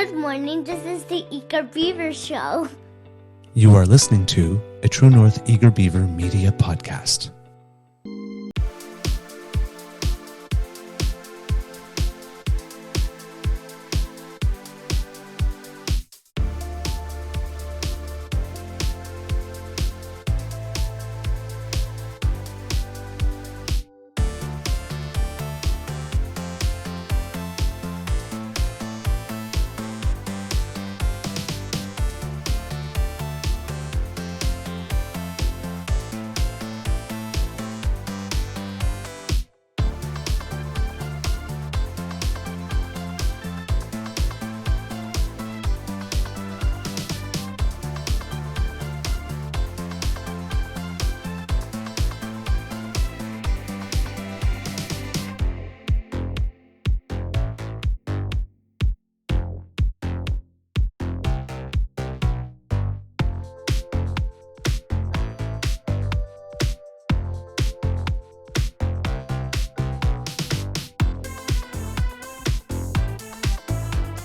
Good morning, this is the Eager Beaver Show. You are listening to a True North Eager Beaver Media Podcast.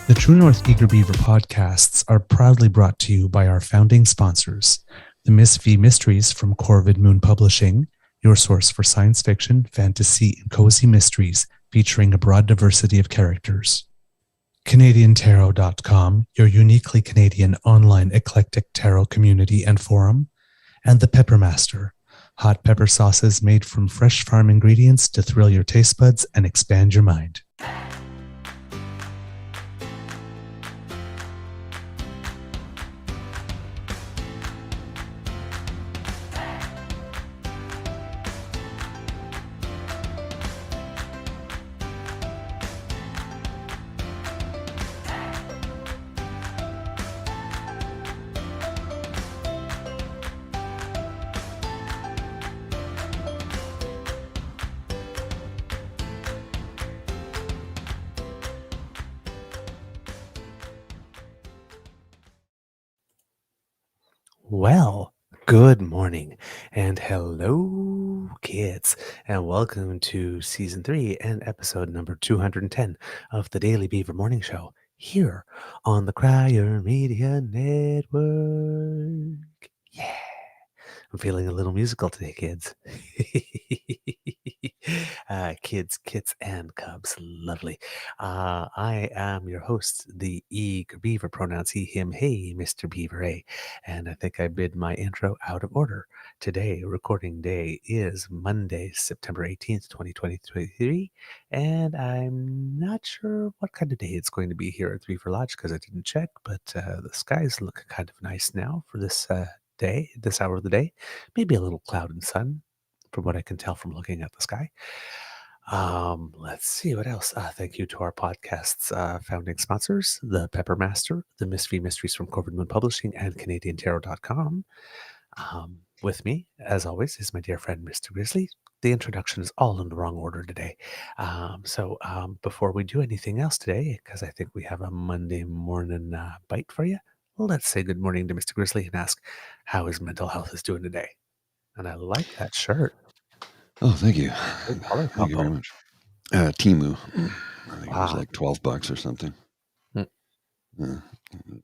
The True North Eager Beaver podcasts are proudly brought to you by our founding sponsors, the Miss V Mysteries from Corvid Moon Publishing, your source for science fiction, fantasy, and cozy mysteries featuring a broad diversity of characters. CanadianTarot.com, your uniquely Canadian online eclectic tarot community and forum, and the Peppermaster, hot pepper sauces made from fresh farm ingredients to thrill your taste buds and expand your mind. Well, good morning and hello, kids, and welcome to Season 3 and episode number 210 of the Daily Beaver Morning Show here on the Crier Media Network. Yeah, I'm feeling a little musical today, kids. Kids, kits, and cubs. Lovely. I am your host, the Eager Beaver, pronouns he, him, hey, Mr. Beaver, A. And I think I bid my intro out of order. Today, recording day is Monday, September 18th, 2023. And I'm not sure what kind of day it's going to be here at Beaver Lodge because I didn't check, but the skies look kind of nice now for this day, this hour of the day. Maybe a little cloud and sun, from what I can tell from looking at the sky. Let's see what else. Thank you to our podcast's founding sponsors, the Peppermaster, the Miss V Mysteries from Corvid Moon Publishing, and CanadianTarot.com. With me, as always, is my dear friend, Mr. Grizzly. The introduction is all in the wrong order today. So before we do anything else today, because I think we have a Monday morning bite for you, let's say good morning to Mr. Grizzly and ask how his mental health is doing today. And I like that shirt. Oh, thank you. Good color Thank you very combo. much. Temu. I think it was like $12 or something.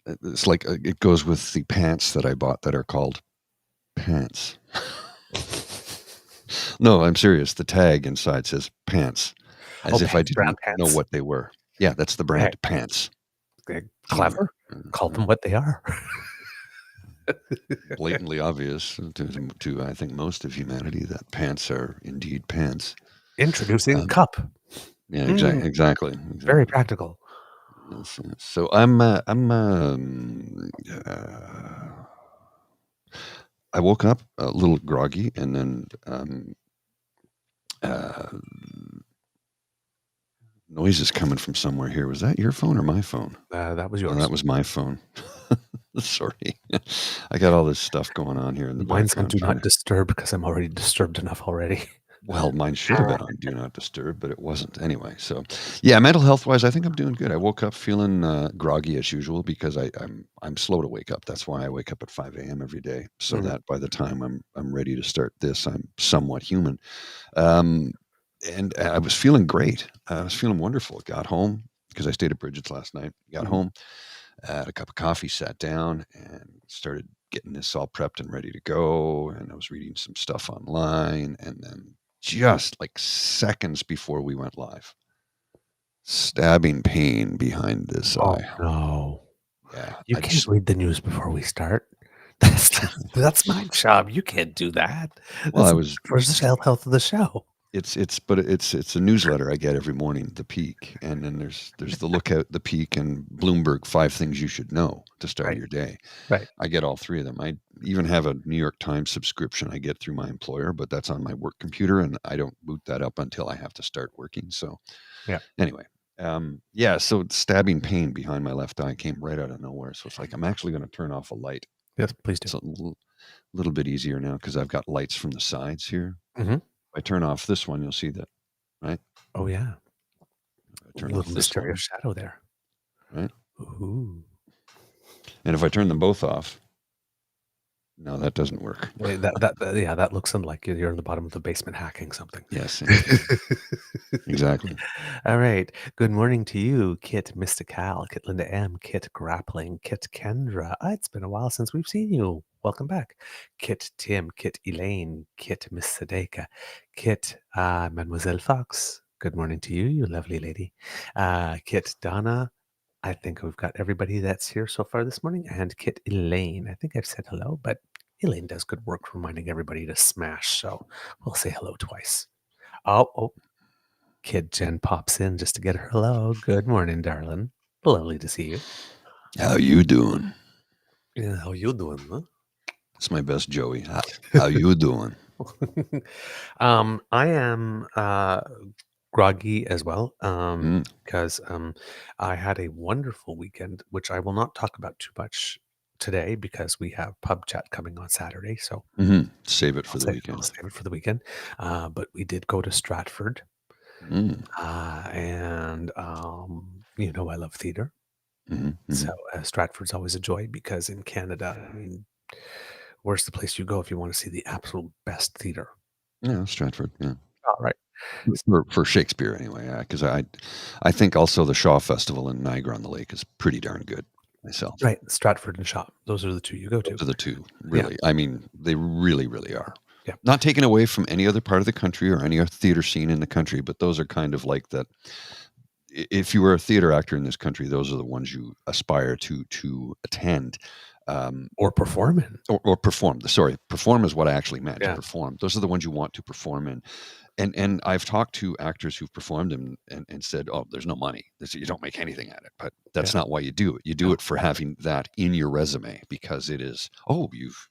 It's like it goes with the pants that I bought that are called pants. No, I'm serious. The tag inside says pants, as if I didn't know what they were. Yeah, that's the brand, pants. Clever. Call them what they are. Blatantly obvious to I think most of humanity that pants are indeed pants. Introducing cup. Yeah, exactly. Very practical. So I woke up a little groggy, and then noises coming from somewhere here. Was that your phone or my phone? That was yours. Oh, that was my phone. Sorry. I got all this stuff going on here in the Mine's on background. Do Not Disturb because I'm already disturbed enough already. Well, mine should have been on Do Not Disturb, but it wasn't anyway. So, yeah, mental health-wise, I think I'm doing good. I woke up feeling groggy as usual because I'm slow to wake up. That's why I wake up at 5 a.m. every day, so that by the time I'm ready to start this, I'm somewhat human. And I was feeling great. I was feeling wonderful. Got home, because I stayed at Bridget's last night. Got Mhm. home, had a cup of coffee, sat down, and started getting this all prepped and ready to go. And I was reading some stuff online, and then just like seconds before we went live, stabbing pain behind this Oh, eye. no. Yeah, You I can't just read the news before we start. That's my job. You can't do that. well, I That's was for the health of the show. it's a newsletter I get every morning, The Peak, and then there's the Lookout, The Peak, and Bloomberg 5 things you should know to start Right. your day. Right. I get all 3 of them. I even have a New York Times subscription I get through my employer, but that's on my work computer, and I don't boot that up until I have to start working. So Yeah. anyway, yeah. So stabbing pain behind my left eye came right out of nowhere. So it's like I'm actually going to turn off a light. Yes, please do. It's a little bit easier now because I've got lights from the sides here. Mhm. If I turn off this one, you'll see that, right? Oh, yeah. If I turn Little off this mysterious one, shadow there. right? Ooh. And if I turn them both off, no, that doesn't work. Yeah, that looks like you're in the bottom of the basement hacking something. Yes, exactly. All right. Good morning to you, Kit Mystical, Kit Linda M, Kit Grappling, Kit Kendra. It's been a while since we've seen you. Welcome back. Kit Tim, Kit Elaine, Kit Miss Sadeka, Kit Mademoiselle Fox. Good morning to you, you lovely lady. Kit Donna. I think we've got everybody that's here so far this morning. And Kit Elaine. I think I've said hello, but Elaine does good work reminding everybody to smash. So we'll say hello twice. Oh, Kid Jen pops in just to get her hello. Good morning, darling. Lovely to see you. How you doing? Yeah, how you doing, huh? It's my best Joey. How you doing? I am groggy as well Mm, because I had a wonderful weekend, which I will not talk about too much today because we have pub chat coming on Saturday. So Save it I'll for the I'll weekend. save it for the weekend. But we did go to Stratford, Mm, and I love theater. mm-hmm. So Stratford's always a joy because in Canada, I mean, where's the place you go if you want to see the absolute best theater? Yeah, Stratford. Yeah, Oh, right. for Shakespeare anyway. Yeah, because I think also the Shaw Festival in Niagara on the Lake is pretty darn good myself. Right. Stratford and Shop. Those are the two you go to. Those are the 2, Yeah. really. I mean, they really, really are. Yeah. Not taken away from any other part of the country or any other theater scene in the country, but those are kind of like that. If you were a theater actor in this country, those are the ones you aspire to attend. Or perform in. Or perform. Sorry, perform is what I actually meant. To Yeah. perform. Those are the ones you want to perform in. And I've talked to actors who've performed and said, "Oh, there's no money. You don't make anything at it." But that's Yeah. not why you do it. You do No. it for having that in your resume because it is. Oh, you've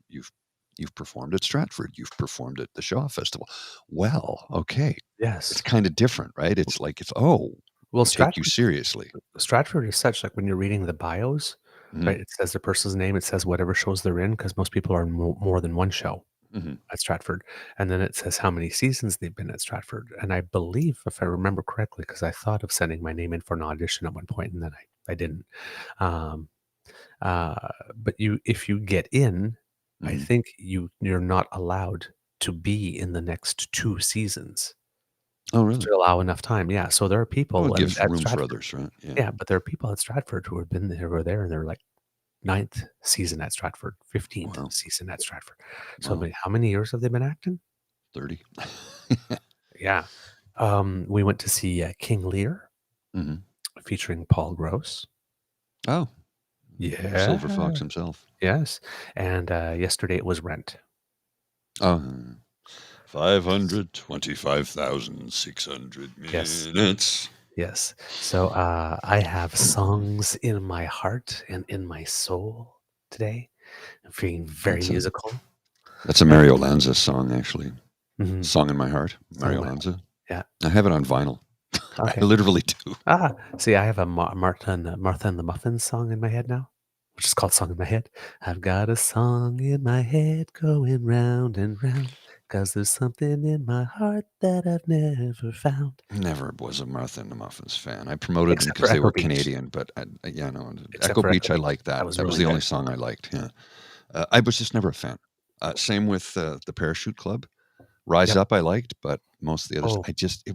performed at Stratford. You've performed at the Shaw Festival. Well, okay, Yes. it's kind of different, right? It's like Well, we take you seriously. Stratford is such like when you're reading the bios, Mhm, right? It says the person's name. It says whatever shows they're in because most people are in more than one show mhm. at Stratford, and then it says how many seasons they've been at Stratford. And I believe, if I remember correctly, because I thought of sending my name in for an audition at one point, and then I didn't. Um, but if you get in, I Mhm. think you're not allowed to be in the next 2 seasons Oh, really? to allow enough time. Yeah, so there are Oh, people it gives at room for Stratford. others, right? Yeah. Yeah, but there are people at Stratford who have been there, who are there, and they're like ninth season at Stratford, 15th Wow. season at Stratford. So, I Wow. mean, how many years have they been acting? 30. Yeah. We went to see King Lear Mhm. featuring Paul Gross. Oh, Silver Yeah. Fox himself. Yes. And yesterday it was Rent. Oh, 525,600 Yes. minutes. Yes. So I have songs in my heart and in my soul today. I'm feeling very musical. That's a Mario Lanza song, actually. Mhm. Song in My Heart, Song in Mario my Lanza. Yeah. I have it on vinyl. I Okay. literally do. See, I have a Martha and the Muffins song in my head now, which is called "Song in My Head." I've got a song in my head going round and round, 'cause there's something in my heart that I've never found. Never was a Martha and the Muffins fan. I promoted them Except for because they Echo were Beach. Canadian, but yeah, no, Except Echo for Echo Beach, I Beach. liked That that. was That was really the only good. song I liked. Yeah, I was just never a fan. Same with the Parachute Club. Rise Yep. Up, I liked, but most of the others, Oh, I just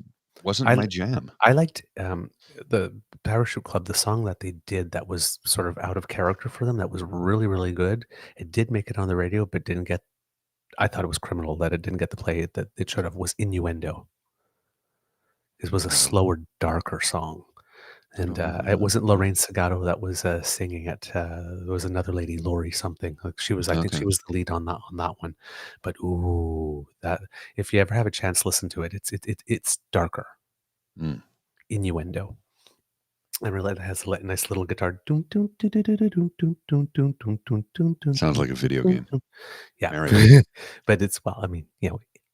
Wasn't I my jam. I liked, the Parachute Club, the song that they did that was sort of out of character for them, that was really, really good. It did make it on the radio, but didn't get I thought it was criminal that it didn't get the play that it should have, was Innuendo. It was a Oh, slower, darker song, I and, don't know it that. wasn't No. Lorraine Segato that was, singing it, there was another lady, Lori something, like, she was I think Okay. she was the lead on that one, but, ooh, that if you ever have a chance, listen to it. It's darker. Mm. Innuendo. I really it has a nice little guitar. Dun, dun, dun, dun, dun, dun, dun, dun, dun, dun, dun, dun, dun, Sounds dun, like a video dun, game. dun. Yeah. Mario. But it's well, I mean,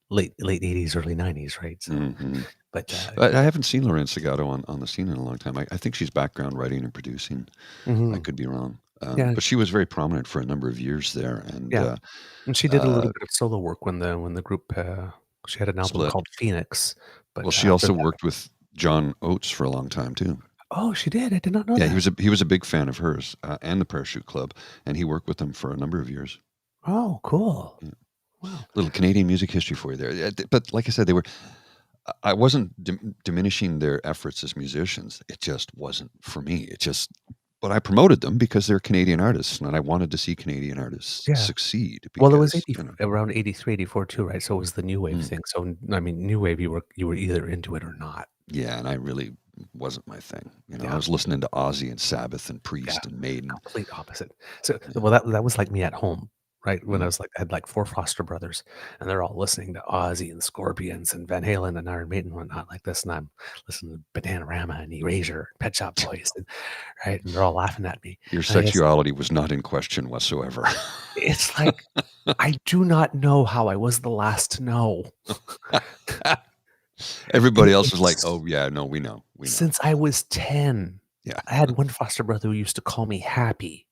late 80s, early 90s, right? So, Mhm. but, I haven't seen Lorraine Segato on the scene in a long time. I think she's background writing and producing. I mhm. could be wrong. Yeah, But she was very prominent for a number of years there and, yeah. And she did a little uh, bit of solo work when the group, she had an album split. called Phoenix, Well, but she after also that worked with John Oates for a long time too. oh, she did? I did not know Yeah, that. he was a big fan of hers, and the Parachute Club, and he worked with them for a number of years. Oh, cool. Yeah. Wow. Little Canadian music history for you there. Yeah, but like I said, they were I wasn't diminishing their efforts as musicians. It just wasn't for me. It just but I promoted them because they're Canadian artists, and I wanted to see Canadian artists Yeah. succeed Well, it was because, 80 around 83, 84 too, right? So it was the new wave mm, thing. So, I mean, new wave, you were either into it or not. yeah, and I really wasn't my thing. I Yeah, was listening to Ozzy and Sabbath and yeah, Priest and Maiden. complete opposite. So, Yeah. well, that was like me at home, right? When I Mm. was like I had like 4 foster brothers, and they're all listening to Ozzy and Scorpions and Van Halen and Iron Maiden and whatnot like this, and I'm listening to Bananarama and Erasure, Pet Shop Boys, and right? And they're all laughing at me. Your And I guess sexuality was not in question whatsoever. it's like, I do not know how I was the last to know. Everybody And else was like, it's "Oh, yeah, no, we know. We know." since I was 10. Yeah. I had one foster brother who used to call me Happy.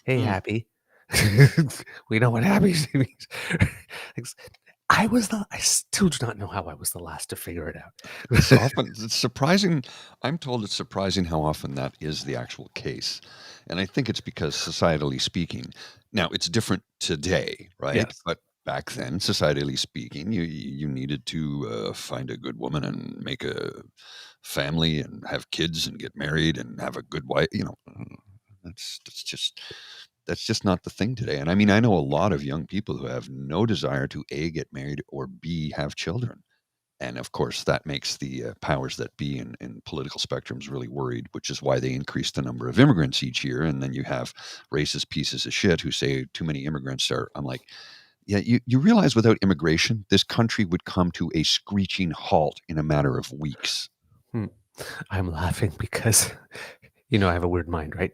"Hey, Mm. Happy." We know what happy means. Ex I still do not know how I was the last to figure it It's out. often it's surprising. I'm told it's surprising how often that is the actual case, and I think it's because societally speaking, now it's different today, right? Yes. But back then, societally speaking, you needed to find a good woman and make a family and have kids and get married and have a good wife. That's just not the thing today. And I mean, I know a lot of young people who have no desire to A, get married or B, have children. And of course, that makes the powers that be in political spectrums really worried, which is why they increase the number of immigrants each year. And then you have racist pieces of shit who say too many immigrants are. I'm like, yeah, you realize without immigration, this country would come to a screeching halt in a matter of weeks. Hmm. I'm laughing because, I have a weird mind, right?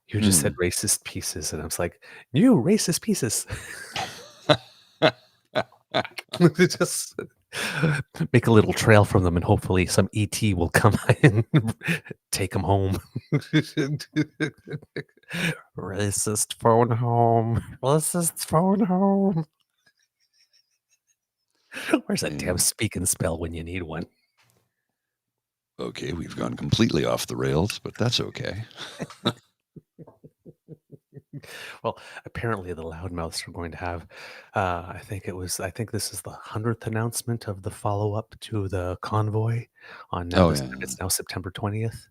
You just said Mm. racist pieces, and I was like, "You racist pieces." Just make a little trail from them, and hopefully some ET will come and take them home. Racist phone home. Racist phone home. Where's that damn Yeah. speak and spell when you need one? Okay, we've gone completely off the rails, but that's okay. Well, apparently the loudmouths are going to have, I think this is the 100th announcement of the follow-up to the convoy on now Oh this yeah. it's now September 20th.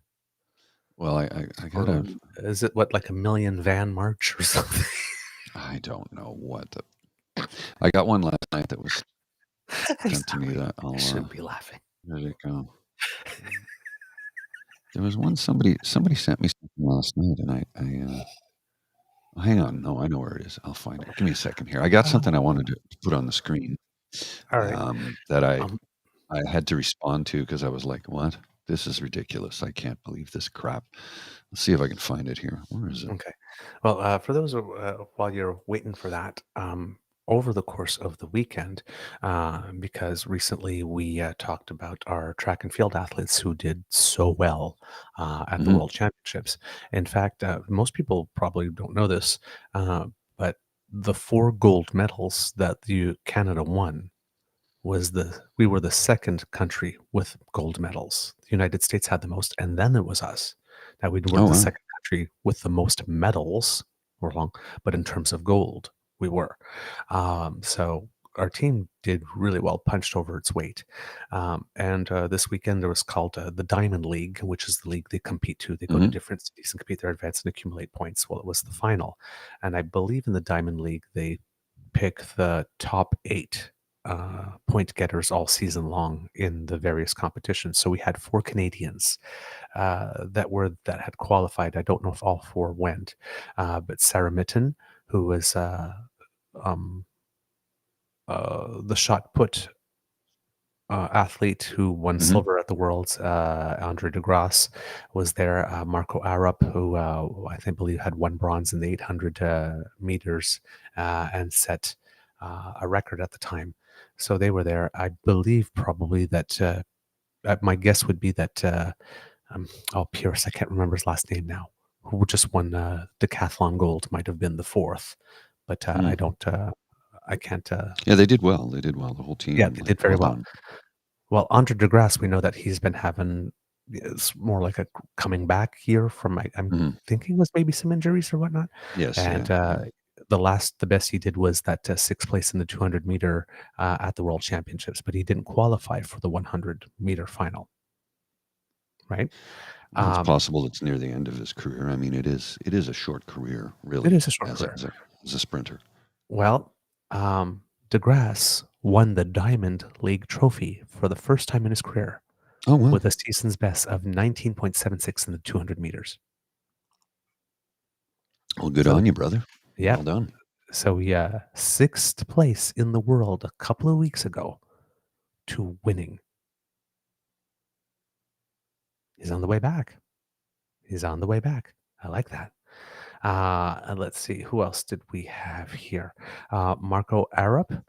Well, I Or gotta. is it what, like a million van march or something? I don't know what the. I got one last night that was I'm sent to me sorry. that I I'll. shouldn't be laughing. Where did it go? There was one somebody sent me something last night, and hang on. No, I know where it is. I'll find it. Give me a second here. I got Oh, something I wanted to put on the screen alright. that Um, I had to respond to because I was like, "What? This is ridiculous. I can't believe this crap." Let's see if I can find it here. Where is it? okay. Well, for those while you're waiting for that, over the course of the weekend, because recently we talked about our track and field athletes who did so well at the Mhm. World Championships. In fact, most people probably don't know this, but the 4 gold medals that Canada won we were the second country with gold medals. The United States had the most, and then it was us. Now we Oh weren't the wow. second country with the most medals, we're wrong, but in terms of gold, we were. So our team did really well, punched over its weight. And this weekend there was called the Diamond League, which is the league they compete to. They go to Mhm. different cities and compete their advance and accumulate points. Well, it was the final, and I believe in the Diamond League they pick the top 8 point getters all season long in the various competitions. So we had 4 Canadians that had qualified. I don't know if all 4 went, but Sarah Mitten, who was um, the shot put athlete who won Mhm. silver at the Worlds, Andre DeGrasse, was there. Marco Arup, who I think believe had won bronze in the 800 meters and set a record at the time. So they were there. I believe probably that my guess would be that Pierce, I can't remember his last name now, who just won decathlon gold, might have been the 4th, but I Mm. don't. I can't. Yeah, they did well. They did well. The whole Yeah, team, they like, did very well well. done. Well, Andre DeGrasse, we know that he's been having it's more like a coming back year from I'm Mhm. thinking was maybe some injuries or whatnot. Yes, And yeah, yeah. the best he did was that 6th place in the 200 meter at the World Championships, but he didn't qualify for the 100-meter final. Right? Well, it's Um, possible it's near the end of his career. I mean, it is a short career, it really, is a short as a career. as a as a sprinter. Well, DeGrasse won the Diamond League trophy for the first time in his career Oh, wow. with a season's best of 19.76 in the 200 meters. Well, good So, on you, brother. yeah. Well done. So, yeah, 6th place in the world a couple of weeks ago to winning. He's on the way back. He's on the way back. I like that. And let's see, who else did we have here? Marco Arup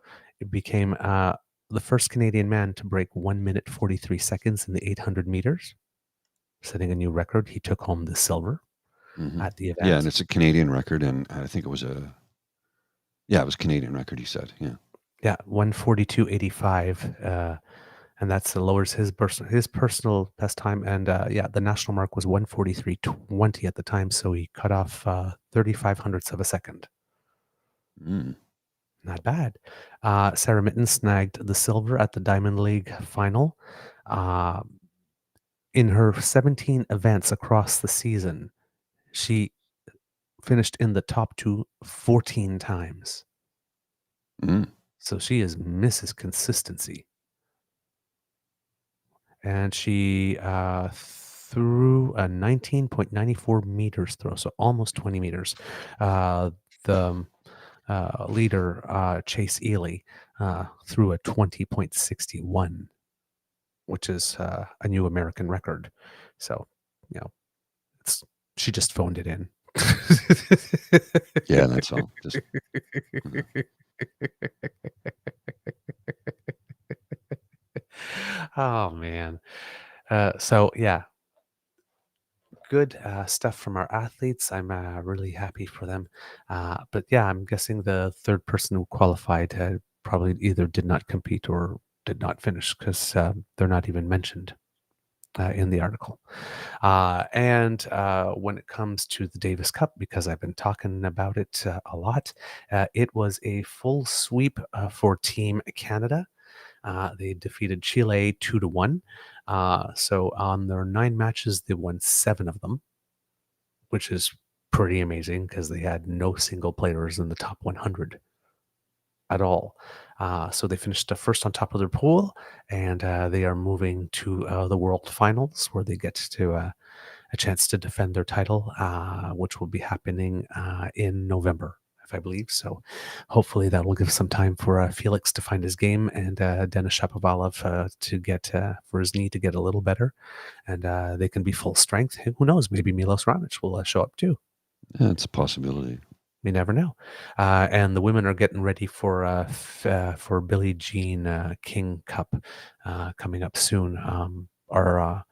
became the first Canadian man to break 1 minute 43 seconds in the 800 meters, setting a new record. He took home the silver Mhm. at the Yeah, and event. it's a Canadian record, and I think it was it was a Canadian record, he said, yeah. Yeah, 142.85. And that's lowers his personal best time. And yeah, the national mark was 143.20 at the time, so he cut off 35 hundredths of a second. Mm. Not bad. Sarah Mitten snagged the silver at the Diamond League final. Uh, in her 17 events across the season, she finished in the top 2 14 times. Mm. So she is Mrs. Consistency. And she threw a 19.94 meters throw, so almost 20 meters. The leader, Chase Ely, threw a 20.61, which is a new American record. So, you know, it's she just phoned it in. Yeah, that's all. Just Oh man. So yeah, good stuff from our athletes. I'm really happy for them. But yeah, I'm guessing the third person who qualified probably either did not compete or did not finish because they're not even mentioned in the article. And when it comes to the Davis Cup, because I've been talking about it a lot, it was a full sweep for Team Canada. They defeated Chile 2-1. So on their 9 matches, they won 7 of them, which is pretty amazing because they had no single players in the top 100 at all. So they finished first on top of their pool, and they are moving to the World Finals, where they get to a chance to defend their title, which will be happening in November, if I believe. So hopefully that will give some time for Felix to find his game and Denis Shapovalov to get for his knee to get a little better, and they can be full strength. Who knows? Maybe Milos Raonic will show up too. yeah, it's a possibility. You never know. And the women are getting ready for Billie Jean King Cup coming up soon. Our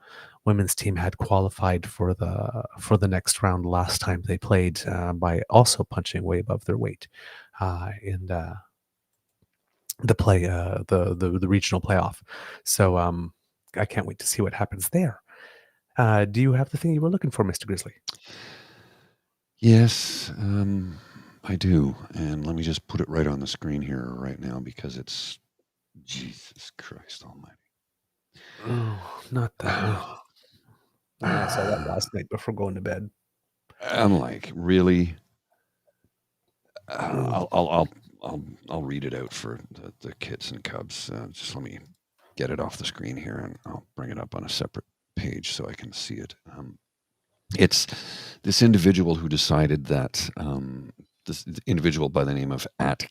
women's team had qualified for the next round last time they played by also punching way above their weight in the regional playoff. So I can't wait to see what happens there. Do you have the thing you were looking for, Mr. Grizzly? Yes, I do. And let me just put it right on the screen here right now because it's Jesus Christ Almighty. Oh, not that one. Yeah, I saw that last night before going to bed. I'm like, really? Oh, I'll read it out for the kits and cubs. Just let me get it off the screen here, and I'll bring it up on a separate page so I can see it. It's this individual who decided that this individual by the name of at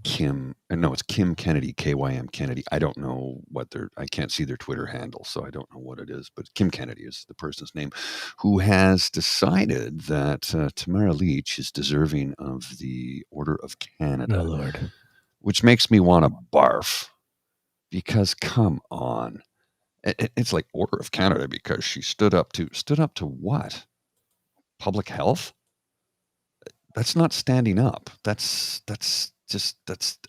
Kim. No, it's Kim Kennedy, KYM Kennedy. I don't know what I can't see their Twitter handle, so I don't know what it is. But Kim Kennedy is the person's name, who has decided that Tamara Leach is deserving of the Order of Canada, Lord. which makes me want to barf. Because come on, it's like Order of Canada because she stood up to what? Public health? That's not standing up. That's just She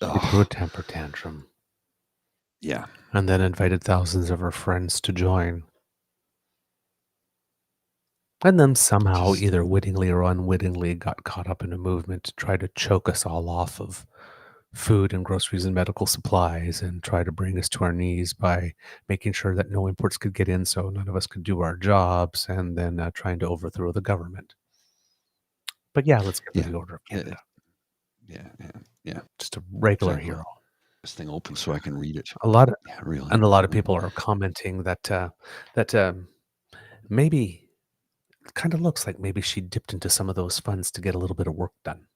threw a temper tantrum yeah. and then invited thousands of her friends to join. And then somehow, Just either wittingly or unwittingly, got caught up in a movement to try to choke us all off of food and groceries and medical supplies and try to bring us to our knees by making sure that no imports could get in so none of us could do our jobs, and then trying to overthrow the government. But yeah, let's get to yeah. the Order of Yeah, Canada. yeah. Just a regular Exactly. hero. This thing open so I can read it. A lot of, Yeah, really. and a lot of people are commenting that maybe it kind of looks like maybe she dipped into some of those funds to get a little bit of work done.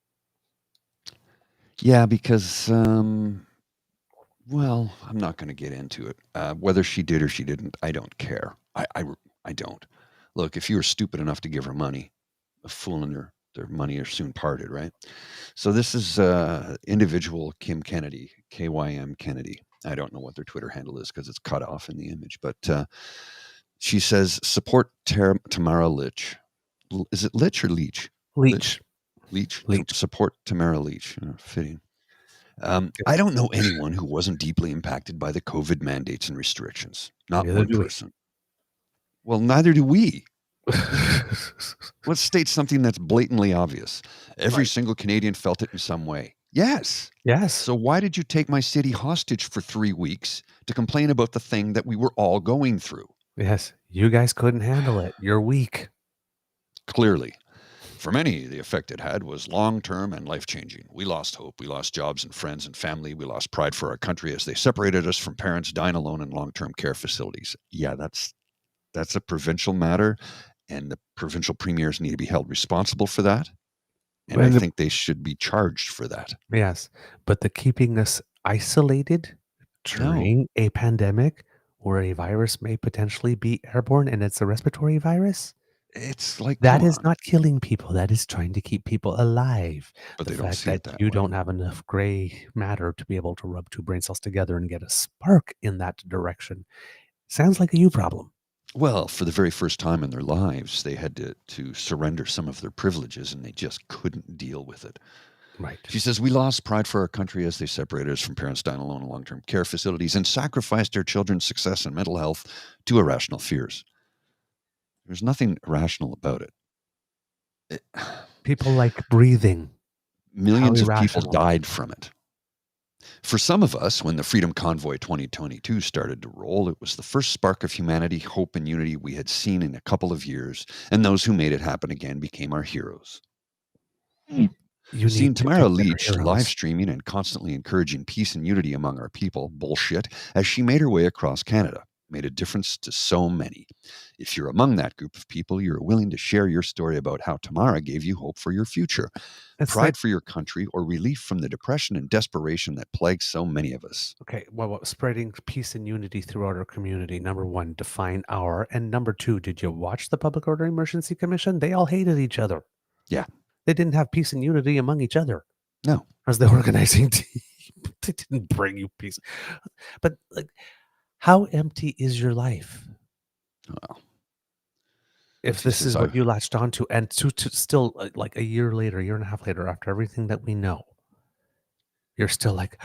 Yeah, because well, I'm not going to get into it. Whether she did or she didn't, I don't care. I don't. Look, if you were stupid enough to give her money, a fool and their money are soon parted, right? So this is individual Kim Kennedy, KYM Kennedy. I don't know what their Twitter handle is because it's cut off in the image, but she says support Tamara Leach. Is it Lich or Leach? Leach. Leach. Leach. Support Tamara Leach. Fitting. I don't know anyone who wasn't deeply impacted by the COVID mandates and restrictions. Not Neither one do we. person. Well, neither do we. Let's state something that's blatantly obvious. Every Right. single Canadian felt it in some way. Yes. Yes. So why did you take my city hostage for 3 weeks to complain about the thing that we were all going through? Yes. You guys couldn't handle it. You're weak. Clearly. For many, the effect it had was long-term and life-changing. We lost hope. We lost jobs and friends and family. We lost pride for our country as they separated us from parents dying alone in long-term care facilities. Yeah, that's a provincial matter, and the provincial premiers need to be held responsible for that. And I think they should be charged for that. Yes, but the keeping us isolated during a pandemic where a virus may potentially be airborne and it's a respiratory virus, It's like, that come is on. not killing people. That is trying to keep people alive. But The they don't fact see it that that you way. don't have enough gray matter to be able to rub two brain cells together and get a spark in that direction sounds like a you problem. Well, for the very first time in their lives, they had to surrender some of their privileges, and they just couldn't deal with it. Right. She says, we lost pride for our country as they separated us from parents dying alone in long-term care facilities and sacrificed our children's success and mental health to irrational fears. There's nothing irrational about it. People like breathing. Millions of people irrational. died from it. For some of us, when the Freedom Convoy 2022 started to roll, it was the first spark of humanity, hope, and unity we had seen in a couple of years, and those who made it happen again became our heroes. You Seeing need to Tamara get better Leach live heroes. streaming and constantly encouraging peace and unity among our people, bullshit, as she made her way across Canada, made a difference to so many. If you're among that group of people, you're willing to share your story about how Tamara gave you hope for your future, It's pride like, for your country, or relief from the depression and desperation that plagues so many of us. okay, well, spreading peace and unity throughout our community. Number one, define our. And number two, did you watch the Public Order Emergency Commission? They all hated each other. Yeah. They didn't have peace and unity among each other. No. As the organizing team. They didn't bring you peace. But like, how empty is your life? Well, If she this says, is what you latched onto, and to still like a year later, year and a half later, after everything that we know, you're still like,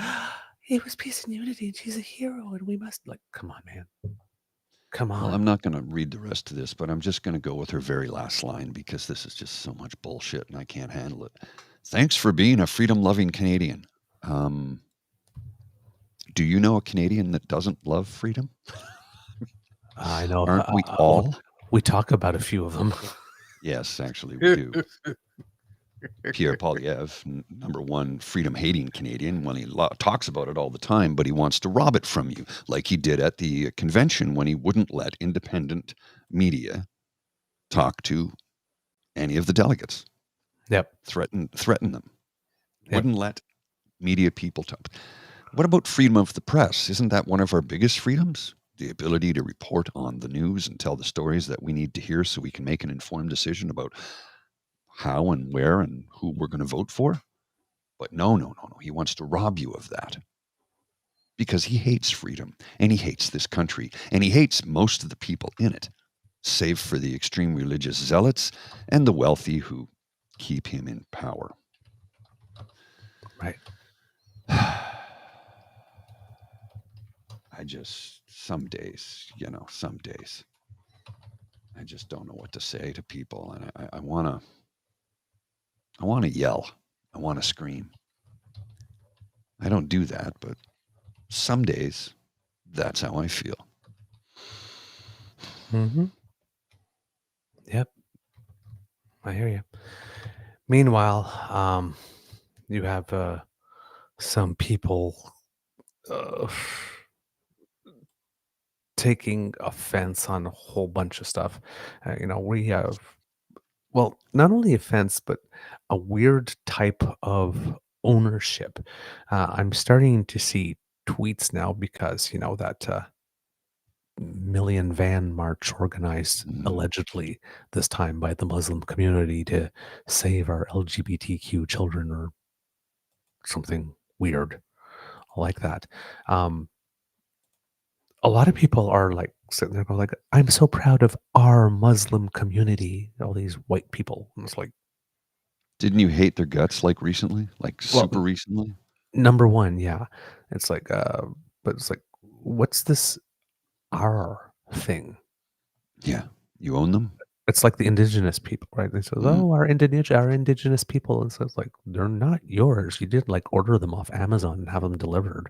it was peace and unity, and she's a hero, and we must like, come on, man. Come on. well, I'm not going to read the rest of this, but I'm just going to go with her very last line because this is just so much bullshit and I can't handle it. Thanks for being a freedom-loving Canadian. Um, do you know a Canadian that doesn't love freedom? I know. Aren't we Well, all? we talk about a few of them. Yes, actually, we do. Pierre Poilievre, number one freedom-hating Canadian, when he talks about it all the time, but he wants to rob it from you, like he did at the convention when he wouldn't let independent media talk to any of the delegates. Yep. Threaten them. Yep. Wouldn't let media people talk. What about freedom of the press? Isn't that one of our biggest freedoms? The ability to report on the news and tell the stories that we need to hear so we can make an informed decision about how and where and who we're going to vote for. But no. He wants to rob you of that because he hates freedom and he hates this country and he hates most of the people in it, save for the extreme religious zealots and the wealthy who keep him in power. Right. Some days, I just don't know what to say to people. And I want to yell. I want to scream. I don't do that, but some days that's how I feel. Mm-hmm. Yep. I hear you. Meanwhile, you have some people taking offense on a whole bunch of stuff. We have, well, not only offense, but a weird type of ownership. I'm starting to see tweets now because, that million van march organized allegedly this time by the Muslim community to save our LGBTQ children or something weird like that. A lot of people are like sitting there going like, I'm so proud of our Muslim community, all these white people. And it's like, Didn't you hate their guts like recently? Like super well, recently? number one, yeah. It's like, but it's like, what's this our thing? Yeah. You own them? It's like the indigenous people, right? They say, oh, our indigenous people. And so it's like, they're not yours. You didn't like order them off Amazon and have them delivered.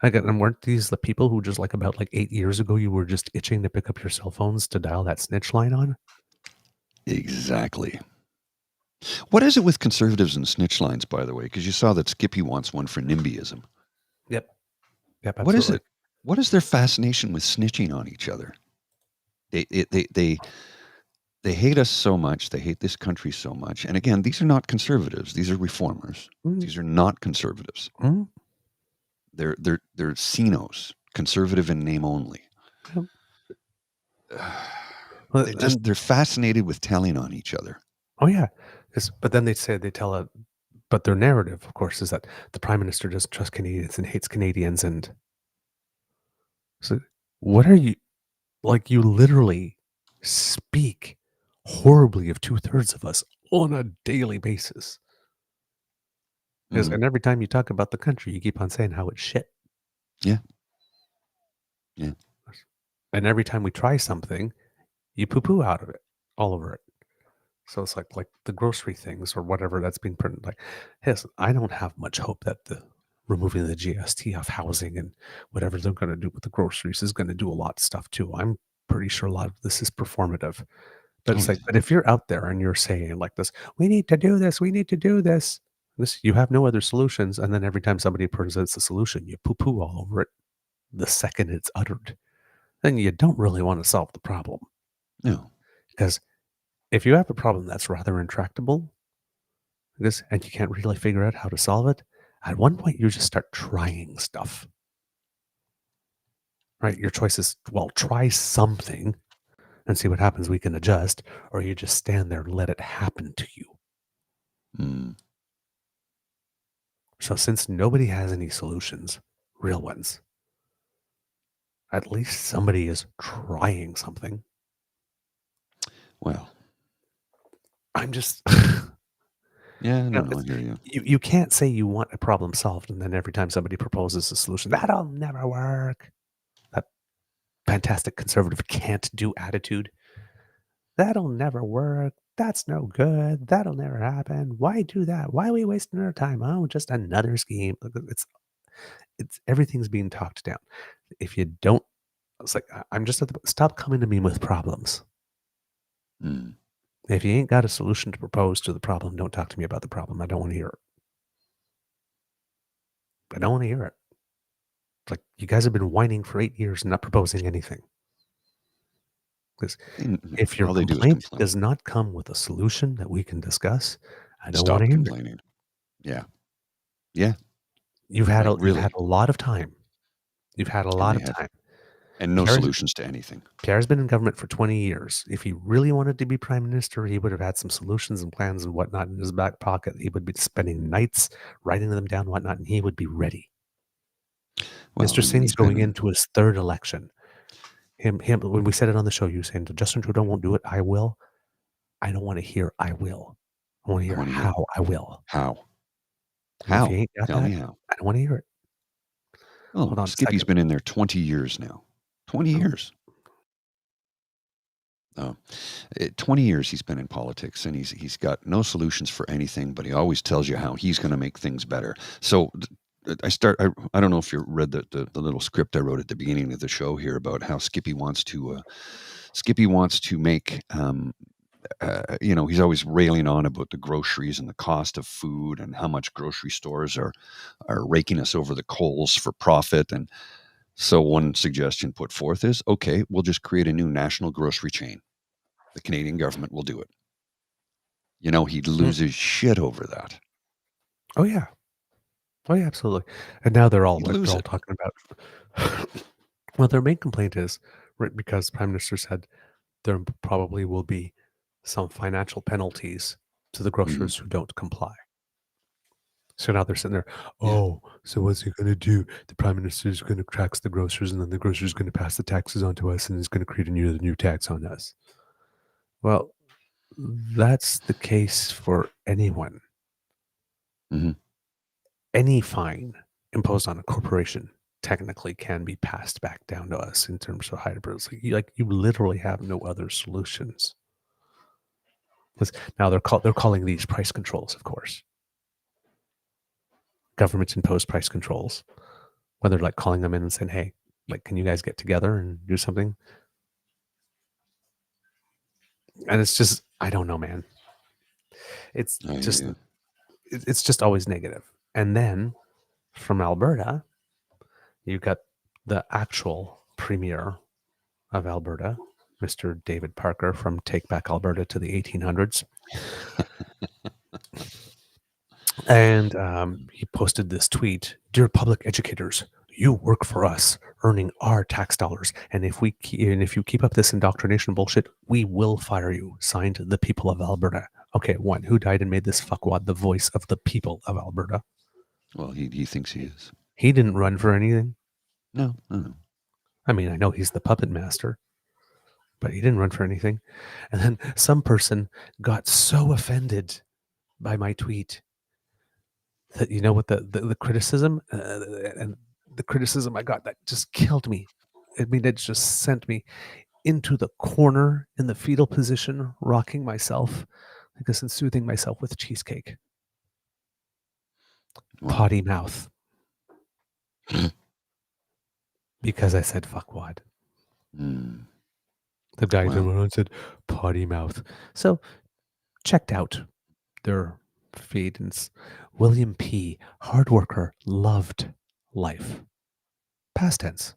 Again, and weren't these the people who just like about like 8 years ago, you were just itching to pick up your cell phones to dial that snitch line on? Exactly. What is it with conservatives and snitch lines, by the way? Because you saw that Skippy wants one for NIMBYism. Yep. Yep, What is absolutely. it? What is their fascination with snitching on each other? They hate us so much. They hate this country so much. And again, these are not conservatives. These are reformers. These are not conservatives. Mm. They're CINOs, conservative in name only. Yep. Well, They're fascinated with telling on each other. oh yeah, but then but their narrative, of course, is that the prime minister doesn't trust Canadians and hates Canadians, and so what are you like? You literally speak horribly of 2/3 of us on a daily basis. And every time you talk about the country, you keep on saying how it's shit. Yeah. Yeah. And every time we try something, you poo-poo out of it, all over it. So it's like the grocery things or whatever that's being printed. Like, yes, I don't have much hope that the removing the GST off housing and whatever they're going to do with the groceries is going to do a lot of stuff too. I'm pretty sure a lot of this is performative. But it's like, but if you're out there and you're saying like this, we need to do this, we need to do this, you have no other solutions. And then every time somebody presents a solution, you poo-poo all over it the second it's uttered. Then you don't really want to solve the problem. No. Because if you have a problem that's rather intractable, and you can't really figure out how to solve it, at one point you just start trying stuff. Right? Your choice is, well, try something and see what happens. We can adjust, or you just stand there and let it happen to you. So since nobody has any solutions, real ones, at least somebody is trying something. Well, I'm just yeah, no, I hear you. You can't say you want a problem solved, and then every time somebody proposes a solution, that'll never work. That fantastic conservative can't do attitude. That'll never work. That's no good. That'll never happen. Why do that? Why are we wasting our time? Oh, just another scheme. It's everything's being talked down. If you don't, it's like I'm just at the stop coming to me with problems. Mm. If you ain't got a solution to propose to the problem, don't talk to me about the problem. I don't want to hear it. I don't want to hear it. It's like you guys have been whining for 8 years and not proposing anything. Because if your All they do is complaint complain. does not come with a solution that we can discuss, I don't want Stop to hear it. complaining. Yeah. Yeah. You've had Like, a really. lot of time. You've had a And lot they of have time. and no Pierre's solutions to anything. Pierre's been in government for 20 years. If he really wanted to be prime minister, he would have had some solutions and plans and whatnot in his back pocket. He would be spending nights writing them down, whatnot, and he would be ready. Well, Mr. I mean, Singh's he's going been into his third election. Him. When we said it on the show, you saying Justin Trudeau won't do it. I will. I don't want to hear I will. I want to I hear wanna hear how I will. how. And if you How? ain't got Tell that, me how. I don't want to hear it. Oh, Hold on a Skippy's second. been in there 20 years now. 20 Oh. years. Oh, 20 years he's been in politics, and he's got no solutions for anything, but he always tells you how he's gonna make things better. So, I don't know if you read the little script I wrote at the beginning of the show here about how Skippy wants to make, he's always railing on about the groceries and the cost of food and how much grocery stores are raking us over the coals for profit. And so one suggestion put forth is, okay, we'll just create a new national grocery chain. The Canadian government will do it. He'd lose his shit over that. Oh yeah. Oh yeah, absolutely. And now they're all He'd lose it. talking about well, their main complaint is right because Prime Minister said there probably will be some financial penalties to the Hmm. grocers who don't comply. So now they're sitting there, Yeah. oh, so what's he going to do? The prime minister is going to tax the grocers, and then the grocers is going to pass the taxes on to us, and is going to create a new tax on us. Well, that's the case for anyone. Hmm. Any fine imposed on a corporation technically can be passed back down to us in terms of higher bills. You literally have no other solutions. Now they're calling these price controls, of course. Governments impose price controls. Whether like calling them in and saying, "Hey, like, can you guys get together and do something?" And it's just, I don't know, man. It's I hear just, you. it's just always negative. And then from Alberta, you got the actual premier of Alberta, Mr. David Parker from Take Back Alberta to the 1800s. And he posted this tweet: "Dear public educators, you work for us, earning our tax dollars. And if you keep up this indoctrination bullshit, we will fire you." Signed, the people of Alberta. Okay, one, who died and made this fuckwad the voice of the people of Alberta? Well, he thinks he is. He didn't run for anything. No, no. I mean, I know he's the puppet master, but he didn't run for anything. And then some person got so offended by my tweet that, you know what, the criticism and the criticism I got, that just killed me. I mean, it just sent me into the corner in the fetal position, rocking myself, I guess, and soothing myself with cheesecake. Wow. Potty mouth. Because I said fuckwad. Mm. The guy Wow. that went on said potty mouth. So checked out their feed, and it's William P. Hard worker, loved life. Past tense.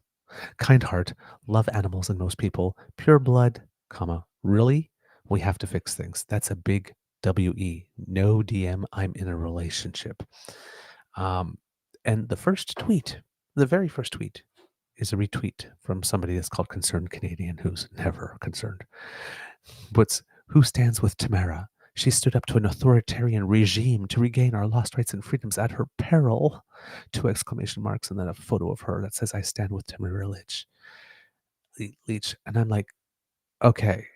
Kind heart, love animals and most people. Pure blood, comma, really? We have to fix things. That's a big WE. No DM, I'm in a relationship. And the very first tweet, is a retweet from somebody that's called Concerned Canadian, who's never concerned. Who stands with Tamara? She stood up to an authoritarian regime to regain our lost rights and freedoms at her peril. 2 exclamation marks, and then a photo of her that says, "I stand with Tamara Leach." And I'm like, okay,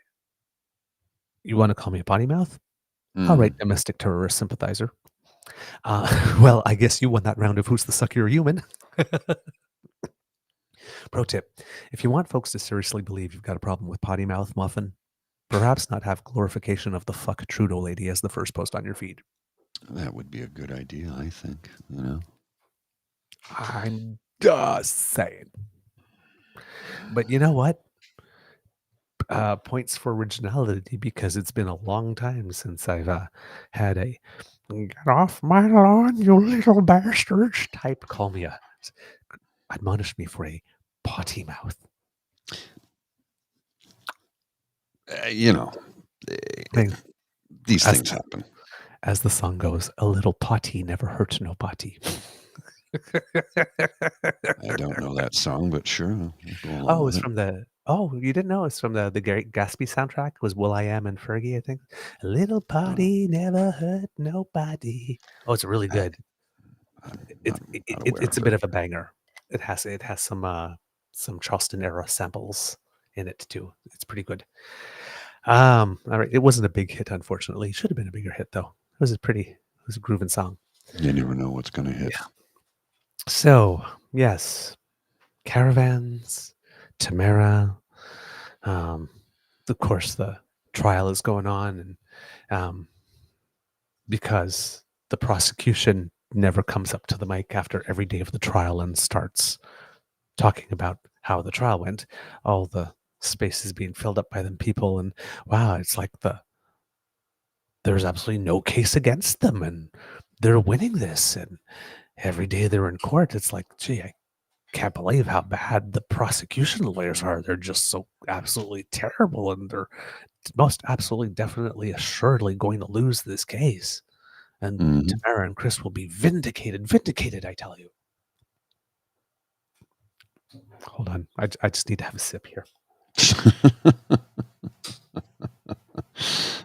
you want to call me a potty mouth? All right, domestic terrorist sympathizer. Well, I guess you won that round of Who's the Suckier Human. Pro tip: if you want folks to seriously believe you've got a problem with potty mouth muffin, perhaps not have glorification of the fuck Trudeau lady as the first post on your feed. That would be a good idea, I think. You know. I'm just saying. But you know what? Points for originality because it's been a long time since I've had a "get off my lawn, you little bastards" type call me admonish me for a potty mouth. You know, Thing. these As- things happen. As the song goes, a little potty never hurt nobody. I don't know that song, but sure, we'll go along Oh, with it's it. from the. Oh, you didn't know it's from the Gary Gatsby soundtrack. It was Will I Am and Fergie, I think. A little potty never hurt nobody. Oh, it's really good. I'm It's not aware it's a of bit it. of a banger. It has some Charleston era samples in it too. It's pretty good. All right, it wasn't a big hit, unfortunately. It should have been a bigger hit though. It was a grooving song. You never know what's going to hit. Yeah. So yes, caravans, Tamara. Of course, the trial is going on, and because the prosecution never comes up to the mic after every day of the trial and starts talking about how the trial went, all the space is being filled up by them people, and wow, it's like there's absolutely no case against them, and they're winning this, and every day they're in court, it's like, gee, I can't believe how bad the prosecution lawyers are. They're just so absolutely terrible, and they're most absolutely, definitely, assuredly going to lose this case. And Mhm. Tamara and Chris will be vindicated, I tell you. Hold on. I just need to have a sip here.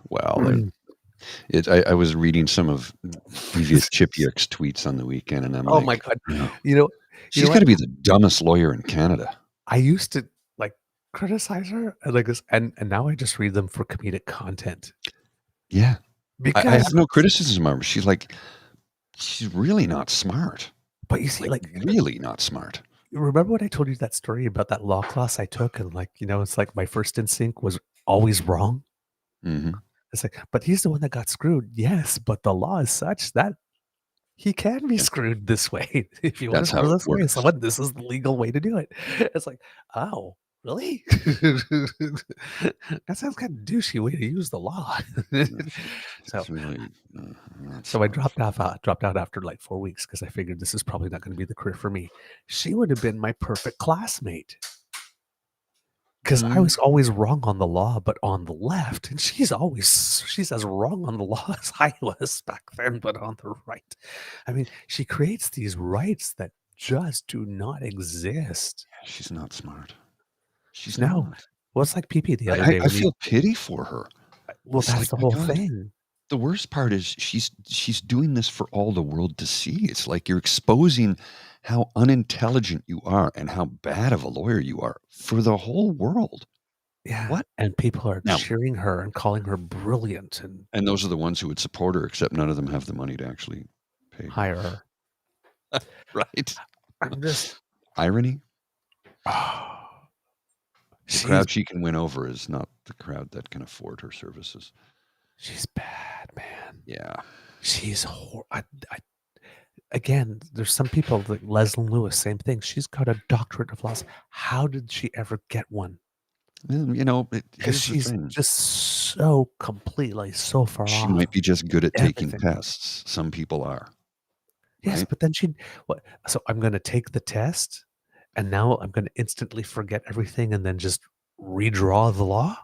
Well, I was reading some of previous Chipyuk's tweets on the weekend, and I'm Oh like, my God. "Oh, You know she's got what? to be the dumbest lawyer in Canada." I used to like criticize her and like this, and now I just read them for comedic content. Yeah, I have Because, no criticism of her. She's really not smart. but you see, Like, like, really not smart. remember when I told you that story about that law class I took, and like, it's like my first instinct was always wrong. Mhm. It's like, but he's the one that got screwed. Yes, but the law is such that he can be Yeah, screwed this way. If you want to that's how screw it this way, works. someone, this is the legal way to do it. It's like, oh, really? That sounds kind of douchey way to use the law. No, so, she's really not so I smart. dropped out after like 4 weeks because I figured this is probably not going to be the career for me. She would have been my perfect classmate because I Mm. was always wrong on the law, but on the left, and she's as wrong on the law as I was back then, but on the right. I mean, she creates these rights that just do not exist. She's not smart. She's So now, not. well, it's like PP the I other I day I when feel pity for her. well, It's that's like, the my whole God. thing. The worst part is she's doing this for all the world to see. It's like you're exposing how unintelligent you are and how bad of a lawyer you are for the whole world. Yeah, What? and people are Now, cheering her and calling her brilliant and and those are the ones who would support her, except none of them have the money to actually pay her. hire her. Right? I'm just, Irony? oh, The she's crowd she can win over is not the crowd that can afford her services. she's bad, man. Yeah. She's again, there's some people like Leslie Lewis, same thing. She's got a doctorate of laws. How did she ever get one? Well, Because here's the she's thing. just so completely so far She off might be just good at taking everything. tests. Some people are, Yes, right? but then what? So I'm going to take the test, and now I'm going to instantly forget everything, and then just redraw the law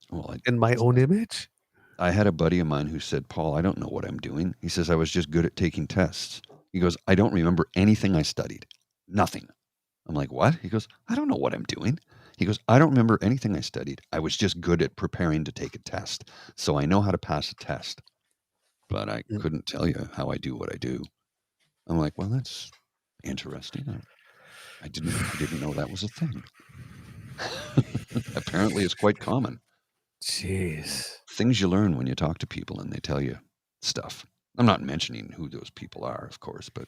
Well, in my own image. I had a buddy of mine who said, "Paul, I don't know what I'm doing." He says, "I was just good at taking tests." He goes, "I don't remember anything I studied. Nothing." I'm like, "What?" He goes, "I don't know what I'm doing." He goes, "I don't remember anything I studied. I was just good at preparing to take a test. So I know how to pass a test, but I Mm. couldn't tell you how I do what I do." I'm like, "Well, that's interesting. I didn't know that was a thing." Apparently, it's quite common. Jeez. Things you learn when you talk to people and they tell you stuff. I'm not mentioning who those people are, of course, but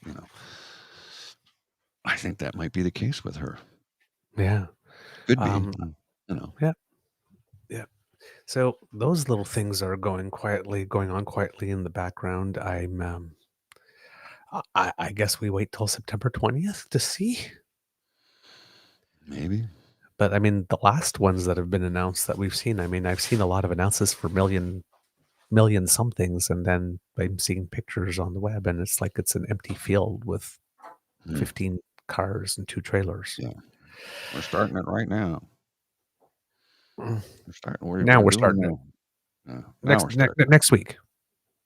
I think that might be the case with her. Yeah. Could be. Um. You know. Yeah. Yeah. So those little things are going on quietly in the background. I guess we wait till September 20th to see. Maybe. But I mean, the last ones that have been announced that we've seen, I mean, I've seen a lot of announcements for million somethings, and then I'm seeing pictures on the web, and it's like it's an empty field with 15 cars and 2 trailers. Yeah. We're starting it right now. Mm. We're starting. We're Now we're doing starting it. now. Yeah, now we're starting. Next week.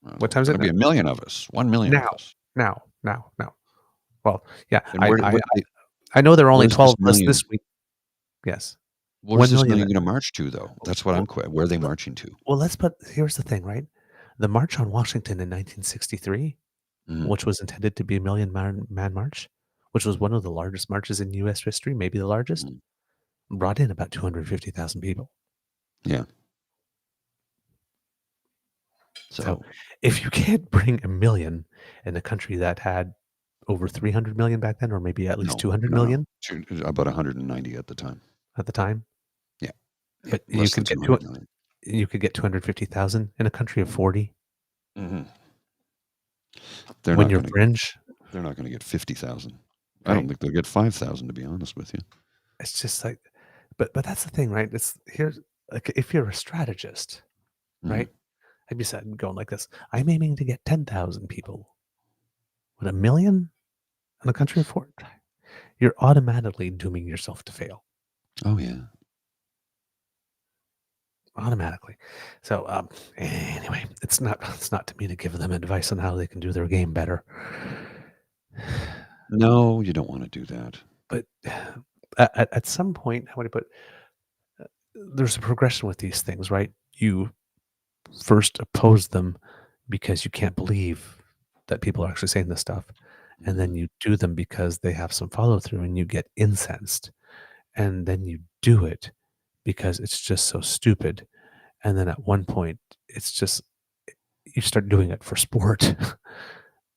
Well, What time is there's it going to be a million of us. 1 million of now? us. Now. Well, yeah, And where I know there are only where's 12 this of us million? this week. Yes. Where's 1 this million. million going to march to, though? That's what where are they marching to? Well, here's the thing, right? The March on Washington in 1963, which was intended to be a million man march, which was one of the largest marches in U.S. history, maybe the largest, brought in about 250,000 people. Yeah. So if you can't bring a million in a country that had over 300 million back then, or maybe at least 200 million, about 190 at the time. at the time, Yeah. but Less than 200 million. You could get 250,000 in a country of 40. They're when not you're going fringe, they're not going to get 50,000. Right. I don't think they'll get 5,000, to be honest with you. it's just like, but that's the thing, right? It's here's like, if you're a strategist, right? I'd be going like this: I'm aiming to get 10,000 people. With a million in a country of 40, you're automatically dooming yourself to fail. Oh yeah. Automatically. So anyway, it's not to me to give them advice on how they can do their game better. No, you don't want to do that. But at some point, how would I put? There's a progression with these things, right? You first oppose them because you can't believe that people are actually saying this stuff, and then you do them because they have some follow through, and you get incensed, and then you do it because it's just so stupid. And then at one point, it's just, you start doing it for sport.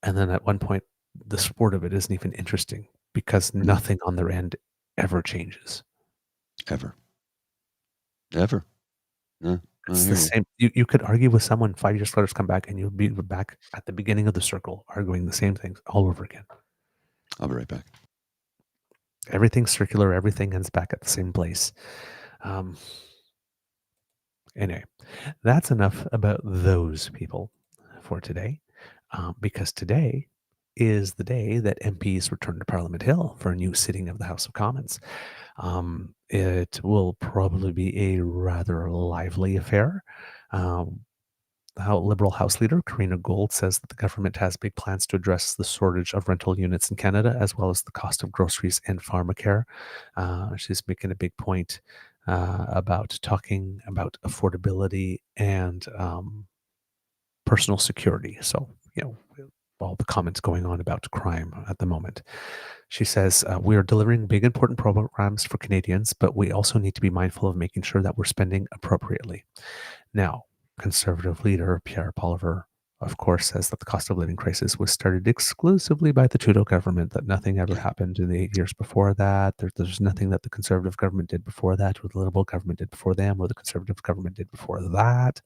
And then at one point, the sport of it isn't even interesting because nothing on their end ever changes. Ever. It's the same. You could argue with someone 5 years later, come back, and you'll be back at the beginning of the circle, arguing the same things all over again. I'll be right back. Everything's circular. Everything ends back at the same place. Anyway, that's enough about those people for today, because today is the day that MPs return to Parliament Hill for a new sitting of the House of Commons. It will probably be a rather lively affair. Liberal House Leader Karina Gold says that the government has big plans to address the shortage of rental units in Canada, as well as the cost of groceries and pharmacare. She's making a big point about talking about affordability and personal security. So, all the comments going on about crime at the moment. She says, we are delivering big, important programs for Canadians, but we also need to be mindful of making sure that we're spending appropriately. Now, Conservative leader Pierre Poilievre, of course, says that the cost of living crisis was started exclusively by the Trudeau government, that nothing ever happened in the 8 years before that. There's nothing that the Conservative government did before that, or the Liberal government did before them, or the Conservative government did before that.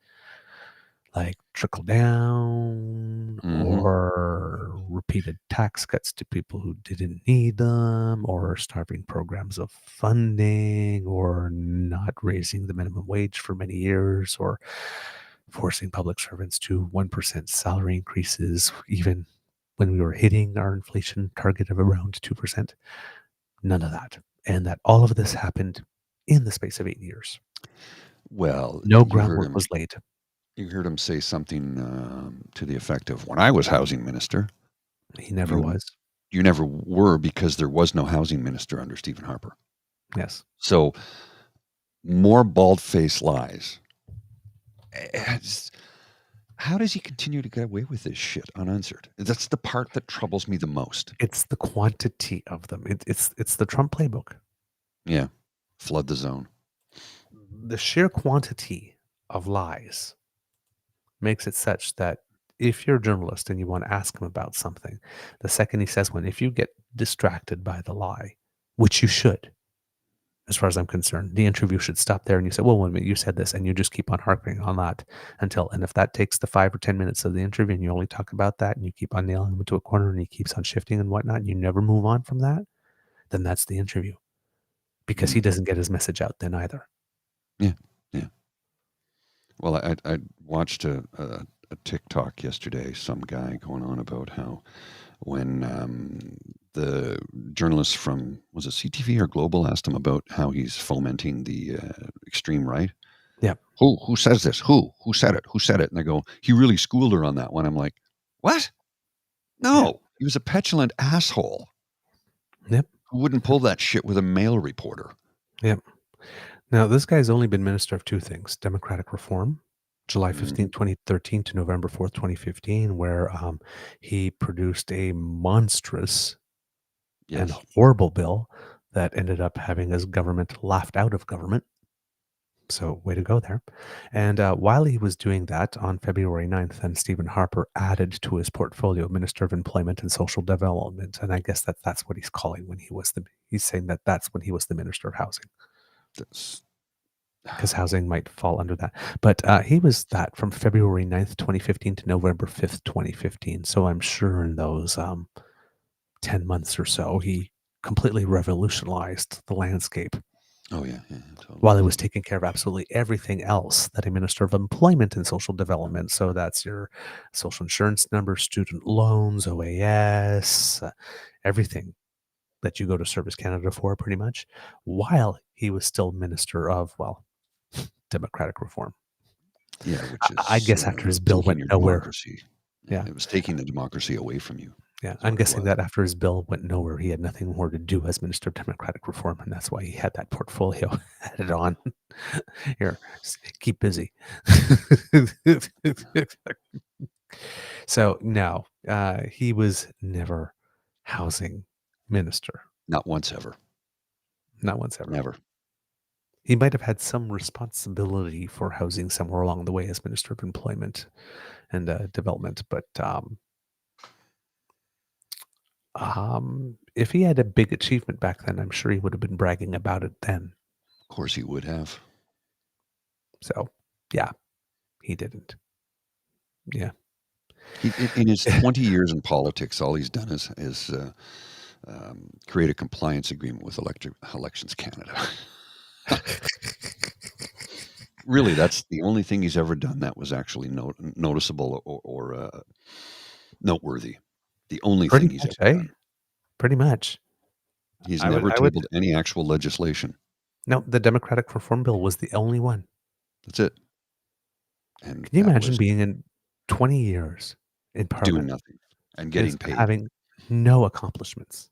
Like trickle down or repeated tax cuts to people who didn't need them, or starving programs of funding, or not raising the minimum wage for many years, or forcing public servants to 1% salary increases, even when we were hitting our inflation target of around 2%. None of that. And that all of this happened in the space of 8 years. Well, no groundwork was laid. You heard him say something to the effect of, when I was housing minister. He never was. You never were, because there was no housing minister under Stephen Harper. Yes. So more bald-faced lies. How does he continue to get away with this shit unanswered? That's the part that troubles me the most. It's the quantity of them. It's the Trump playbook. Yeah. Flood the zone. The sheer quantity of lies makes it such that if you're a journalist and you want to ask him about something, the second he says one, if you get distracted by the lie, which you should, as far as I'm concerned. The interview should stop there, and you say, "Well, wait a minute, you said this," and you just keep on harping on that and if that takes the 5 or 10 minutes of the interview, and you only talk about that, and you keep on nailing him into a corner, and he keeps on shifting and whatnot, and you never move on from that, then that's the interview, because he Mm. doesn't get his message out then either. Yeah, yeah. Well, I watched a TikTok yesterday. Some guy going on about how when the journalist from, was it CTV or Global, asked him about how he's fomenting the extreme right. Yep. Who says this? Who said it? Who said it? And they go, he really schooled her on that one. I'm like, what? No, he was a petulant asshole. Yep. Who wouldn't pull that shit with a male reporter? Yep. Now, this guy's only been minister of two things: democratic reform, July 15th, 2013 to November 4th, 2015, where he produced a monstrous and Yes. horrible bill that ended up having his government laughed out of government. So, way to go there. And while he was doing that, on February 9th, then Stephen Harper added to his portfolio Minister of Employment and Social Development. And I guess that's what he's calling when he's saying that's when he was the Minister of Housing, That's, because housing might fall under that. But he was that from February 9th, 2015 to November 5th, 2015. So I'm sure in those 10 months or so, he completely revolutionized the landscape, oh yeah, totally. while he was taking care of absolutely everything else that a Minister of Employment and Social Development. So that's your social insurance number, student loans, OAS, everything that you go to Service Canada for, pretty much, while he was still Minister of, well, democratic reform. Yeah, which is I guess after his bill taking went your nowhere. democracy. Yeah. It was taking the democracy away from you. Yeah, That's I'm what it guessing was. that after his bill went nowhere, he had nothing more to do as Minister of Democratic Reform, and that's why he had that portfolio added on. Here, keep busy. So no, he was never housing minister, Not once ever. not once ever. Never. He might have had some responsibility for housing somewhere along the way as Minister of Employment and Development, but if he had a big achievement back then, I'm sure he would have been bragging about it then. Of course he would have. So, yeah, he didn't. Yeah. In his 20 years in politics, all he's done is create a compliance agreement with Elections Canada. Really, that's the only thing he's ever done that was actually noticeable or noteworthy. The only Pretty thing he's much, ever eh? done. Pretty much. He's I would- never I would- tabled any actual legislation. No, the Democratic Reform Bill was the only one. That's it. And Can you that imagine was being in 20 years in doing Parliament nothing and getting and paid. having no accomplishments?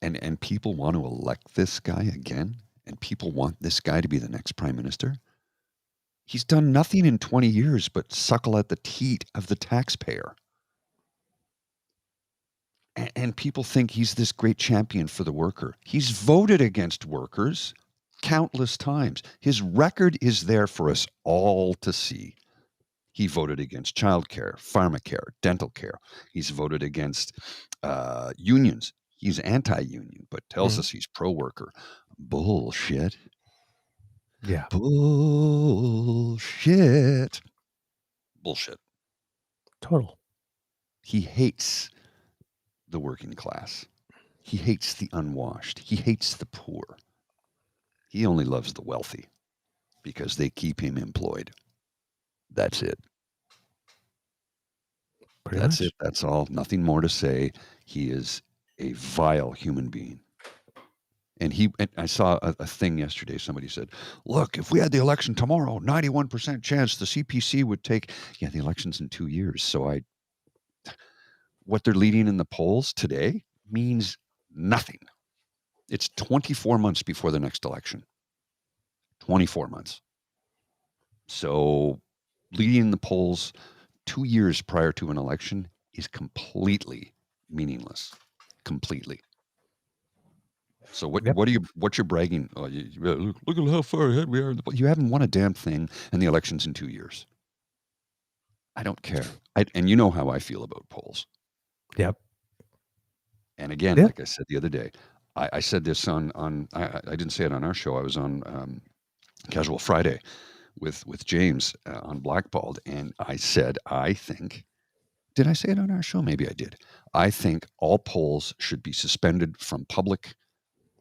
And people want to elect this guy again, and people want this guy to be the next prime minister. He's done nothing in 20 years but suckle at the teat of the taxpayer. And people think he's this great champion for the worker. He's voted against workers countless times. His record is there for us all to see. He voted against childcare, pharmacare, dental care. He's voted against unions. He's anti-union, but tells us he's pro-worker. Bullshit. Yeah. Bullshit. Bullshit. Total. He hates the working class. He hates the unwashed. He hates the poor. He only loves the wealthy because they keep him employed. That's it. That's it. That's all. Nothing more to say. He is a vile human being. And I saw a thing yesterday. Somebody said, look, if we had the election tomorrow, 91% chance the CPC would take, yeah, the election's in 2 years. So what they're leading in the polls today means nothing. It's 24 months before the next election. 24 months. So leading the polls 2 years prior to an election is completely meaningless. Completely. So what's your bragging? Oh, look at how far ahead we are. You haven't won a damn thing, and the election's in 2 years. I don't care. And you know how I feel about polls. Yep. And again, Yeah. like I said the other day, I said this on I didn't say it on our show. I was on Casual Friday with James on Blackballed, and I said I think. Did I say it on our show? Maybe I did. I think all polls should be suspended from public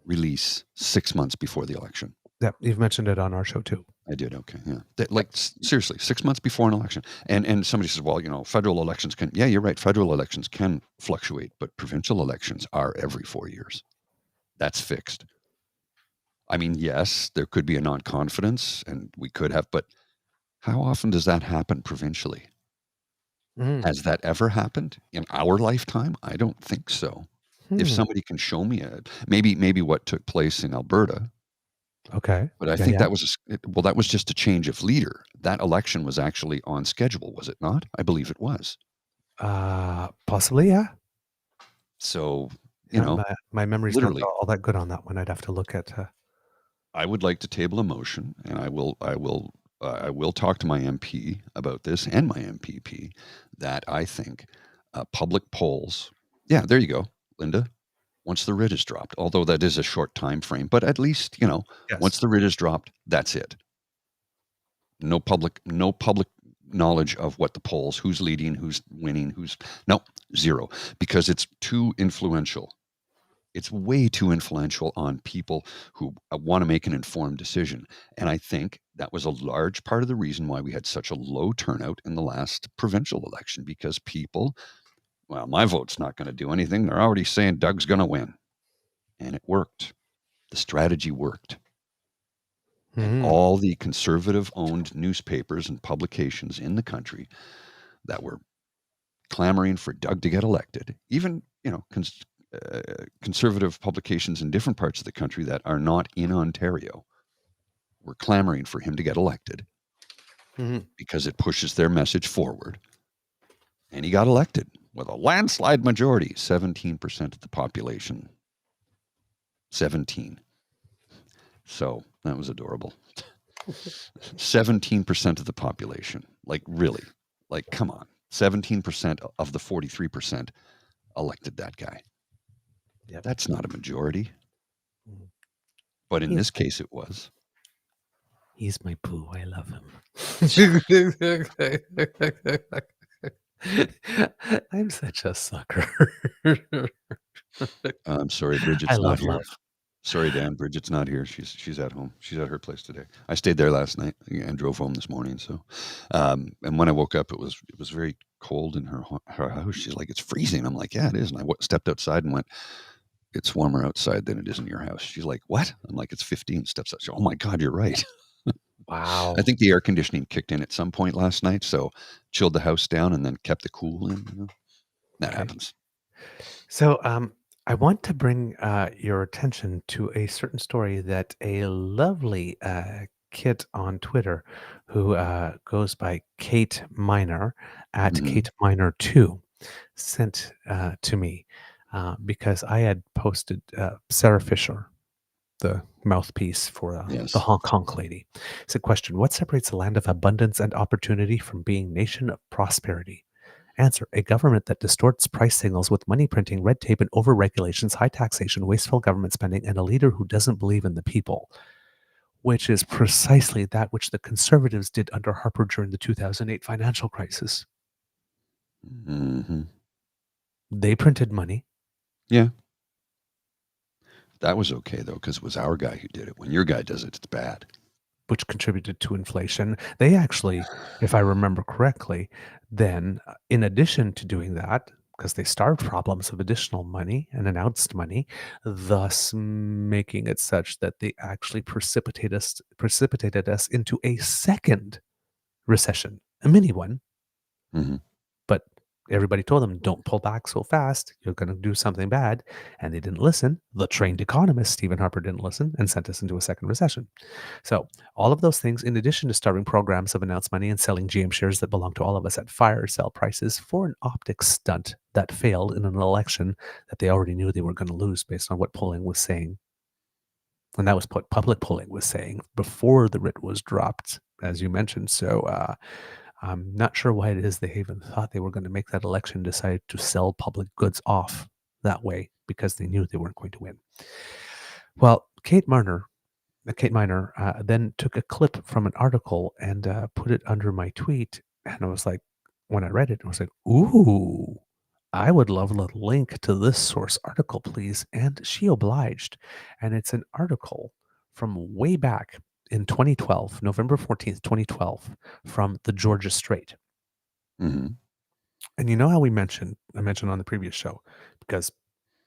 release 6 months before the election. Yeah, you've mentioned it on our show too. I did. Okay. Yeah. Like seriously, 6 months before an election. And somebody says, well, federal elections can. Yeah, you're right. Federal elections can fluctuate, but provincial elections are every 4 years. That's fixed. I mean, yes, there could be a non-confidence, and we could have, but how often does that happen provincially? Mm. Has that ever happened in our lifetime? I don't think so. If somebody can show me maybe what took place in Alberta, Okay. but I think that was that was just a change of leader. That election was actually on schedule, was it not? I believe it was. Possibly, yeah. So, my memory's not literally, all that good on that one. I'd have to look at. I would like to table a motion, and I will talk to my MP about this and my MPP that I think public polls. Yeah, there you go, Linda. Once the writ is dropped, although that is a short time frame, but at least Yes. once the writ is dropped, that's it. No public knowledge of what the polls, who's leading, who's winning, zero, because it's too influential. It's way too influential on people who want to make an informed decision. And I think that was a large part of the reason why we had such a low turnout in the last provincial election, because people, well, my vote's not going to do anything. They're already saying Doug's going to win. And it worked. The strategy worked. And all the conservative-owned newspapers and publications in the country that were clamoring for Doug to get elected, even, conservative publications in different parts of the country that are not in Ontario were clamoring for him to get elected because it pushes their message forward. And he got elected with a landslide majority, 17% of the population. 17. So that was adorable. 17% of the population. Like, really? Like, come on. 17% of the 43% elected that guy. Yep. That's not a majority. But in this case, it was. He's my boo. I love him. I'm such a sucker. I'm sorry, Bridget's I not love here. love. Sorry, Dan. Bridget's not here. She's at home. She's at her place today. I stayed there last night and drove home this morning. So, and when I woke up, it was very cold in her house. She's like, "It's freezing." I'm like, "Yeah, it is." And I stepped outside and went, "It's warmer outside than it is in your house." She's like, "What?" I'm like, "It's 15 steps outside." Oh my God, you're right. Wow. I think the air conditioning kicked in at some point last night, so chilled the house down and then kept the cool in. That happens. So, I want to bring your attention to a certain story that a lovely kid on Twitter who goes by Kate Miner at Kate Miner 2 sent to me because I had posted Sarah Fisher, the mouthpiece for Yes. the Hong Kong lady. It's a question: what separates a land of abundance and opportunity from being nation of prosperity? Answer: a government that distorts price signals with money printing, red tape, and over-regulations, high taxation, wasteful government spending, and a leader who doesn't believe in the people, which is precisely that which the Conservatives did under Harper during the 2008 financial crisis. Mm-hmm. They printed money. Yeah. That was okay, though, because it was our guy who did it. When your guy does it, it's bad. Which contributed to inflation. They actually, if I remember correctly, then in addition to doing that, because they starved problems of additional money and announced money, thus making it such that they actually precipitated us into a second recession, a mini one. But everybody told them, don't pull back so fast. You're going to do something bad. And they didn't listen. The trained economist, Stephen Harper, didn't listen and sent us into a second recession. So all of those things, in addition to starting programs of announced money and selling GM shares that belong to all of us at fire sale prices for an optics stunt that failed in an election that they already knew they were going to lose based on what polling was saying. And that was what public polling was saying before the writ was dropped, as you mentioned. So I'm not sure why it is they even thought they were going to make that election, decided to sell public goods off that way because they knew they weren't going to win. Well, Kate Miner then took a clip from an article and put it under my tweet. And I was like, when I read it, I was like, ooh, I would love a link to this source article, please. And she obliged. And it's an article from way back in 2012, November 14th, 2012, from the Georgia Strait. Hmm. And you know how I mentioned on the previous show, because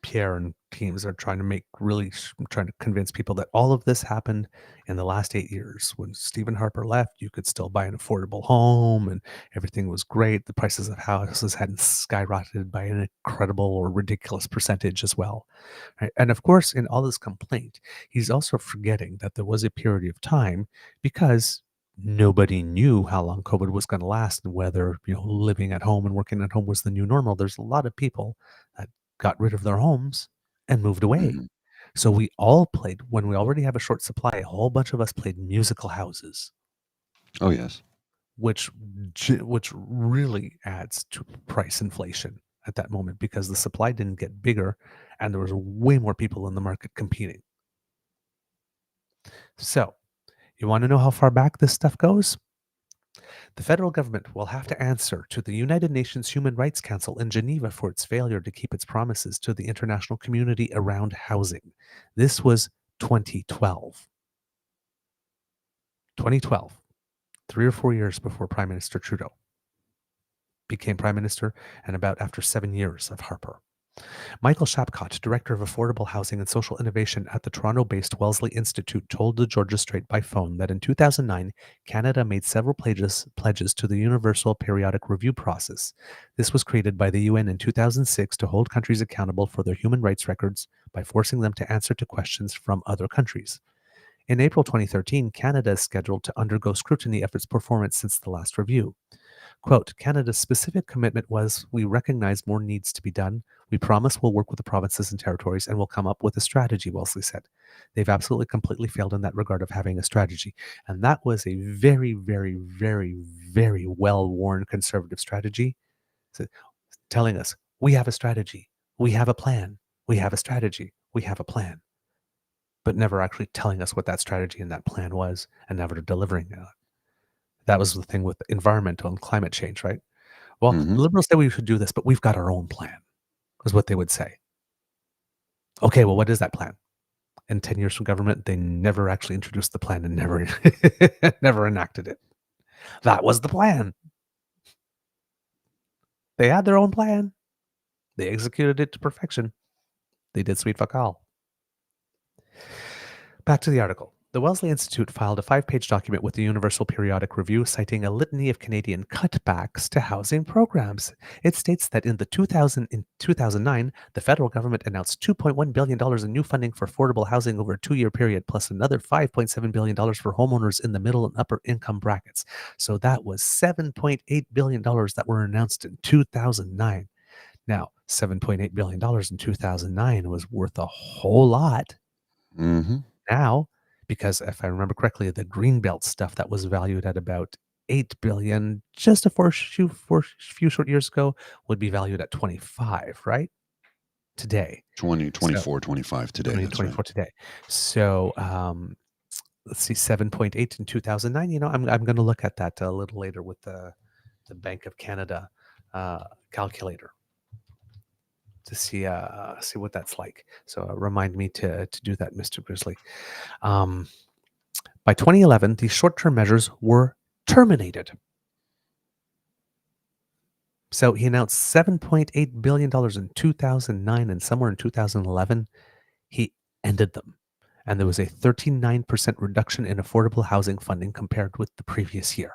Pierre and teams are trying to convince people that all of this happened in the last 8 years. When Stephen Harper left, you could still buy an affordable home and everything was great. The prices of houses hadn't skyrocketed by an incredible or ridiculous percentage as well. Right? And of course, in all this complaint, he's also forgetting that there was a period of time because nobody knew how long COVID was going to last and whether, living at home and working at home was the new normal. There's a lot of people that got rid of their homes and moved away. Hmm. So we all played, when we already have a short supply, a whole bunch of us played musical houses, Oh, yes. which really adds to price inflation at that moment because the supply didn't get bigger and there was way more people in the market competing. So you want to know how far back this stuff goes? The federal government will have to answer to the United Nations Human Rights Council in Geneva for its failure to keep its promises to the international community around housing. This was 2012. 2012, 3 or 4 years before Prime Minister Trudeau became Prime Minister and about after 7 years of Harper. Michael Shapcott, Director of Affordable Housing and Social Innovation at the Toronto-based Wellesley Institute, told the Georgia Strait by phone that in 2009, Canada made several pledges to the Universal Periodic Review process. This was created by the UN in 2006 to hold countries accountable for their human rights records by forcing them to answer to questions from other countries. In April 2013, Canada is scheduled to undergo scrutiny of its performance since the last review. Quote, Canada's specific commitment was, we recognize more needs to be done. We promise we'll work with the provinces and territories and we'll come up with a strategy, Wellesley said. They've absolutely completely failed in that regard of having a strategy. And that was a very, very, very, very well-worn conservative strategy, telling us, we have a strategy, we have a plan, we have a strategy, we have a plan, but never actually telling us what that strategy and that plan was and never delivering it. That was the thing with environmental and climate change, right? Well, Hmm. the liberals say we should do this, but we've got our own plan, is what they would say. Okay, well, what is that plan? In 10 years from government, they never actually introduced the plan and never, never enacted it. That was the plan. They had their own plan. They executed it to perfection. They did sweet fuck all. Back to the article. The Wellesley Institute filed a 5-page document with the Universal Periodic Review citing a litany of Canadian cutbacks to housing programs. It states that in 2009, the federal government announced $2.1 billion in new funding for affordable housing over a 2-year period, plus another $5.7 billion for homeowners in the middle and upper income brackets. So that was $7.8 billion that were announced in 2009. Now, $7.8 billion in 2009 was worth a whole lot. Hmm. Now, because if I remember correctly, the Greenbelt stuff that was valued at about 8 billion just a few short years ago would be valued at 25, right? Today. 24, 25 today. That's right. 2024 today. So let's see, 7.8 in 2009. I'm going to look at that a little later with the Bank of Canada calculator to see what that's like. So remind me to do that, Mr. Grizzly. By 2011, these short-term measures were terminated. So he announced $7.8 billion in 2009, and somewhere in 2011, he ended them. And there was a 39% reduction in affordable housing funding compared with the previous year.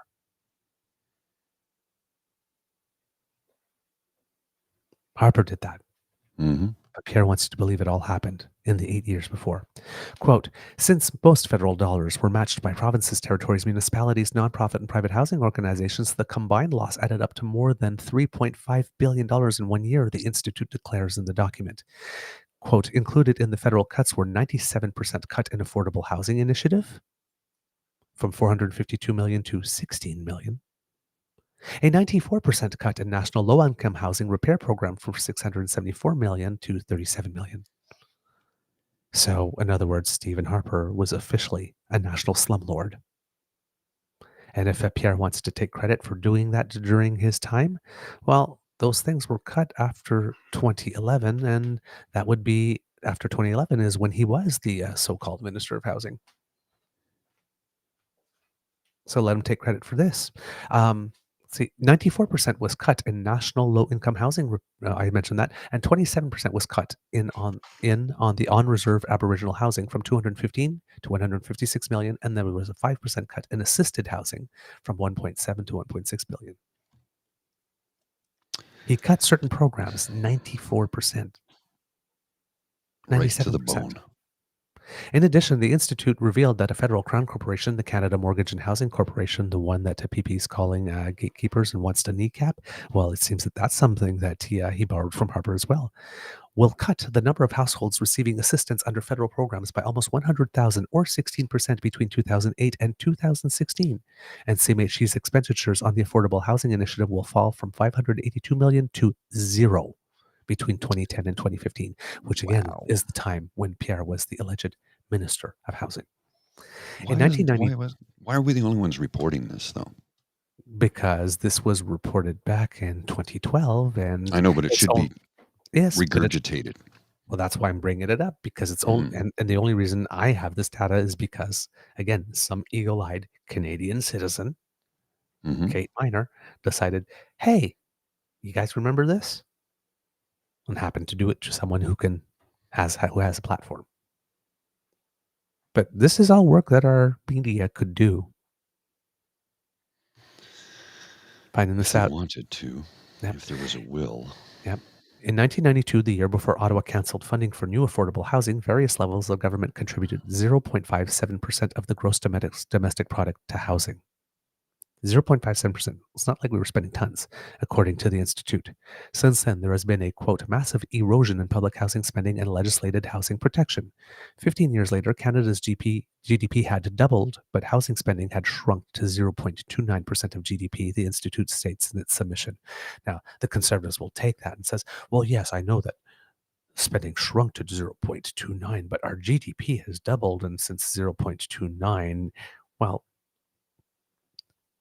Harper did that. Hmm. But Pierre wants you to believe it all happened in the 8 years before. Quote, since most federal dollars were matched by provinces, territories, municipalities, nonprofit, and private housing organizations, the combined loss added up to more than $3.5 billion in 1 year, the Institute declares in the document. Quote, included in the federal cuts were 97% cut in affordable housing initiative from $452 million to $16 million. A 94% cut in national low-income housing repair program from 674 million to 37 million. So, in other words, Stephen Harper was officially a national slumlord. And if Pierre wants to take credit for doing that during his time, well, those things were cut after 2011, and that would be after 2011 is when he was the so-called Minister of Housing. So let him take credit for this. See, 94% was cut in national low-income housing. I mentioned that, and 27% was cut on the on-reserve Aboriginal housing from 215 to 156 million, and there was a 5% cut in assisted housing from 1.7 to 1.6 billion. He cut certain programs 94%, Right to the 97%. bone. In addition, the Institute revealed that a federal crown corporation, the Canada Mortgage and Housing Corporation, the one that PP is calling gatekeepers and wants to kneecap, well, it seems that that's something that he borrowed from Harper as well, will cut the number of households receiving assistance under federal programs by almost 100,000 or 16% between 2008 and 2016. And CMHC's expenditures on the Affordable Housing Initiative will fall from 582 million to zero between 2010 and 2015, which again Wow. is the time when Pierre was the alleged Minister of Housing. Why, In 1990, why are we the only ones reporting this, though? because this was reported back in 2012, and I know, but it should be yes, regurgitated. well, that's why I'm bringing it up, because it's only, Mm. and the only reason I have this data is because, again, some eagle-eyed Canadian citizen, Hmm. Kate Miner, decided, hey, you guys remember this? And happened to do it to someone who has a platform. But this is all work that our media could do. Finding this If they out. wanted to, Yep. if there was a will. Yep. In 1992, the year before Ottawa canceled funding for new affordable housing, various levels of government contributed 0.57% of the gross domestic product to housing. 0.57%. It's not like we were spending tons, according to the Institute. Since then, there has been a, quote, massive erosion in public housing spending and legislated housing protection. 15 years later, Canada's GDP had doubled, but housing spending had shrunk to 0.29% of GDP, the Institute states in its submission. Now, the Conservatives will take that and says, well, yes, I know that spending shrunk to 0.29, but our GDP has doubled, and since 0.29, well,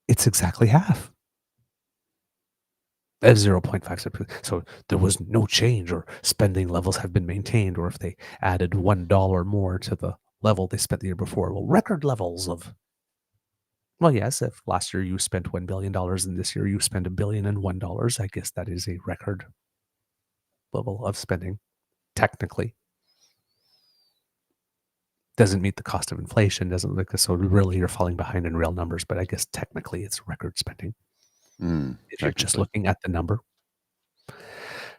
it's exactly half at 0.57%. So there was no change, or spending levels have been maintained, or if they added $1 more to the level they spent the year before. Well, record levels of, well, yes, if last year you spent $1 billion and this year you spend $1,001, I guess that is a record level of spending, technically. Doesn't meet the cost of inflation, doesn't look so really you're falling behind in real numbers, but I guess technically it's record spending. If you're just looking at the number.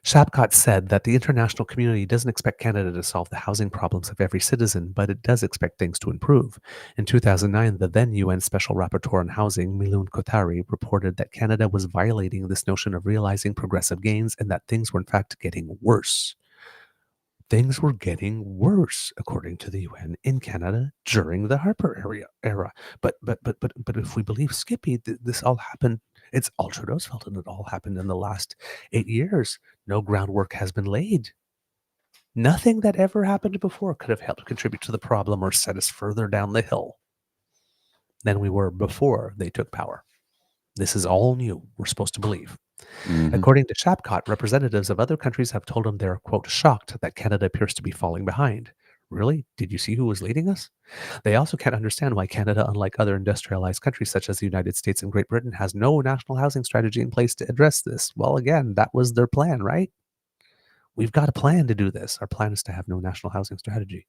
Shapcott said that the international community doesn't expect Canada to solve the housing problems of every citizen, but it does expect things to improve. In 2009, the then UN Special Rapporteur on Housing, Milun Kotari, reported that Canada was violating this notion of realizing progressive gains and that things were in fact getting worse. Things were getting worse, according to the UN, in Canada during the Harper era. But if we believe Skippy, this all happened. It's all Trudeau's fault, and it all happened in the last 8 years. No groundwork has been laid. Nothing that ever happened before could have helped contribute to the problem or set us further down the hill than we were before they took power. This is all new, we're supposed to believe. Mm-hmm. According to Shapcott, representatives of other countries have told him they're, quote, shocked that Canada appears to be falling behind. Really? Did you see who was leading us? They also can't understand why Canada, unlike other industrialized countries such as the United States and Great Britain, has no national housing strategy in place to address this. Well, again, that was their plan, right? We've got a plan to do this. Our plan is to have no national housing strategy.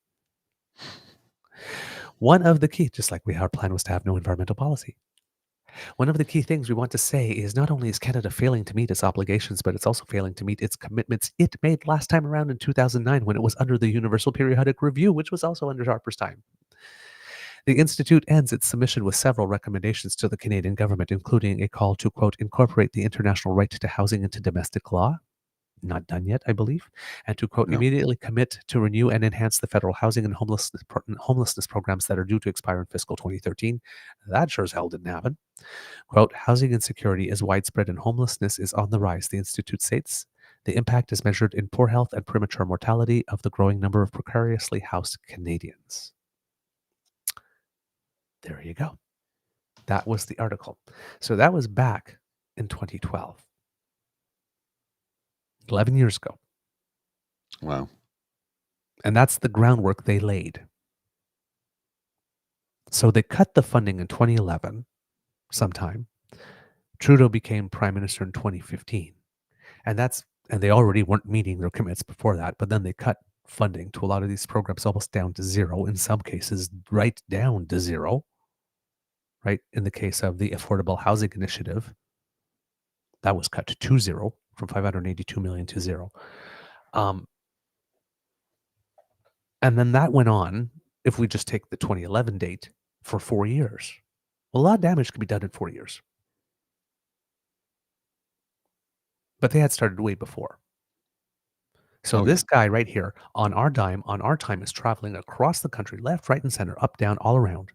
One of the key, just like our plan was to have no environmental policy. One of the key things we want to say is not only is Canada failing to meet its obligations, but it's also failing to meet its commitments it made last time around in 2009 when it was under the Universal Periodic Review, which was also under Harper's time. The Institute ends its submission with several recommendations to the Canadian government, including a call to, quote, incorporate the international right to housing into domestic law. Not done yet, I believe. And to, quote, immediately commit to renew and enhance the federal housing and homelessness programs that are due to expire in fiscal 2013. That sure as hell didn't happen. Quote, housing insecurity is widespread and homelessness is on the rise, the Institute states. The impact is measured in poor health and premature mortality of the growing number of precariously housed Canadians. There you go. That was the article. So that was back in 2012, 11 years ago. Wow. And that's the groundwork they laid. So they cut the funding in 2011 sometime. Trudeau became prime minister in 2015. And they already weren't meeting their commitments before that, but then they cut funding to a lot of these programs almost down to zero, in some cases right down to zero. Right? In the case of the Affordable Housing Initiative, that was cut to zero, from 582 million to zero. And then that went on, if we just take the 2011 date, for 4 years. A lot of damage could be done in 4 years. But they had started way before. So this guy right here, on our dime, on our time, is traveling across the country, left, right, and center, up, down, all around,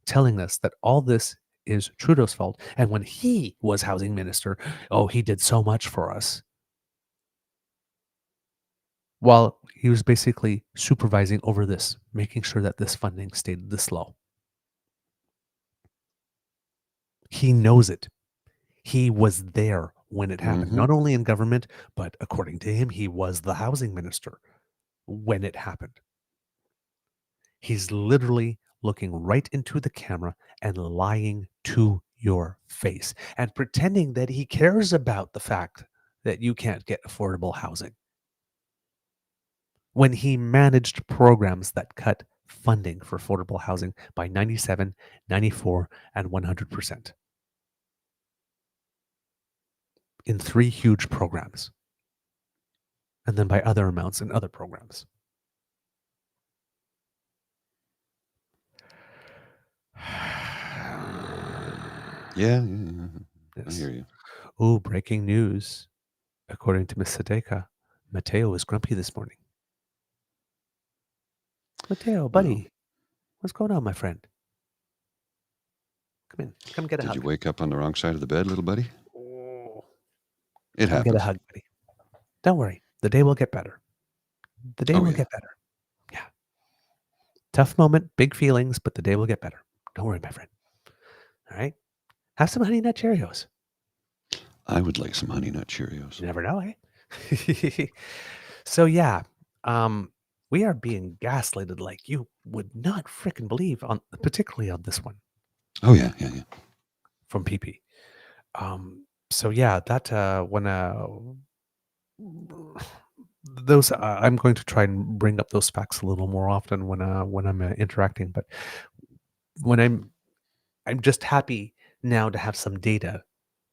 telling us that all this is Trudeau's fault. And when he was housing minister, oh, he did so much for us. While he was basically supervising over this, making sure that this funding stayed this low. He knows it. He was there when it happened, not only in government, but according to him, he was the housing minister when it happened. He's literally looking right into the camera and lying to your face and pretending that he cares about the fact that you can't get affordable housing, when he managed programs that cut funding for affordable housing by 97, 94, and 100%. In 3 huge programs. And then by other amounts in other programs. Yeah. Yes. I hear you. Oh, breaking news. According to Miss Sadeka, Mateo is grumpy this morning. Mateo, buddy, what's going on, my friend? Come in. Come get a hug. Did you wake up on the wrong side of the bed, little buddy? Oh. It Come happens. get a hug, buddy. Don't worry. The day will get better. The day will get better. Yeah. Tough moment, big feelings, but the day will get better. Don't worry, my friend. All right? Have some Honey Nut Cheerios. I would like some Honey Nut Cheerios. You never know, eh? So, yeah, we are being gaslighted like you would not frickin' believe, particularly on this one. Oh, yeah. From PP. So, yeah, that when those I'm going to try and bring up those facts a little more often when I'm interacting, but when I'm just happy now to have some data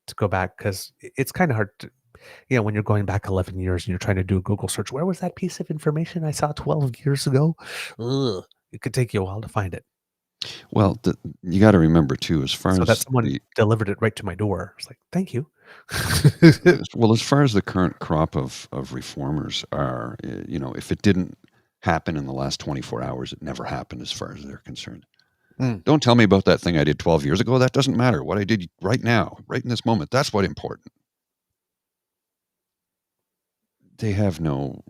to go back, because it's kind of hard to, when you're going back 11 years and you're trying to do a Google search, where was that piece of information I saw 12 years ago? Ugh, it could take you a while to find it. Well, you got to remember too, as far So as that someone delivered it right to my door. It's like, thank you. well, as far as the current crop of reformers are, if it didn't happen in the last 24 hours, it never happened as far as they're concerned. Don't tell me about that thing I did 12 years ago. That doesn't matter. What I did right now, right in this moment, that's what's important. They have no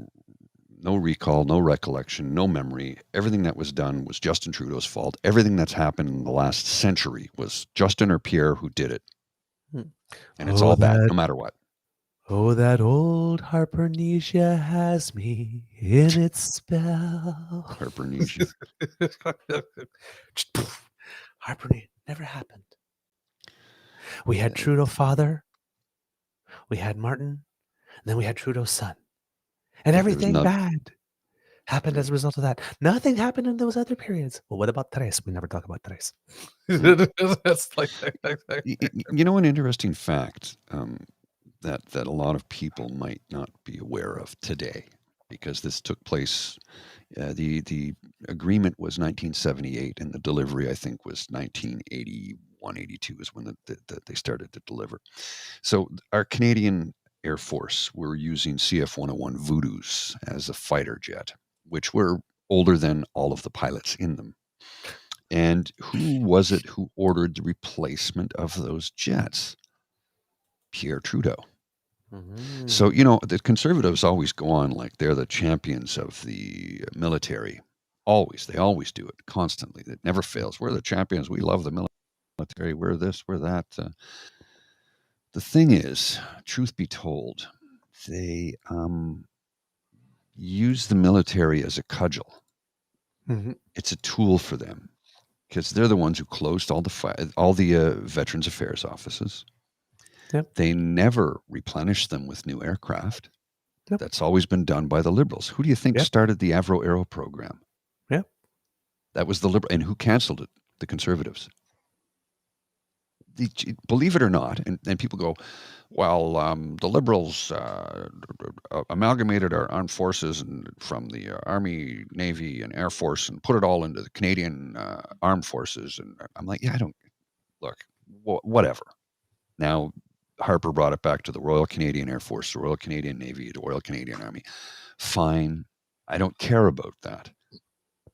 recall, no recollection, no memory. Everything that was done was Justin Trudeau's fault. Everything that's happened in the last century was Justin or Pierre who did it. And it's all bad, no matter what. Oh, that old Harpernesia has me in its spell. Harpernesia. Harpernesia never happened. We had Trudeau father, we had Martin, and then we had Trudeau's son. And everything bad happened as a result of that. Nothing happened in those other periods. Well, what about Tres? We never talk about Tres. That's like, an interesting fact that a lot of people might not be aware of today, because this took place. The agreement was 1978, and the delivery, I think, was 1981, 82 is when they started to deliver. So our Canadian Air Force were using CF-101 Voodoos as a fighter jet, which were older than all of the pilots in them. And who was it who ordered the replacement of those jets? Pierre Trudeau. So, the conservatives always go on like they're the champions of the military. Always. They always do it constantly. It never fails. We're the champions. We love the military. We're this, we're that. The thing is, truth be told, they use the military as a cudgel. It's a tool for them because they're the ones who closed all the Veterans Affairs offices. Yep. They never replenished them with new aircraft. Yep. That's always been done by the Liberals. Who do you think Yep. started the Avro Aero program? Yep. That was the Liberal. And who canceled it? The Conservatives. Believe it or not, and people go, well, the Liberals amalgamated our armed forces from the Army, Navy, and Air Force and put it all into the Canadian Armed Forces. And I'm like, yeah, whatever. Now, Harper brought it back to the Royal Canadian Air Force, the Royal Canadian Navy, the Royal Canadian Army. Fine. I don't care about that.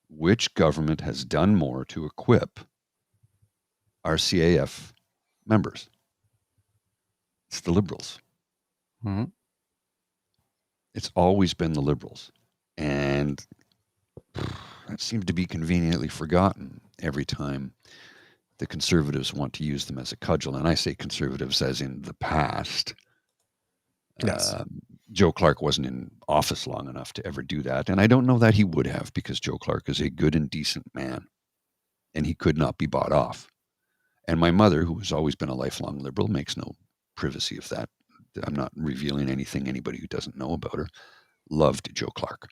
Which government has done more to equip our CAF members? It's the Liberals. It's always been the Liberals. And that seems to be conveniently forgotten every time the Conservatives want to use them as a cudgel. And I say conservatives as in the past. Yes. Joe Clark wasn't in office long enough to ever do that. And I don't know that he would have, because Joe Clark is a good and decent man. And he could not be bought off. And my mother, who has always been a lifelong Liberal, makes no privacy of that. I'm not revealing anything anybody who doesn't know about her. Loved Joe Clark.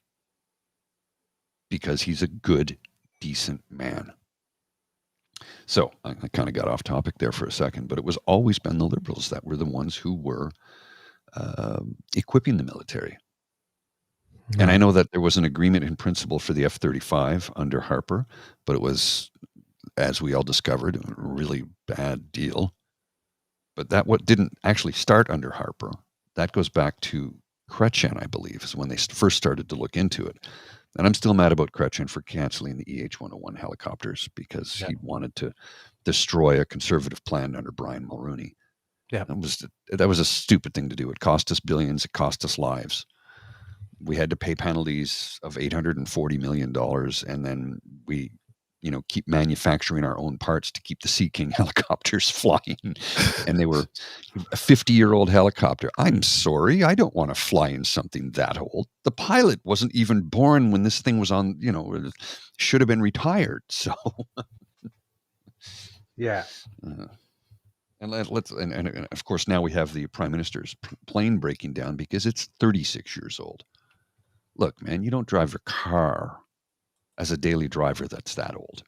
Because he's a good, decent man. So I kind of got off topic there for a second, but it was always been the Liberals that were the ones who were equipping the military. And I know that there was an agreement in principle for the F-35 under Harper, but it was, as we all discovered, a really bad deal. But that what didn't actually start under Harper. That goes back to Chrétien, I believe, is when they first started to look into it. And I'm still mad about Chrétien for canceling the EH-101 helicopters because he wanted to destroy a conservative plan under Brian Mulroney. Yeah, that was a stupid thing to do. It cost us billions. It cost us lives. We had to pay penalties of $840 million, and then we, keep manufacturing our own parts to keep the Sea King helicopters flying. And they were a 50-year-old helicopter. I'm sorry, I don't want to fly in something that old. The pilot wasn't even born when this thing was on. Should have been retired. So, yeah. And of course now we have the Prime Minister's plane breaking down because it's 36 years old. Look, man, you don't drive your car as a daily driver that's that old.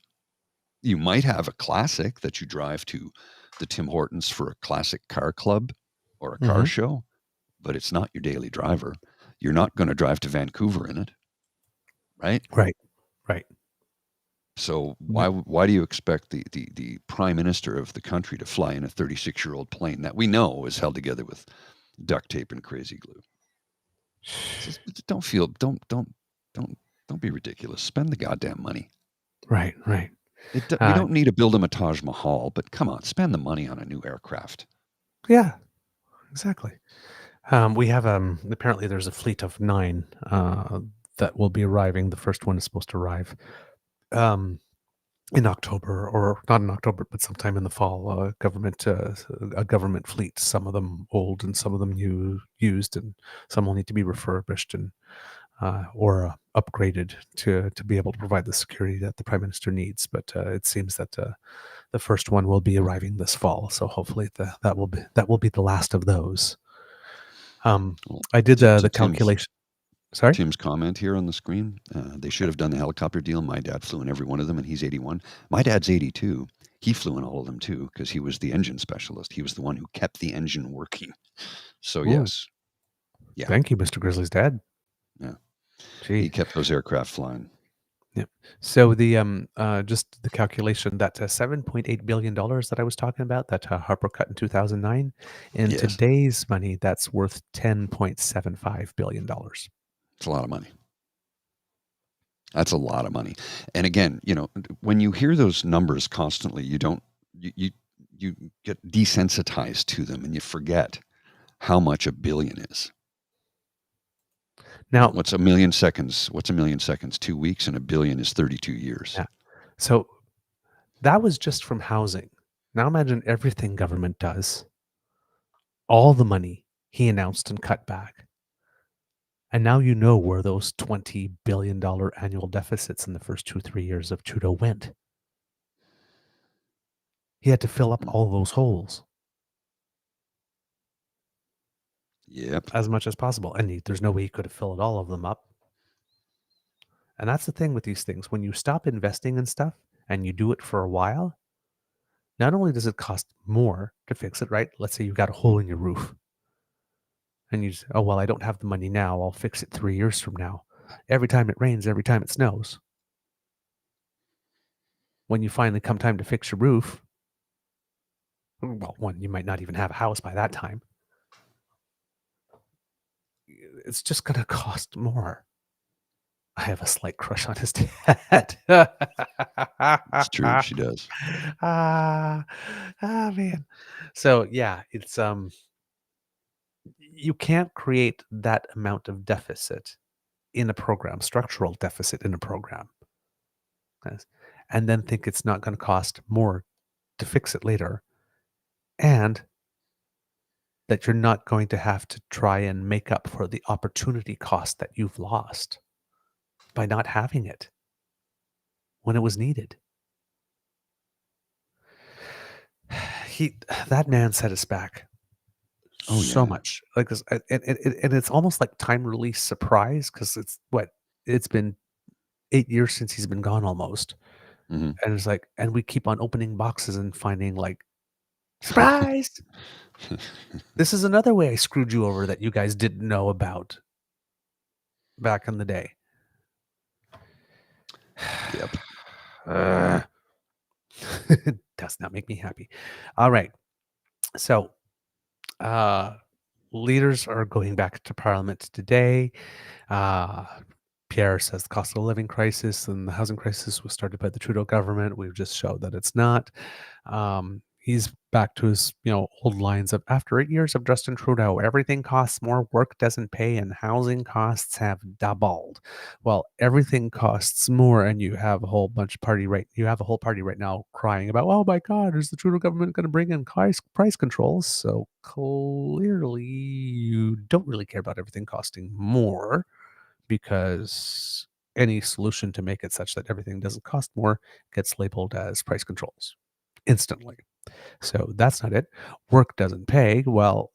You might have a classic that you drive to the Tim Hortons for a classic car club or a car show, but it's not your daily driver. You're not going to drive to Vancouver in it, right? Right. So why do you expect the Prime Minister of the country to fly in a 36-year-old plane that we know is held together with duct tape and crazy glue? Don't be ridiculous. Spend the goddamn money. Right. We don't need to build a Taj Mahal, but come on, spend the money on a new aircraft. Yeah, exactly. We have apparently there's a fleet of 9 that will be arriving. The first one is supposed to arrive in October, or not in October, but sometime in the fall. A government fleet. Some of them old, and some of them used, and some will need to be refurbished and or upgraded to be able to provide the security that the Prime Minister needs. But it seems that the first one will be arriving this fall. So hopefully that will be the last of those. I did the calculation. Sorry? Tim's comment here on the screen. They should have done the helicopter deal. My dad flew in every one of them, and he's 81. My dad's 82. He flew in all of them, too, because he was the engine specialist. He was the one who kept the engine working. So, yes. Yeah. Thank you, Mr. Grizzly's dad. Yeah. Gee. He kept those aircraft flying. Yeah. So the just the calculation that $7.8 billion that I was talking about that Harper cut in 2009, in today's money, that's worth $10.75 billion. It's a lot of money. That's a lot of money. And again, when you hear those numbers constantly, you get desensitized to them and you forget how much a billion is. Now, What's a million seconds? What's a million seconds? 2 weeks, and a billion is 32 years. yeah. So that was just from housing. Now imagine everything government does, all the money he announced and cut back. And now you know where those $20 billion annual deficits in the first 2-3 years of Trudeau went. He had to fill up all those holes Yep. as much as possible. And there's no way he could have filled all of them up. And that's the thing with these things. When you stop investing in stuff and you do it for a while, not only does it cost more to fix it, right? Let's say you've got a hole in your roof and you say, oh, well, I don't have the money now. I'll fix it 3 years from now. Every time it rains, every time it snows. When you finally come time to fix your roof, well, one, you might not even have a house by that time. It's just going to cost more. I have a slight crush on his dad. It's true. She does. Man. So yeah, it's you can't create that amount of deficit in a program, structural deficit in a program, yes, and then think it's not going to cost more to fix it later, and that you're not going to have to try and make up for the opportunity cost that you've lost by not having it when it was needed. That man set us back so much. Like this, and it's almost like time release surprise, because it's been 8 years since he's been gone almost. Mhm. And it's like, and we keep on opening boxes and finding like, surprise! This is another way I screwed you over that you guys didn't know about back in the day. Yep. It does not make me happy. All right. So, leaders are going back to Parliament today. Pierre says the cost of the living crisis and the housing crisis was started by the Trudeau government. We've just showed that it's not. He's back to his old lines of, after 8 years of Justin Trudeau, everything costs more, work doesn't pay, and housing costs have doubled. Well, everything costs more, and you have a whole party right now crying about, oh my God, is the Trudeau government going to bring in price controls? So clearly, you don't really care about everything costing more, because any solution to make it such that everything doesn't cost more gets labeled as price controls instantly. So that's not it. Work doesn't pay. Well,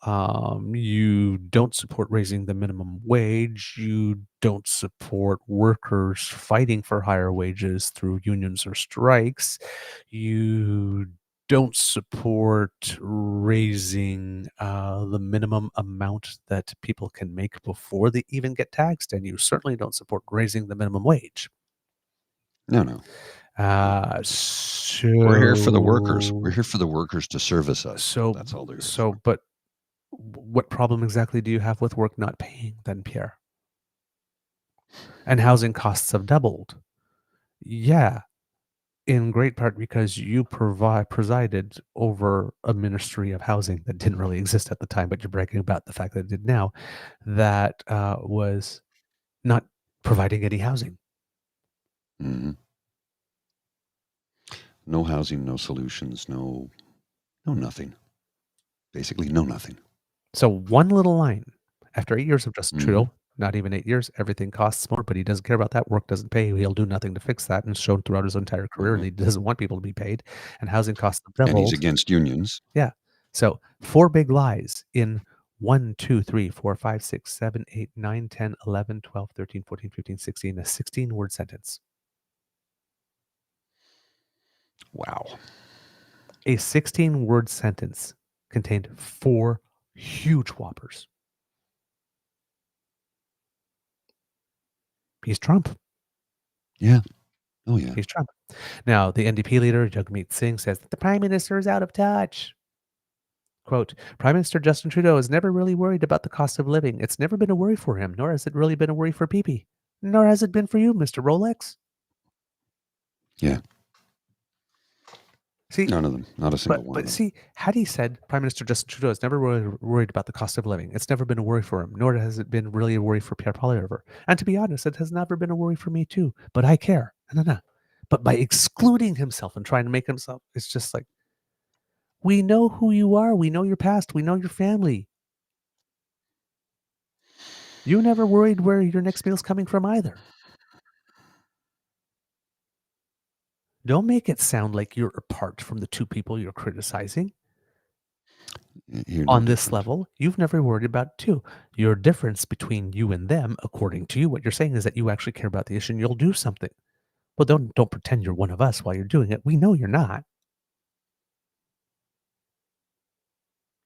you don't support raising the minimum wage. You don't support workers fighting for higher wages through unions or strikes. You don't support raising the minimum amount that people can make before they even get taxed. And you certainly don't support raising the minimum wage. No. So We're here for the workers. We're here for the workers to service us. So That's all there is. For. but what problem exactly do you have with work not paying then, Pierre? And housing costs have doubled. Yeah, in great part because you presided over a ministry of housing that didn't really exist at the time, but you're bragging about the fact that it did now, that was not providing any housing. Mm-hmm. No housing, no solutions, no nothing. Basically, no nothing. So one little line, after 8 years of Justin Trudeau, not even 8 years, everything costs more, but he doesn't care about that. Work doesn't pay. He'll do nothing to fix that, and shown throughout his entire career that he doesn't want people to be paid, and housing costs have doubled. And he's against unions. Yeah. So 4 big lies in 1, 2, 3, 4, 5, 6, 7, 8, 9, 10, 11, 12, 13, 14, 15, 16, a 16-word sentence. Wow. A 16-word sentence contained 4 huge whoppers. He's Trump. Yeah. Oh, yeah. He's Trump. Now, the NDP leader, Jagmeet Singh, says that the Prime Minister is out of touch. Quote, Prime Minister Justin Trudeau has never really worried about the cost of living. It's never been a worry for him, nor has it really been a worry for PP. Nor has it been for you, Mr. Rolex. Yeah. See, None of them. Not a single one of but them. see, Hattie said Prime Minister Justin Trudeau has never worried about the cost of living. It's never been a worry for him, nor has it been really a worry for Pierre Poilievre. And to be honest, it has never been a worry for me too. But I care. No. But by excluding himself and trying to make himself, it's just like, we know who you are. We know your past. We know your family. You never worried where your next meal's coming from either. Don't make it sound like you're apart from the two people you're criticizing. You're no On this different. level, you've never worried about it too. Your difference between you and them, according to you, what you're saying is that you actually care about the issue and you'll do something. Well, don't pretend you're one of us while you're doing it. We know you're not.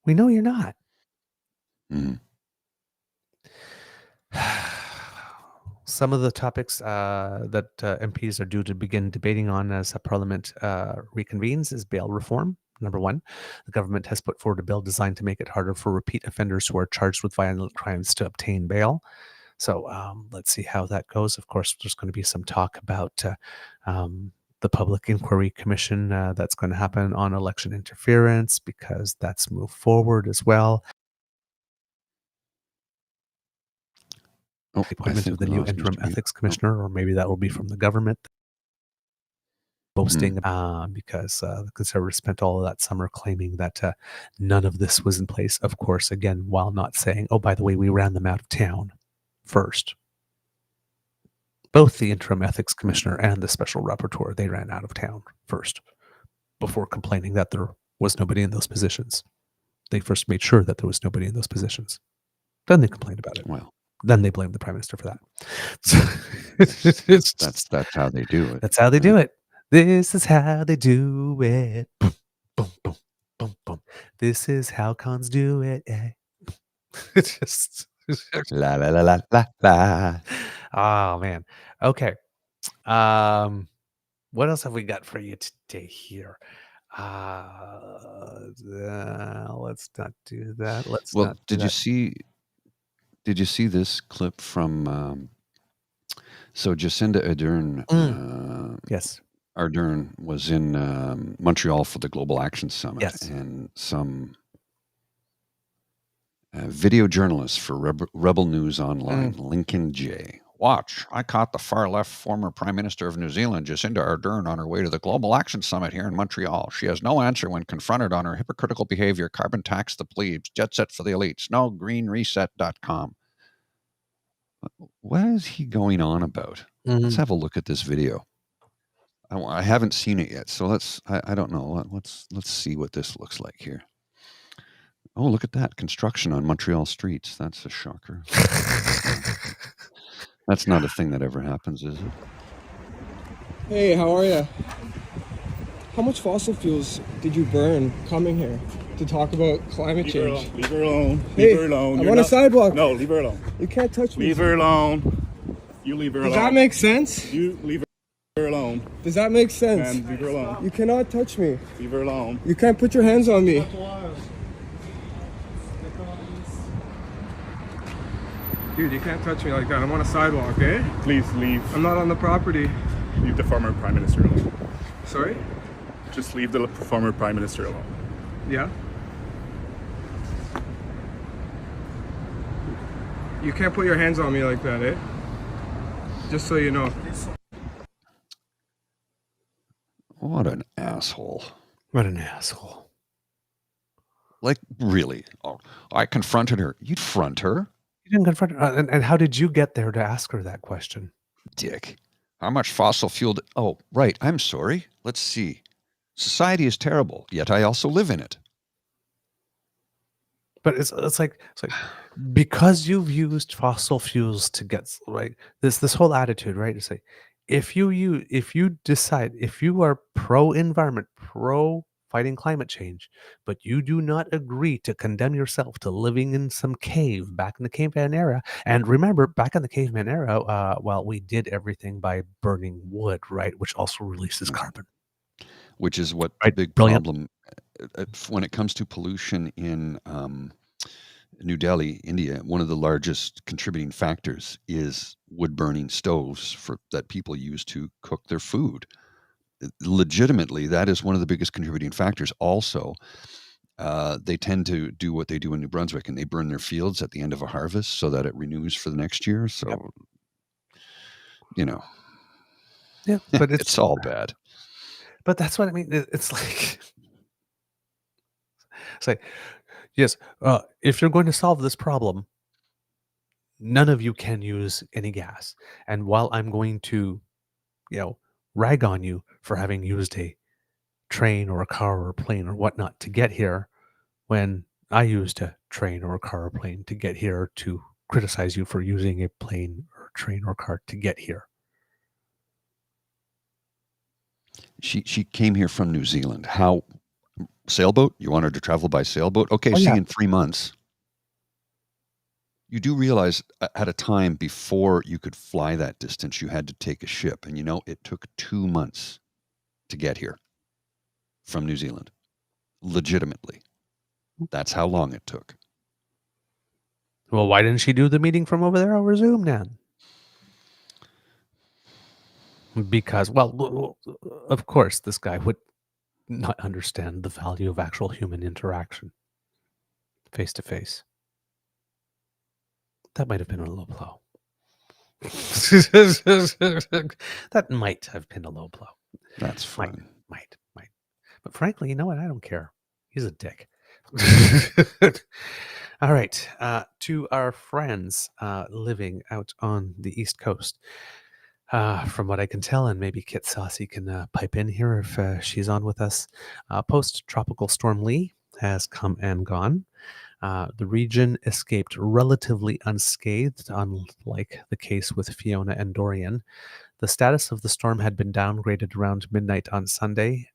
We know you're not. Mhm. Some of the topics that MPs are due to begin debating on as Parliament reconvenes is bail reform. Number one, the government has put forward a bill designed to make it harder for repeat offenders who are charged with violent crimes to obtain bail. So let's see how that goes. Of course, there's going to be some talk about the Public Inquiry Commission that's going to happen on election interference because that's moved forward as well. Oh, The I appointment think of the we new lost interim Mr. Beaver. ethics commissioner, or maybe that will be from the government. Boasting Mm. because the Conservatives spent all of that summer claiming that none of this was in place. Of course, again, while not saying, oh, by the way, we ran them out of town first. Both the interim ethics commissioner and the special rapporteur, they ran out of town first before complaining that there was nobody in those positions. They first made sure that there was nobody in those positions. Then they complained about it. Well, Then they blamed the prime minister for that. that's how they do it. That's how they do it. This is how they do it. Boom, boom, boom, boom, boom. This is how cons do it. Eh. It's just La la la la la la. oh man. Okay. What else have we got for you today here? Let's not do that. Let's Well, not do did you that. see? Did you see this clip from? So Jacinda Yes. Ardern was in Montreal for the Global Action Summit, Yes. and some video journalist for Rebel News Online, Lincoln J. Watch, I caught the far-left former Prime Minister of New Zealand, Jacinda Ardern, on her way to the Global Action Summit here in Montreal. She has no answer when confronted on her hypocritical behavior, carbon tax the plebes, jet set for the elites, no greenreset.com. What is he going on about? Let's have a look at this video. I haven't seen it yet, so I don't know. Let's see what this looks like here. Oh, look at that. Construction on Montreal streets. That's a shocker. That's not a thing that ever happens, is it? Hey, how are you? How much fossil fuels did you burn coming here to talk about climate change? Leave her alone. Hey, Leave her alone. I'm on a sidewalk. No, leave her alone. You can't touch me. Leave her alone. You leave her Does alone. that make sense? You leave her alone. Does that make sense? Man, leave her alone. You cannot touch me. Leave her alone. You can't put your hands on me. Dude, you can't touch me like that. I'm on a sidewalk, eh? Please leave. I'm not on the property. Leave the former Prime Minister alone. Sorry? Just leave the former Prime Minister alone. Yeah? You can't put your hands on me like that, eh? Just so you know. What an asshole. What an asshole. Like, really? Oh, I confronted her. You'd front her? You didn't confront her. And how did you get there to ask her that question? Dick. How much fossil fuel? Oh, right. I'm sorry. Let's see. Society is terrible, yet I also live in it. But it's like because you've used fossil fuels to get right this whole attitude, right? It's like if you decide if you are pro environment, pro fighting climate change, but you do not agree to condemn yourself to living in some cave back in the caveman era. And remember, back in the caveman era, well, we did everything by burning wood, right? Which also releases carbon. Which is what the Right, big brilliant. problem when it comes to pollution New Delhi, India, one of the largest contributing factors is wood burning stoves that people use to cook their food. Legitimately, that is one of the biggest contributing factors. Also, they tend to do what they do in New Brunswick, and they burn their fields at the end of a harvest so that it renews for the next year. So, Yep. you know, Yeah, but it's all bad. but that's what I mean. It's like, yes, if you're going to solve this problem, none of you can use any gas. And while I'm going to, rag on you for having used a train or a car or a plane or whatnot to get here, when I used a train or a car or plane to get here, to criticize you for using a plane or train or car to get here. She came here from New Zealand. How? Sailboat? You want her to travel by sailboat? Okay, Oh, see yeah. in 3 months. You do realize at a time before you could fly that distance, you had to take a ship. And it took 2 months to get here from New Zealand. Legitimately. That's how long it took. Well, why didn't she do the meeting from over there over Zoom then? Because, well, of course, this guy would not understand the value of actual human interaction face to face. That might have been a low blow. That might have been a low blow. That's fine. Might. But frankly, you know what? I don't care. He's a dick. All right. To our friends living out on the East Coast. From what I can tell, and maybe Kit Saucy can pipe in here if she's on with us, post-tropical storm Lee has come and gone. The region escaped relatively unscathed, unlike the case with Fiona and Dorian. The status of the storm had been downgraded around midnight on Sunday,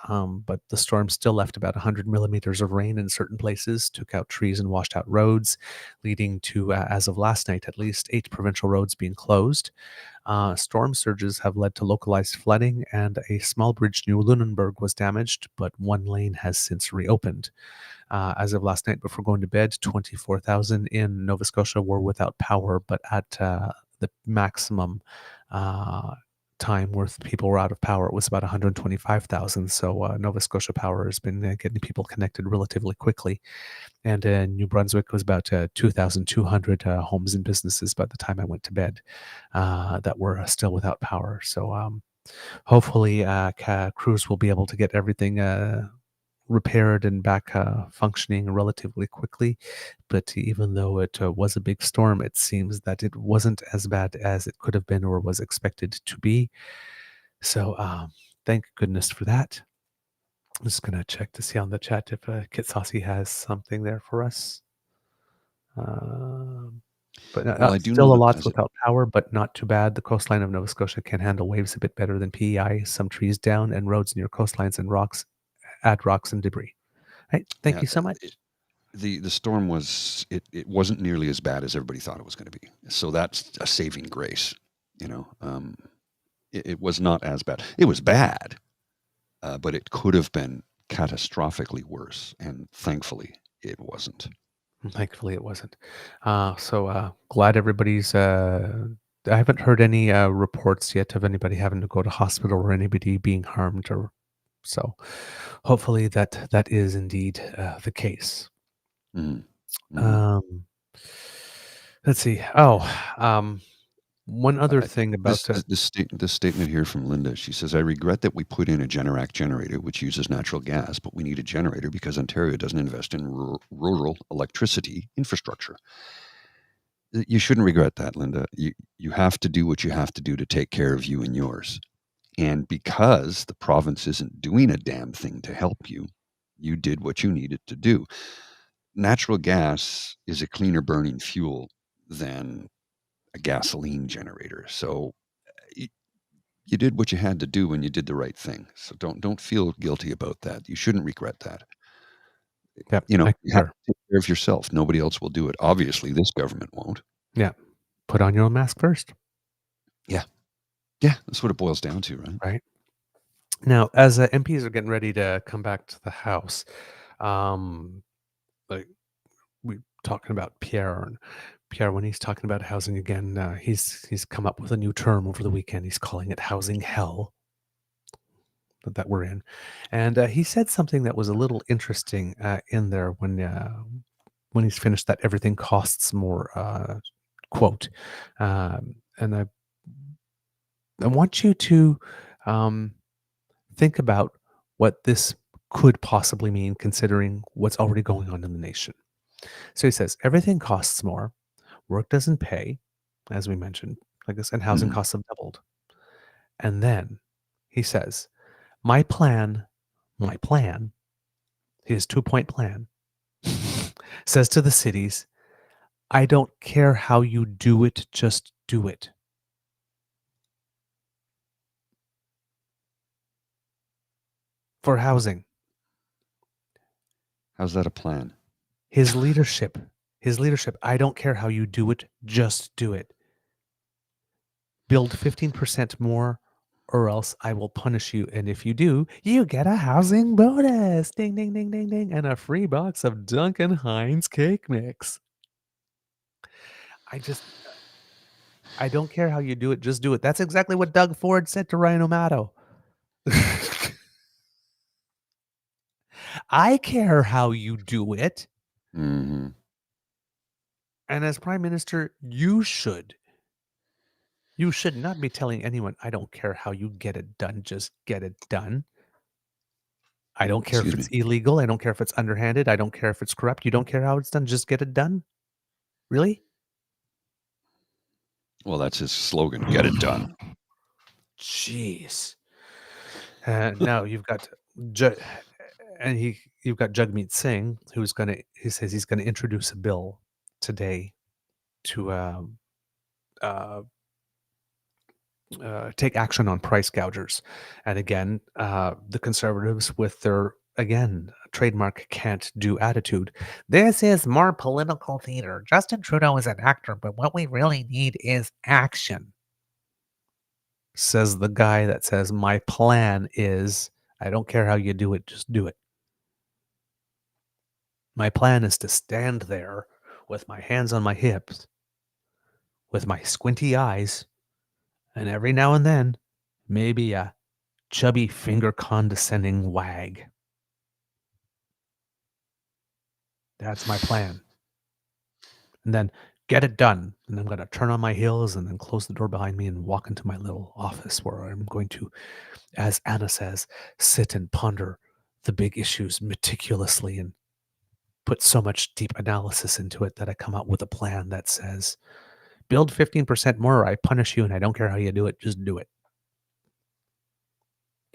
but the storm still left about 100 millimeters of rain in certain places, took out trees and washed out roads, leading to, as of last night, at least 8 provincial roads being closed. Storm surges have led to localized flooding, and a small bridge near Lunenburg was damaged, but one lane has since reopened. As of last night, before going to bed, 24,000 in Nova Scotia were without power, but at the maximum time where people were out of power, it was about 125,000. So Nova Scotia Power has been getting people connected relatively quickly. And New Brunswick was about 2,200 homes and businesses by the time I went to bed that were still without power. So hopefully crews will be able to get everything repaired and back functioning relatively quickly. But even though it was a big storm, it seems that it wasn't as bad as it could have been or was expected to be. So thank goodness for that. I'm just going to check to see on the chat if Kit Saucy has something there for us. But Well, I do still know a that lot without power, but not too bad. The coastline of Nova Scotia can handle waves a bit better than PEI. Some trees down and roads near coastlines and rocks and debris. Right. Thank you so much. The storm it wasn't nearly as bad as everybody thought it was going to be. So that's a saving grace. It was not as bad. It was bad, but it could have been catastrophically worse, and thankfully it wasn't. Thankfully it wasn't. So glad everybody's. I haven't heard any reports yet of anybody having to go to hospital or anybody being harmed, or so. Hopefully that is indeed the case. Let's see. One other thing about this statement here from Linda. She says, "I regret that we put in a Generac generator, which uses natural gas, but we need a generator because Ontario doesn't invest in rural electricity infrastructure." You shouldn't regret that, Linda. You have to do what you have to do to take care of you and yours. And because the province isn't doing a damn thing to help you, you did what you needed to do. Natural gas is a cleaner burning fuel than a gasoline generator. So you did what you had to do when you did the right thing. So don't feel guilty about that. You shouldn't regret that. Yep, you have to take care of yourself. Nobody else will do it. Obviously, this government won't. Yeah. Put on your own mask first. Yeah. Yeah, that's what it boils down to, right? Right. Now, as MPs are getting ready to come back to the House, like we talking about Pierre, and Pierre, when he's talking about housing again, he's come up with a new term over the weekend. He's calling it housing hell that we're in, and he said something that was a little interesting in there when he's finished that everything costs more quote, and I want you to think about what this could possibly mean, considering what's already going on in the nation. So he says, everything costs more, work doesn't pay, as we mentioned, like this, and housing Mhm. costs have doubled. And then he says, my plan, his 2-point plan, says to the cities, I don't care how you do it, just do it. For housing, How's that a plan? his leadership, I don't care how you do it, just do it. Build 15% more, or else I will punish you. And if you do, you get a housing bonus. Ding, ding, ding, ding, ding. And a free box of Duncan Hines cake mix. I don't care how you do it, just do it. That's exactly what Doug Ford said to Ryan O'Mato. I care how you do it. Hmm. And as Prime Minister, you should. You should not be telling anyone, I don't care how you get it done, just get it done. I don't care if Excuse it's me. illegal. I don't care if it's underhanded. I don't care if it's corrupt. You don't care how it's done. Just get it done. Really? Well, that's his slogan. Get it done. Jeez. Now you've got you've got Jagmeet Singh, he says he's gonna introduce a bill today to take action on price gougers. And again, the Conservatives with their, again, trademark can't do attitude. This is more political theater. Justin Trudeau is an actor, but what we really need is action. Says the guy that says, my plan is, I don't care how you do it, just do it. My plan is to stand there with my hands on my hips, with my squinty eyes, and every now and then, maybe a chubby finger condescending wag. That's my plan. And then get it done. And I'm going to turn on my heels and then close the door behind me and walk into my little office where I'm going to, as Anna says, sit and ponder the big issues meticulously and put so much deep analysis into it that I come out with a plan that says, build 15% more or I punish you and I don't care how you do it, just do it.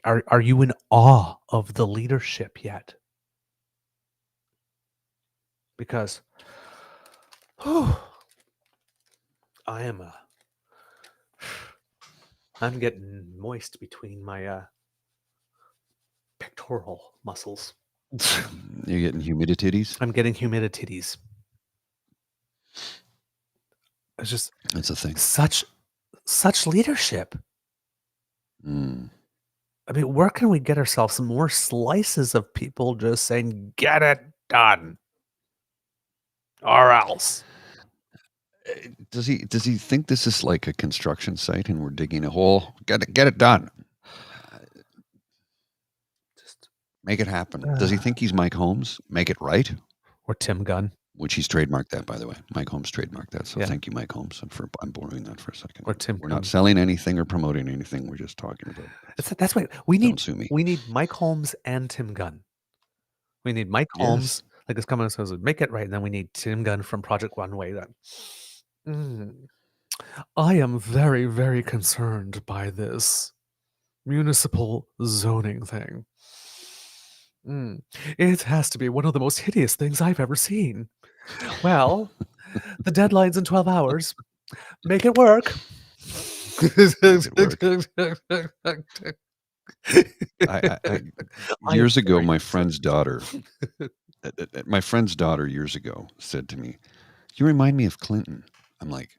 Are you in awe of the leadership yet? Because I'm getting moist between my pectoral muscles. You're getting humidititties? I'm getting humidititties. It's just That's a thing. such leadership. Mm. I mean, where can we get ourselves more slices of people just saying, get it done, or else? Does he think this is like a construction site and we're digging a hole? Get it done. Just Make it happen. Does he think he's Mike Holmes? Make it right? or Tim Gunn, Which he's trademarked that, by the way. Mike Holmes trademarked that. So Yeah. thank you, Mike Holmes. I'm borrowing that for a second. or Tim. We're Gunn. not selling anything or promoting anything. We're just talking about it. That's right. We Don't need sue me. Mike Holmes and Tim Gunn. We need Mike Yes. Holmes, like it's coming and says, make it right, and then we need Tim Gunn from Project One Way. I am very, very concerned by this municipal zoning thing. It has to be one of the most hideous things I've ever seen. Well, the deadline's in 12 hours. Make it work. Years ago, my friend's daughter years ago said to me, "You remind me of Clinton." I'm like,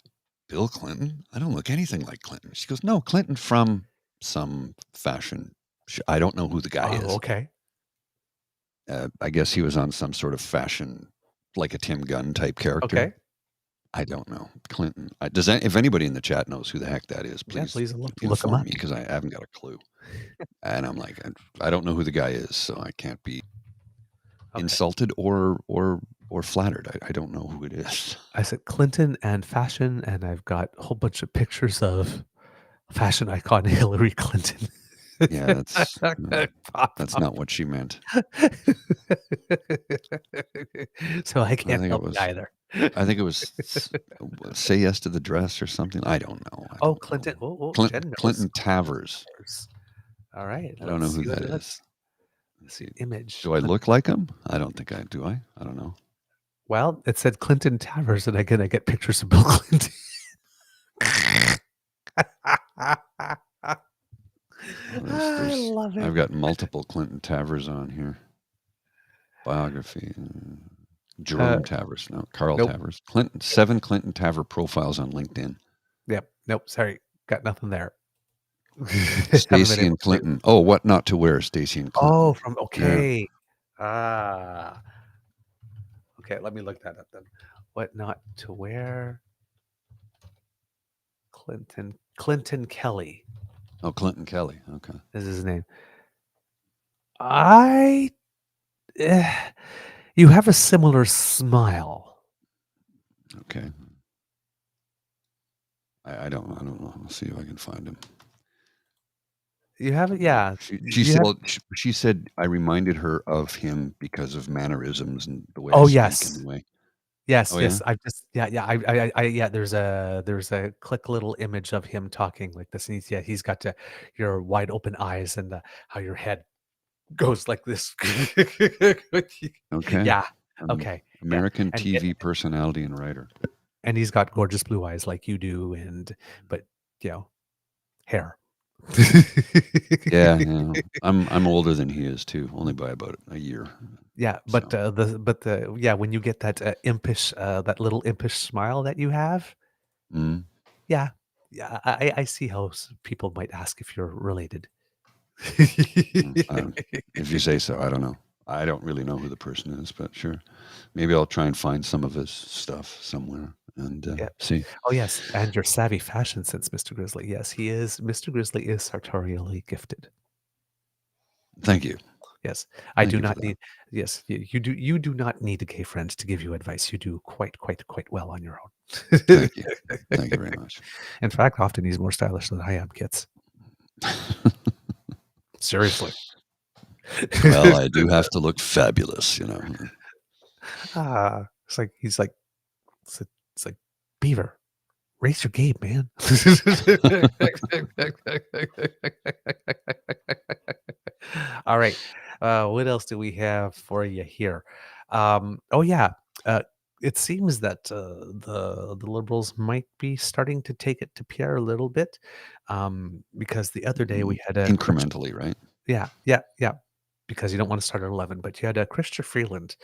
"Bill Clinton? I don't look anything like Clinton." She goes, "No, Clinton from some fashion. I don't know who the guy is. Okay. I guess he was on some sort of fashion like a Tim Gunn type character. Okay. I don't know. Clinton. If anybody in the chat knows who the heck that is, Yeah, please please look him inform up. me because I haven't got a clue. And I'm like, I don't know who the guy is, so I can't be Okay. insulted or flattered. I don't know who it is. I said Clinton and fashion, and I've got a whole bunch of pictures of fashion icon Hillary Clinton. Yeah, that's Pop not what she meant. So I can't think it help was- either. I think it was Say Yes to the Dress or something. I don't know. I Oh, don't know. Clinton. Oh, Clinton, Jen knows. Clinton Tavers. All right. I don't know let's who see what that it is. Let's see. Image. Do I look like him? I don't think I do. I don't know. Well, it said Clinton Towers, and again, I get pictures of Bill Clinton. I love it. I've got multiple Clinton Tavers on here. Biography. Jerome Tavers. No, Carl nope. Tavers. 7 Clinton Taver profiles on LinkedIn. Yep. Nope. Sorry. Got nothing there. Stacy and Clinton. Oh, what not to wear, Stacy and Clinton. Oh, from okay. Ah. Okay, let me look that up then. What not to wear? Clinton Kelly Oh, Clinton Kelly. Okay. is his name. You have a similar smile. Okay. I don't know. I'll see if I can find him. You have it, yeah. She said I reminded her of him because of mannerisms and the way Oh, I speak yes. and the way. Yes, Oh, yes. yeah? There's a click little image of him talking like this. And he's got your wide open eyes and how your head goes like this. Okay. Yeah. Okay. American And- TV personality and writer. And he's got gorgeous blue eyes like you do, but hair. Yeah. I'm older than he is too, only by about a year. Yeah, but when you get that impish, that little impish smile that you have, Mm. yeah, I see how people might ask if you're related. If you say so, I don't know. I don't really know who the person is, but sure. Maybe I'll try and find some of his stuff somewhere and see. Oh yes, and your savvy fashion sense, Mr. Grizzly. Yes, he is. Mr. Grizzly is sartorially gifted. Thank you. Yes, I Thank do you for not that. need. Yes, you do. You do not need a gay friend to give you advice. You do quite well on your own. Thank you. Thank you very much. In fact, often he's more stylish than I am, kids. Seriously. Well, I do have to look fabulous, He's like Beaver, raise your game, man. All right. What else do we have for you here? It seems that the Liberals might be starting to take it to Pierre a little bit, because the other day we had a incrementally, right? Yeah. Because you don't want to start at 11, but you had a Christopher Freeland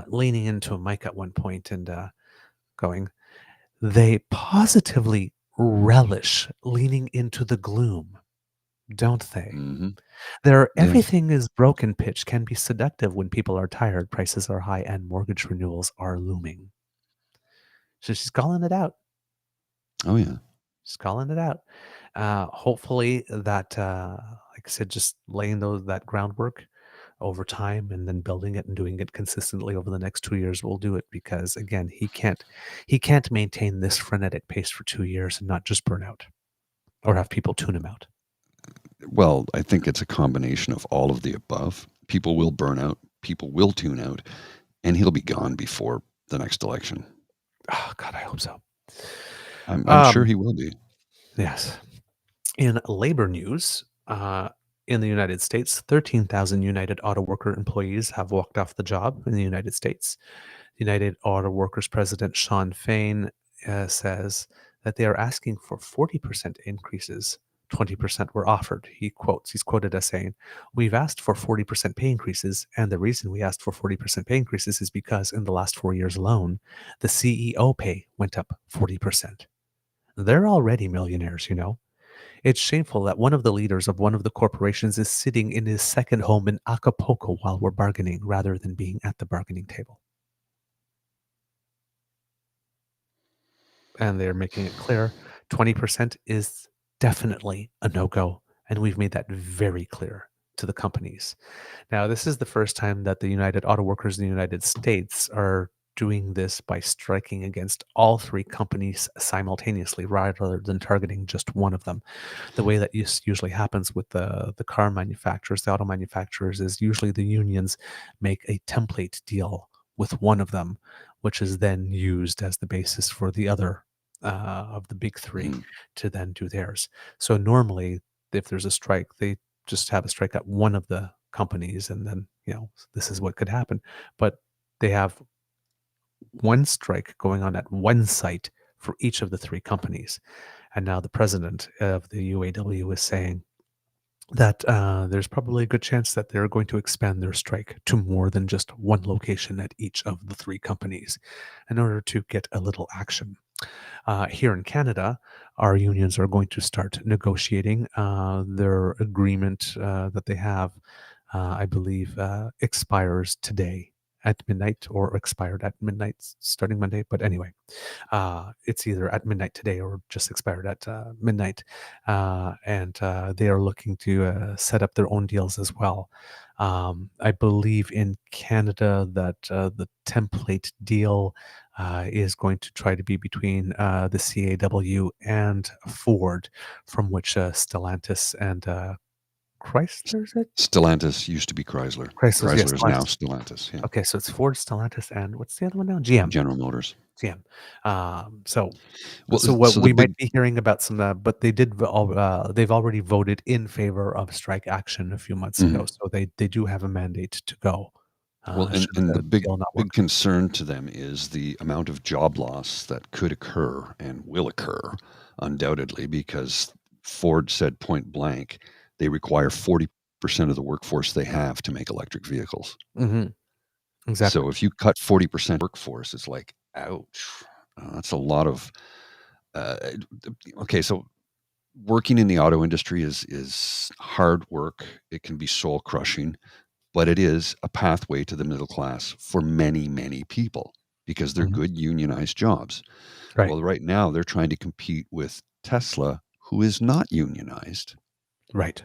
leaning into a mic at one point and going, they positively relish leaning into the gloom, don't they? Mm-hmm. Everything is broken pitch can be seductive when people are tired, prices are high, and mortgage renewals are looming. So she's calling it out. Oh, yeah. She's calling it out. Hopefully that, like I said, just laying that groundwork over time and then building it and doing it consistently over the next 2 years will do it, because again, he can't maintain this frenetic pace for 2 years and not just burn out or have people tune him out. Well, I think it's a combination of all of the above. People will burn out, people will tune out, and he'll be gone before the next election. Oh God, I hope so. I'm sure he will be. Yes. In labor news, in the United States, 13,000 United Auto Worker employees have walked off the job in the United States. United Auto Workers President Sean Fain says that they are asking for 40% increases. 20% were offered. He's quoted as saying, "We've asked for 40% pay increases, and the reason we asked for 40% pay increases is because in the last 4 years alone, the CEO pay went up 40%. They're already millionaires, It's shameful that one of the leaders of one of the corporations is sitting in his second home in Acapulco while we're bargaining rather than being at the bargaining table." and they're making it clear 20% is definitely a no-go, and we've made that very clear to the companies. Now, this is the first time that the United Auto Workers in the United States are doing this by striking against all three companies simultaneously rather than targeting just one of them. The way that usually happens with the car manufacturers, the auto manufacturers, is usually the unions make a template deal with one of them, which is then used as the basis for the other of the big three to then do theirs. So normally, if there's a strike, they just have a strike at one of the companies, and then this is what could happen. But they have one strike going on at one site for each of the three companies. And now the president of the UAW is saying that there's probably a good chance that they're going to expand their strike to more than just one location at each of the three companies in order to get a little action. Here in Canada, our unions are going to start negotiating. Their agreement that they have, I believe, expires today at midnight, or expired at midnight starting Monday. But anyway, it's either at midnight today or just expired at midnight. And they are looking to set up their own deals as well. I believe in Canada that the template deal is going to try to be between the CAW and Ford, from which Stellantis and Chrysler, is it? Stellantis used to be Chrysler. Chrysler, yes, Chrysler is now Stellantis. Yeah. Okay, so it's Ford, Stellantis, and what's the other one now? GM. General Motors. GM. So Well, what so we the might big be hearing about some, but they've already voted in favor of strike action a few months ago, so they do have a mandate to go. well, Should and the deal not work. big concern to them is the amount of job loss that could occur and will occur, undoubtedly, because Ford said point blank they require 40% of the workforce they have to make electric vehicles. Exactly. So if you cut 40% workforce, it's like, ouch. That's a lot of. Okay, so working in the auto industry is hard work. It can be soul crushing, but it is a pathway to the middle class for many, many people because they're good unionized jobs. Right. Well, right now they're trying to compete with Tesla, who is not unionized Right.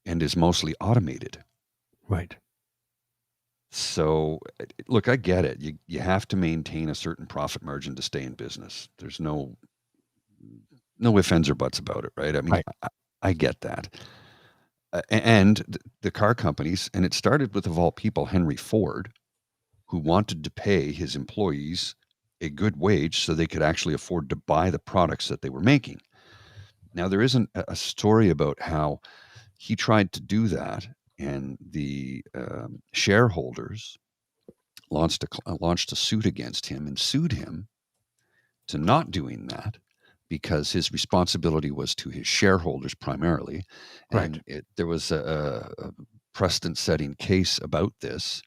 and is mostly automated. Right. So, look, I get it. You have to maintain a certain profit margin to stay in business. There's no ifs, ands, or buts about it, right? I mean, Right. I get that. And the car companies, and it started with, of all people, Henry Ford, who wanted to pay his employees a good wage so they could actually afford to buy the products that they were making. Now, there isn't a story about how he tried to do that, and the shareholders launched a suit against him and sued him to not doing that because his responsibility was to his shareholders primarily. And there was a precedent-setting case about this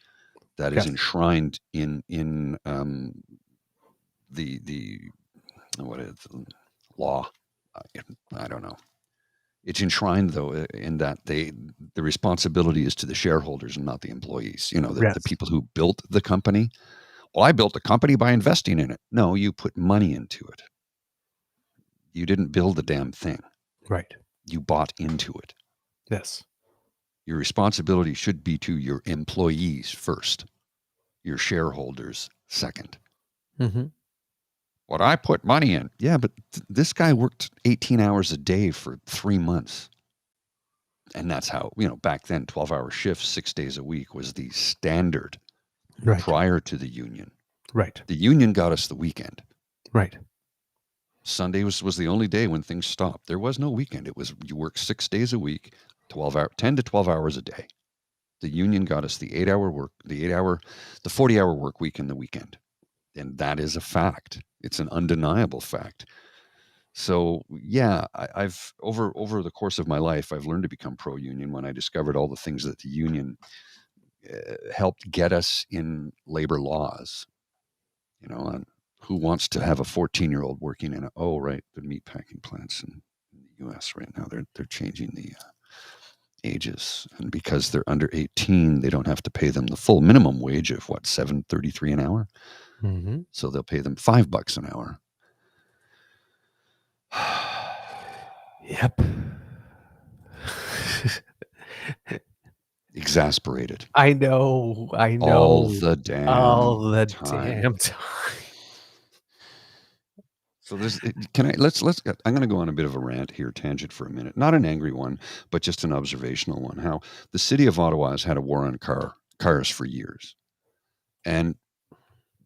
that is enshrined in the what is law? I don't know. It's enshrined, though, in that the responsibility is to the shareholders and not the employees. The people who built the company. Well, I built the company by investing in it. No, you put money into it. You didn't build the damn thing. Right. You bought into it. Yes. Your responsibility should be to your employees first, your shareholders second. What I put money in. Yeah, but this guy worked 18 hours a day for 3 months. And that's how, back then, 12-hour shifts, 6 days a week was the standard prior to the union. Right. The union got us the weekend. Right. Sunday was the only day when things stopped. There was no weekend. It was you work 6 days a week, 10 to 12 hours a day. The union got us the 8-hour work, the 40-hour work week and the weekend. And that is a fact. It's an undeniable fact. So yeah, I've over the course of my life, I've learned to become pro-union when I discovered all the things that the union helped get us in labor laws. On who wants to have a 14-year-old working in the meat packing plants in the U.S. right now. They're changing the ages, and because they're under 18, they don't have to pay them the full minimum wage of $7.33 an hour. So they'll pay them $5 an hour. Yep. Exasperated I know. all the damn All the time. damn time. So let's I'm going to go on a bit of a rant here, tangent for a minute. Not an angry one, but just an observational one. How the city of Ottawa has had a war on cars for years. And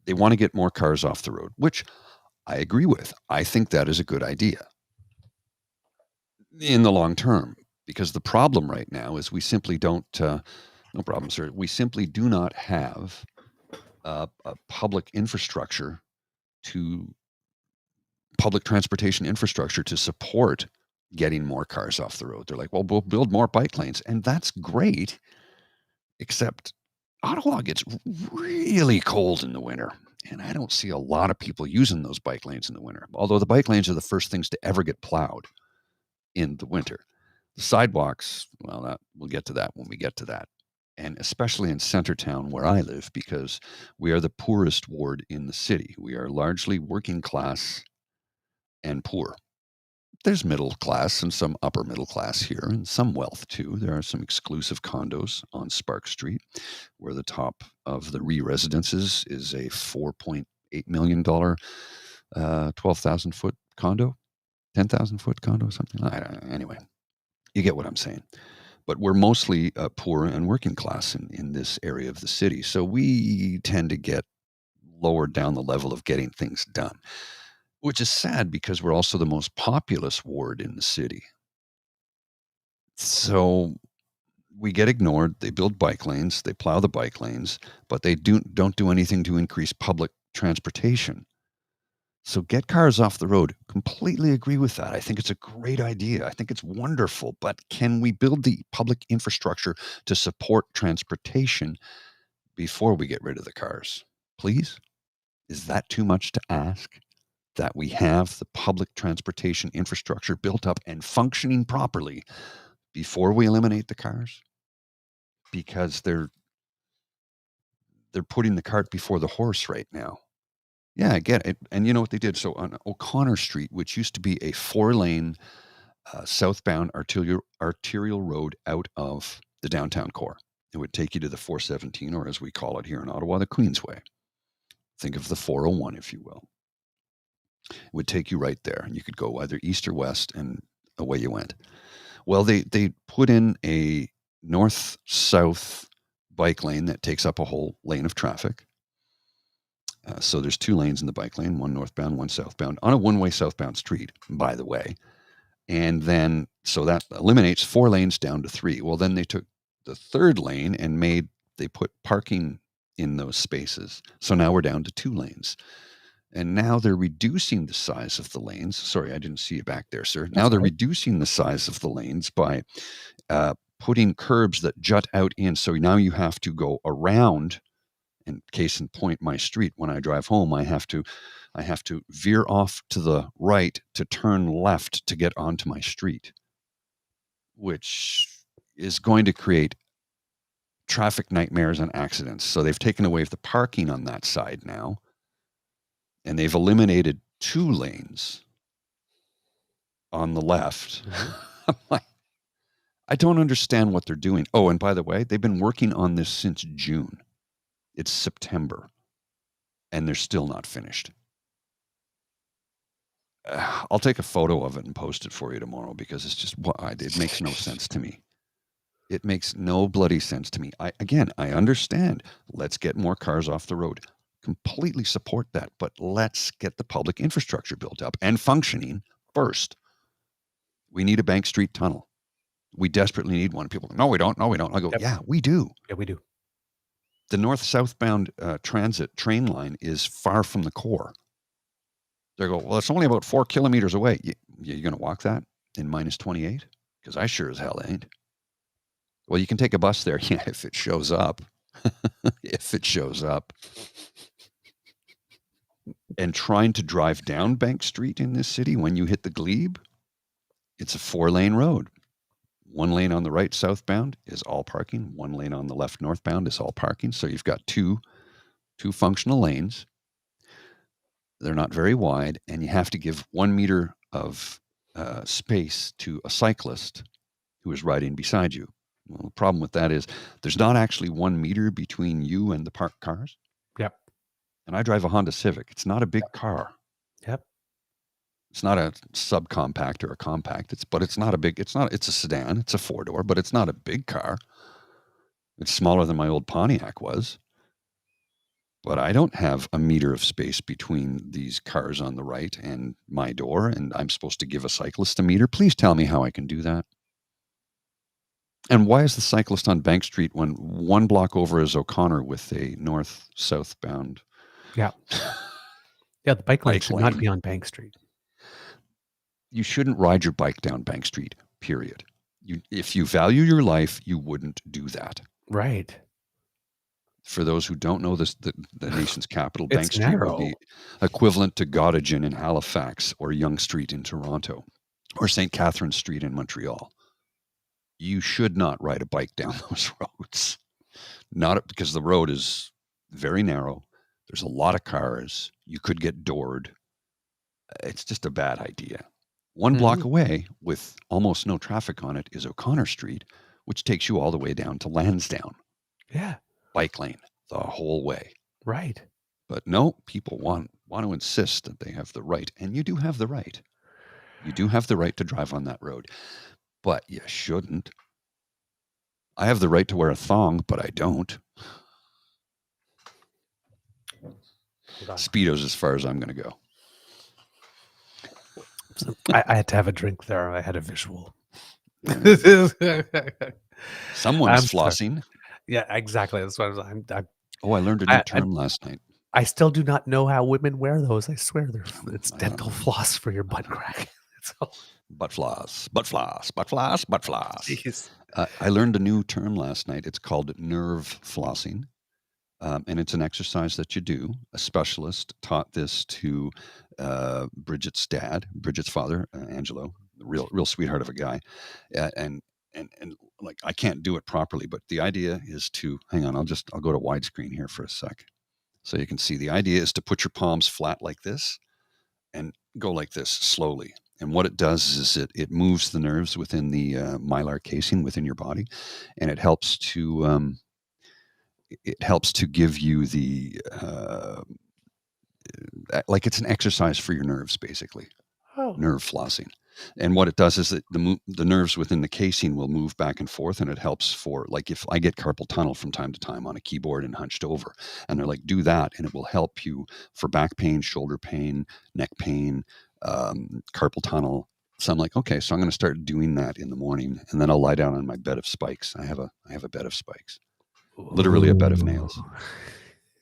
they want to get more cars off the road, which I agree with. I think that is a good idea in the long term, because the problem right now is we simply don't, no problem, sir. We simply do not have a public infrastructure to public transportation infrastructure to support getting more cars off the road. They're like, well, we'll build more bike lanes. And that's great, except Ottawa gets really cold in the winter. And I don't see a lot of people using those bike lanes in the winter. Although the bike lanes are the first things to ever get plowed in the winter. The sidewalks, well, we'll get to that when we get to that. And especially in Centertown, where I live, because we are the poorest ward in the city. We are largely working class and poor. There's middle class and some upper middle class here, and some wealth too. There are some exclusive condos on Spark Street, where the top of the residences is a $4.8 million, 12,000 foot condo, 10,000 foot condo, something like that. Anyway, you get what I'm saying. But we're mostly poor and working class in this area of the city. So we tend to get lower down the level of getting things done, which is sad because we're also the most populous ward in the city. So we get ignored. They build bike lanes, they plow the bike lanes, but they don't do anything to increase public transportation. So get cars off the road. Completely agree with that. I think it's a great idea. I think it's wonderful. But can we build the public infrastructure to support transportation before we get rid of the cars? Please? Is that too much to ask? That we have the public transportation infrastructure built up and functioning properly before we eliminate the cars? Because they're putting the cart before the horse right now. Yeah, I get it. And you know what they did? So on O'Connor Street, which used to be a 4-lane southbound arterial road out of the downtown core, it would take you to the 417, or as we call it here in Ottawa, the Queensway. Think of the 401, if you will. It would take you right there, and you could go either east or west, and away you went. Well, they put in a north-south bike lane that takes up a whole lane of traffic. So there's 2 lanes in the bike lane, one northbound, one southbound, on a one-way southbound street, by the way. And then, so that eliminates 4 lanes down to 3. Well, then they took the 3rd lane and they put parking in those spaces. So now we're down to 2 lanes. And now they're reducing the size of the lanes. Sorry, I didn't see you back there, sir. Now they're reducing the size of the lanes by putting curbs that jut out in. So now you have to go around. And case in point, my street, when I drive home, I have to veer off to the right to turn left to get onto my street, which is going to create traffic nightmares and accidents. So they've taken away the parking on that side now, and they've eliminated 2 lanes on the left. Mm-hmm. I don't understand what they're doing. Oh, and by the way, they've been working on this since June. It's September, and they're still not finished. I'll take a photo of it and post it for you tomorrow, because it's just, it makes no sense to me. It makes no bloody sense to me. I understand. Let's get more cars off the road. Completely support that, but let's get the public infrastructure built up and functioning first. We need a Bank Street tunnel. We desperately need one. People go, no, we don't. No, we don't. I go, yep. Yeah, we do. Yeah, we do. The north-southbound transit train line is far from the core. They go, well, it's only about 4 kilometers away. You're going to walk that in minus 28? Because I sure as hell ain't. Well, you can take a bus there, yeah, if it shows up. If it shows up. And trying to drive down Bank Street in this city when you hit the Glebe, it's a 4-lane road. 1 lane on the right southbound is all parking. 1 lane on the left northbound is all parking. So you've got two functional lanes. They're not very wide, and you have to give 1 meter of space to a cyclist who is riding beside you. Well, the problem with that is there's not actually 1 meter between you and the parked cars. Yep. And I drive a Honda Civic. It's not a big car. Yep. It's not a subcompact or a compact. It's not a big. It's a sedan. It's a 4-door, but it's not a big car. It's smaller than my old Pontiac was. But I don't have a meter of space between these cars on the right and my door, and I'm supposed to give a cyclist a meter. Please tell me how I can do that. And why is the cyclist on Bank Street when 1 block over is O'Connor with a north-south bound? Yeah. Yeah, the bike lane Bike should not lane. be on Bank Street. You shouldn't ride your bike down Bank Street, period. If you value your life, you wouldn't do that. Right. For those who don't know this, the nation's capital, Bank It's Street narrow. would be equivalent to gouging in Halifax or Yonge Street in Toronto or St. Catherine Street in Montreal. You should not ride a bike down those roads. Not because the road is very narrow. There's a lot of cars. You could get doored. It's just a bad idea. 1 block away with almost no traffic on it is O'Connor Street, which takes you all the way down to Lansdowne. Yeah. Bike lane the whole way. Right. But no, people want to insist that they have the right. And you do have the right. You do have the right to drive on that road. But you shouldn't. I have the right to wear a thong, but I don't. Speedo's as far as I'm going to go. So I had to have a drink there. I had a visual. Someone's I'm flossing. Yeah, exactly. That's what I learned a new term last night. I still do not know how women wear those. I swear it's dental floss for your butt crack. Butt floss, butt floss, butt floss, butt floss. Jeez. I learned a new term last night. It's called nerve flossing. And it's an exercise that you do. A specialist taught this to Bridget's dad, Bridget's father, Angelo, real sweetheart of a guy. And like, I can't do it properly, but the idea is to, hang on, I'll go to widescreen here for a sec. So you can see the idea is to put your palms flat like this and go like this slowly. And what it does is it moves the nerves within the mylar casing within your body, and it helps to give you the like it's an exercise for your nerves, basically. Nerve flossing. And what it does is that the nerves within the casing will move back and forth, and it helps for, like, if I get carpal tunnel from time to time on a keyboard and hunched over, and they're like, do that, and it will help you for back pain, shoulder pain, neck pain, carpal tunnel. So I'm like, okay, so I'm going to start doing that in the morning, and then I'll lie down on my bed of spikes. I have a bed of spikes, literally a bed of nails.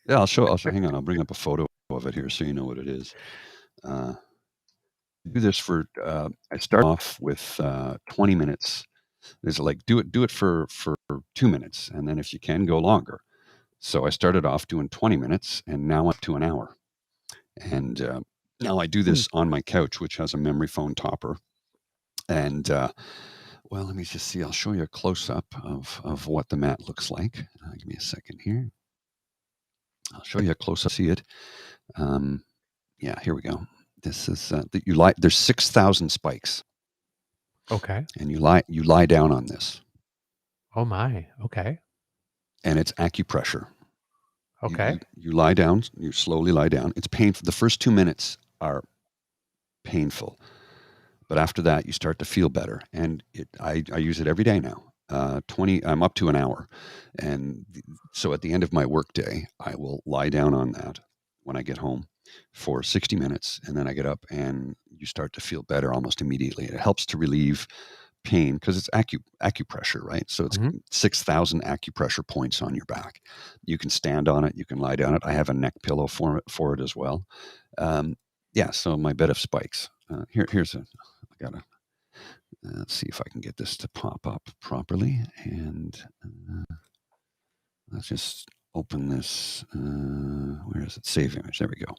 Yeah, I'll show. Hang on, I'll bring up a photo of it here so you know what it is. Do this for. I start off with 20 minutes. It's like do it for 2 minutes, and then if you can, go longer. So I started off doing 20 minutes, and now up to an hour. And now I do this on my couch, which has a memory foam topper. And well, let me just see. I'll show you a close up of what the mat looks like. Give me a second here. I'll show you a close up. See it? Yeah, here we go. This is you lie. There's 6,000 spikes. Okay. And you lie down on this. Oh my. Okay. And it's acupressure. Okay. You lie down. You slowly lie down. It's painful. The first 2 minutes are painful, but after that, you start to feel better. And I use it every day now. I'm up to an hour, and so at the end of my work day, I will lie down on that when I get home for 60 minutes, and then I get up, and you start to feel better almost immediately. It helps to relieve pain because it's acupressure, right? So it's 6,000 acupressure points on your back. You can stand on it, you can lie down on it. I have a neck pillow for it as well. Yeah, so my bed of spikes. Here's I gotta let's see if I can get this to pop up properly, and let's just open this. Where is it? Save image. There we go.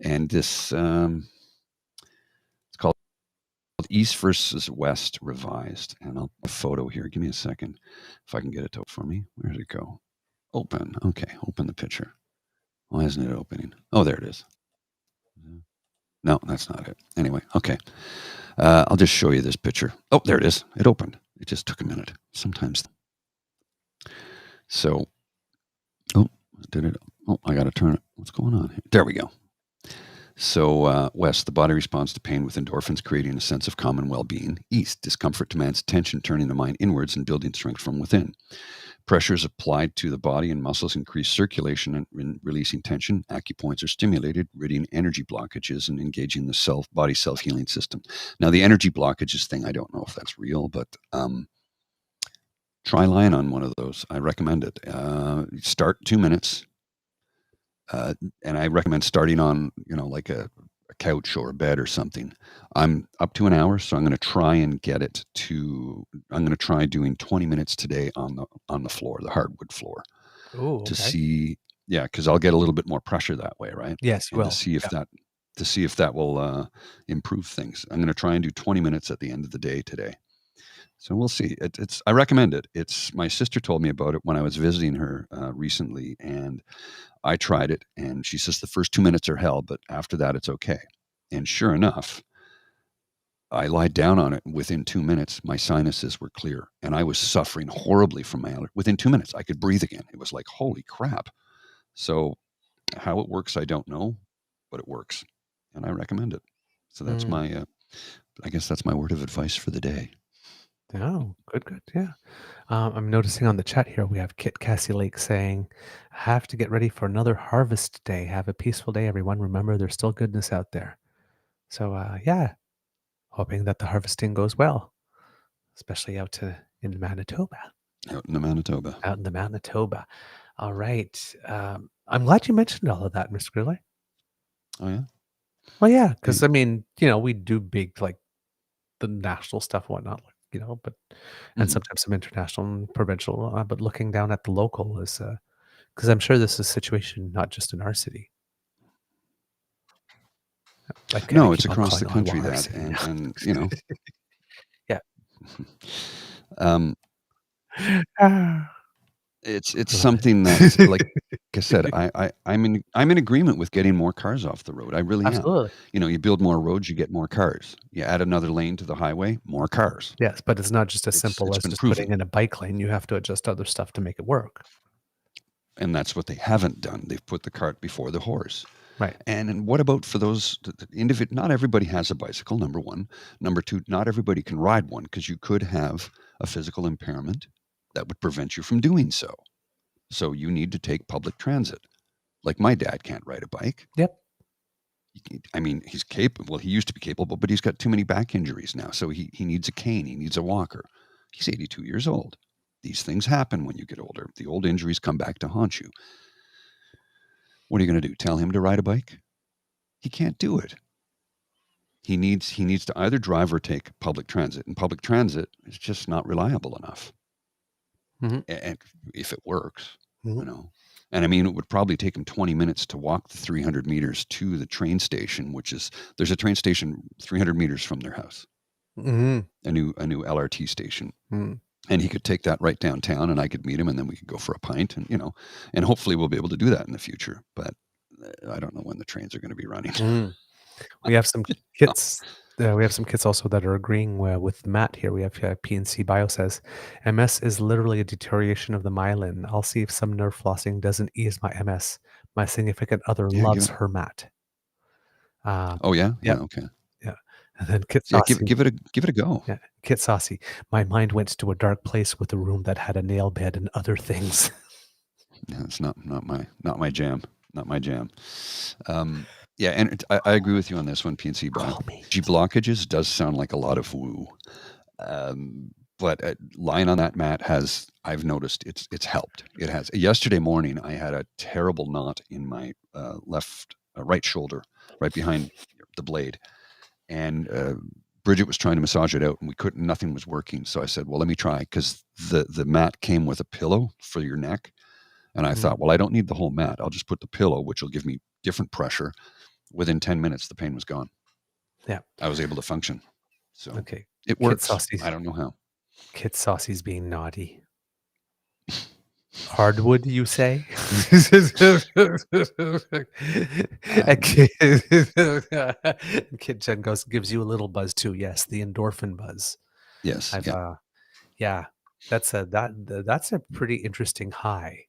And this it's called East versus West Revised. And I'll put a photo here. Give me a second if I can get it to for me. Where did it go? Open. Okay, open the picture. Why isn't it opening? Oh, there it is. No, that's not it. Anyway, okay. I'll just show you this picture. Oh, there it is. It opened. It just took a minute. Sometimes. So, oh, did it? Oh, I got to turn it. What's going on here? There we go. So, west, the body responds to pain with endorphins, creating a sense of common well-being. East, discomfort demands attention, turning the mind inwards and building strength from within. Pressures applied to the body and muscles increase circulation and releasing tension. Acupoints are stimulated, ridding energy blockages and engaging the body self-healing system. Now, the energy blockages thing, I don't know if that's real, but try lying on one of those. I recommend it. Start 2 minutes. And I recommend starting on, like a couch or a bed or something. I'm up to an hour, so I'm going to try and get it to. I'm going to try doing 20 minutes today on the floor, the hardwood floor, Oh, to okay. see. Yeah, because I'll get a little bit more pressure that way, right? Yes, you And will. to see if that will improve things. I'm going to try and do 20 minutes at the end of the day today. So we'll see. I recommend it. It's my sister told me about it when I was visiting her recently, and I tried it, and she says the first 2 minutes are hell, but after that it's okay. And sure enough, I lied down on it. Within 2 minutes, my sinuses were clear, and I was suffering horribly from my allergy. Within 2 minutes, I could breathe again. It was like, holy crap. So how it works, I don't know, but it works, and I recommend it. So that's Mm. I guess that's my word of advice for the day. Oh, good. Yeah. I'm noticing on the chat here we have Kit Cassie Lake saying, "Have to get ready for another harvest day. Have a peaceful day, everyone. Remember, there's still goodness out there." So, yeah, hoping that the harvesting goes well, especially in Manitoba. Out in the Manitoba. Out in the Manitoba. All right. I'm glad you mentioned all of that, Mr. Grillet. Oh yeah. Well, yeah, because I mean, we do big like the national stuff and whatnot, but and Mhm. sometimes some international and provincial. But looking down at the local is because I'm sure this is a situation not just in our city. I No, it's keep on across the calling Ottawa country our that, city now. and Yeah. um, Ah. it's Love something that, it. like I said, I'm in agreement with getting more cars off the road. I really am. Absolutely. You build more roads, you get more cars. You add another lane to the highway, more cars. Yes, but it's not just as simple It's as been just putting proven, in a bike lane. You have to adjust other stuff to make it work. and that's what they haven't done. They've put the cart before the horse. Right. And what about for those individual? Not everybody has a bicycle. Number one. Number two, not everybody can ride one because you could have a physical impairment that would prevent you from doing so. So you need to take public transit. Like my dad can't ride a bike. Yep. I mean, he's capable. Well, he used to be capable, but he's got too many back injuries now. So he needs a cane. He needs a walker. He's 82 years old. These things happen when you get older. The old injuries come back to haunt you. What are you going to do? Tell him to ride a bike? He can't do it. He needs to either drive or take public transit, and public transit is just not reliable enough. Mhm. And if it works, Mhm. And I mean, it would probably take him 20 minutes to walk the 300 meters to the train station, there's a train station 300 meters from their house, Mhm. a new LRT station. Mhm. And he could take that right downtown, and I could meet him, and then we could go for a pint, and hopefully we'll be able to do that in the future. But I don't know when the trains are going to be running. Mhm. We have some kits. We have some kits also that are agreeing with Matt here. We have PNC Bio says, MS is literally a deterioration of the myelin. I'll see if some nerve flossing doesn't ease my MS. My significant other Yeah, loves her Matt. Oh yeah, yeah, Yep. okay, Yeah. And then Kit yeah. Saucy. Give it a go. Yeah. Kit Saucy. My mind went to a dark place with a room that had a nail bed and other things. Yeah, it's not my jam. Not my jam. Yeah, and I agree with you on this one, PNC. Call me. G blockages does sound like a lot of woo, but lying on that mat I've noticed it's helped. It has. Yesterday morning, I had a terrible knot in my right shoulder, right behind the blade, and Bridget was trying to massage it out, and we couldn't. Nothing was working. So I said, "Well, let me try," because the mat came with a pillow for your neck. And I thought, well, I don't need the whole mat. I'll just put the pillow, which will give me different pressure. Within 10 minutes, the pain was gone. Yeah. I was able to function. So Okay. it Kit works. Saucy's I don't know how. Kit Saucy's being naughty. Hardwood, you say? And Um, Kid Jen gives you a little buzz too. Yes, the endorphin buzz. yes, I've yeah. yeah, that's a pretty interesting high.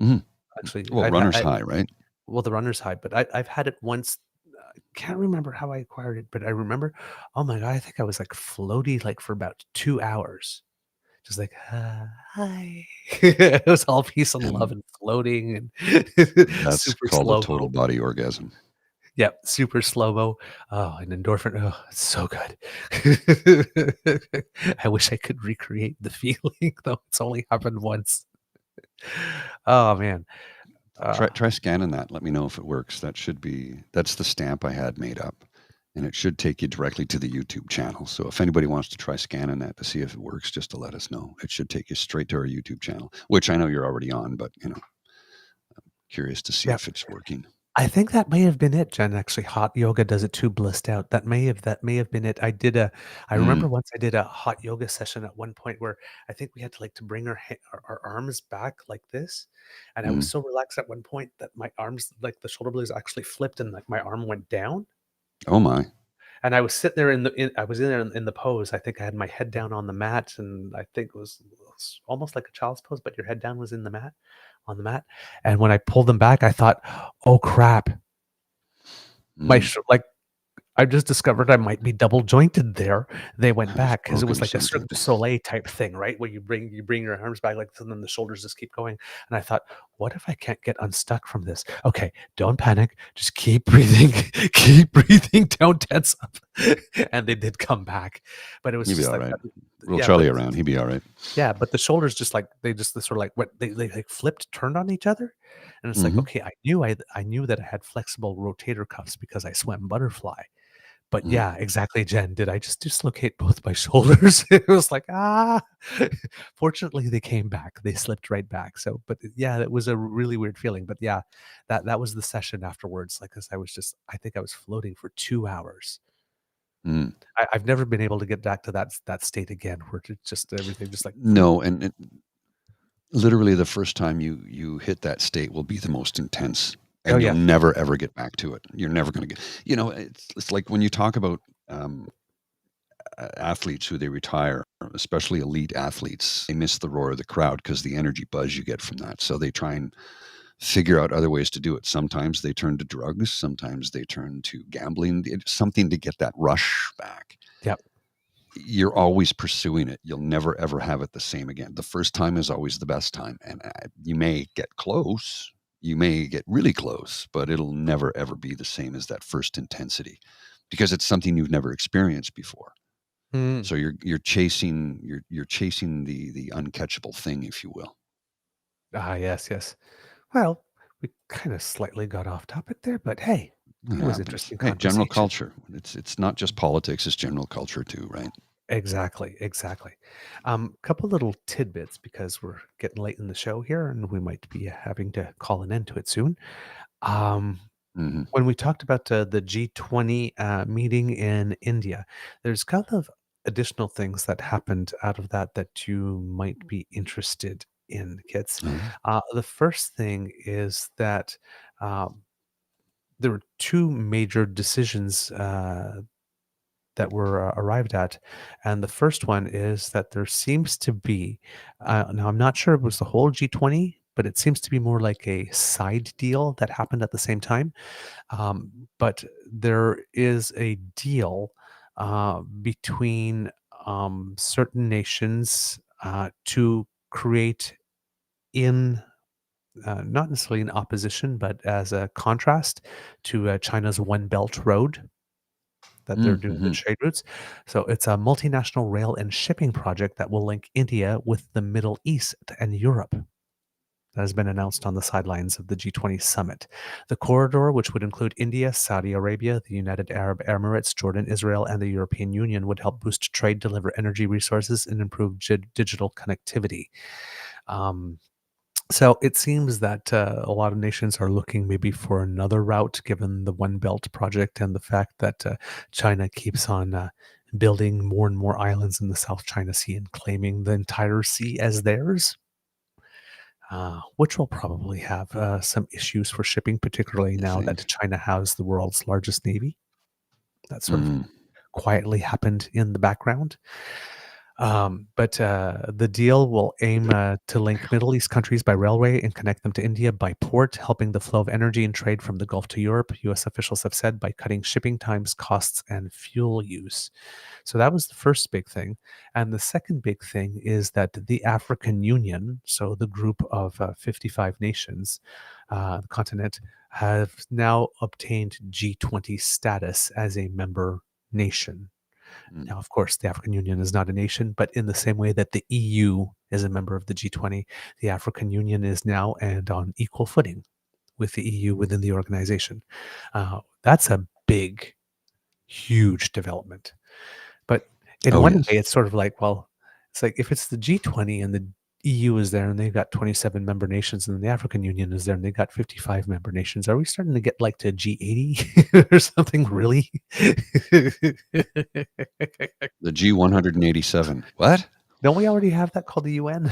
Mhm. Actually, Well, I've had runner's high, right? well, the runner's high, but I've had it once. Can't remember how I acquired it, but I remember, oh my God, I think I was like floaty like for about 2 hours. Just like, hi. It was all peace and love And and floating and that's super called a slow total mo. body orgasm. Yeah, super slow mo. Oh, and endorphin. Oh, it's so good. I wish I could recreate the feeling, though. It's only happened once. Oh man. Try scanning that. Let me know if it works. That's the stamp I had made up, and it should take you directly to the YouTube channel. So if anybody wants to try scanning that to see if it works, just to let us know. It should take you straight to our YouTube channel, which I know you're already on, but curious to see Yeah. if it's working. I think that may have been it, Jen. Actually, hot yoga does it too, blissed out. That may have been it. I remember Mm, once I did a hot yoga session at one point where I think we had to to bring our arms back like this, and I was mm. so relaxed at one point that my arms, like the shoulder blades, actually flipped and like my arm went down, Oh my. and I was sitting there I was in there in the pose. I think I had my head down on the mat, and I think it was almost like a child's pose, but your head down was in the mat on the mat. And when I pulled them back, I thought, oh crap, my Mm. like I just discovered I might be double jointed there. They went I've back because it was broken like a something. Cirque du Soleil type thing, right? Where you bring your arms back like this, and then the shoulders just keep going. And I thought, what if I can't get unstuck from this? Okay, don't panic. Just keep breathing. Keep breathing. Don't tense up. And they did come back, but it was He'll be just all like right. that. Roll Yeah, Charlie but around. He'll be all right. yeah, but the shoulders just like they just sort of like what they like flipped, turned on each other, and it's like Hmm. okay, I knew that I had flexible rotator cuffs because I swam butterfly. But Mm. yeah, exactly, Jen. Did I just dislocate both my shoulders? It was like, ah. Fortunately, they came back. They slipped right back. So, but yeah, that was a really weird feeling. But yeah, that was the session afterwards. Like, cause I think I was floating for 2 hours. Mm. I've never been able to get back to that state again, where it's just everything just like, No, and literally the first time you hit that state will be the most intense, oh and you'll yeah, never ever get back to it. You're never going to get, it's like when you talk about um, athletes who they retire, especially elite athletes, they miss the roar of the crowd because the energy buzz you get from that. So they try and figure out other ways to do it. Sometimes they turn to drugs, sometimes they turn to gambling, something to get that rush back. yep. You're always pursuing it. You'll never ever have it the same again. The first time is always the best time, and you may get close, you may get really close, but it'll never ever be the same as that first intensity because it's something you've never experienced before. Mm. So you're chasing the uncatchable thing, if you will. Ah, yes, yes. Well, we kind of slightly got off topic there, but hey, It it was happens. interesting Hey, general conversation. culture. It's not just politics; it's general culture too, right? Exactly, exactly. Couple little tidbits because we're getting late in the show here, and we might be having to call an end to it soon. Um, Hmm. when we talked about the G20 meeting in India, there's a couple of additional things that happened out of that you might be interested in, kids. The first thing is that um, there were two major decisions that were arrived at. And the first one is that there seems to be, now I'm not sure it was the whole G20, but it seems to be more like a side deal that happened at the same time. But there is a deal between certain nations to create in not necessarily in opposition, but as a contrast to China's One Belt Road that they're doing the Mm-hmm. trade routes. So it's a multinational rail and shipping project that will link India with the Middle East and Europe. That has been announced on the sidelines of the G20 summit. The corridor, which would include India, Saudi Arabia, the United Arab Emirates, Jordan, Israel, and the European Union, would help boost trade, deliver energy resources, and improve digital connectivity. Um, so it seems that a lot of nations are looking maybe for another route, given the One Belt project and the fact that China keeps on building more and more islands in the South China Sea and claiming the entire sea as theirs. which will probably have some issues for shipping, particularly You now think? that China has the world's largest navy. That sort of Mm, quietly happened in the background. But the deal will aim to link Middle East countries by railway and connect them to India by port, helping the flow of energy and trade from the Gulf to Europe, U.S. officials have said, by cutting shipping times, costs, and fuel use. So that was the first big thing. And the second big thing is that the African Union, so the group of 55 nations, the continent, have now obtained G20 status as a member nation. mm, Now, of course, the African Union is not a nation, but in the same way that the EU is a member of the G20, the African Union is now and on equal footing with the EU within the organization. That's a big, huge development. But in oh one yes. way, it's sort of like, well, it's like if it's the G20 and the EU is there and they've got 27 member nations and the African Union is there and they've got 55 member nations, are we starting to get like to G80 or something really? The G187. What? Don't we already have that called the UN?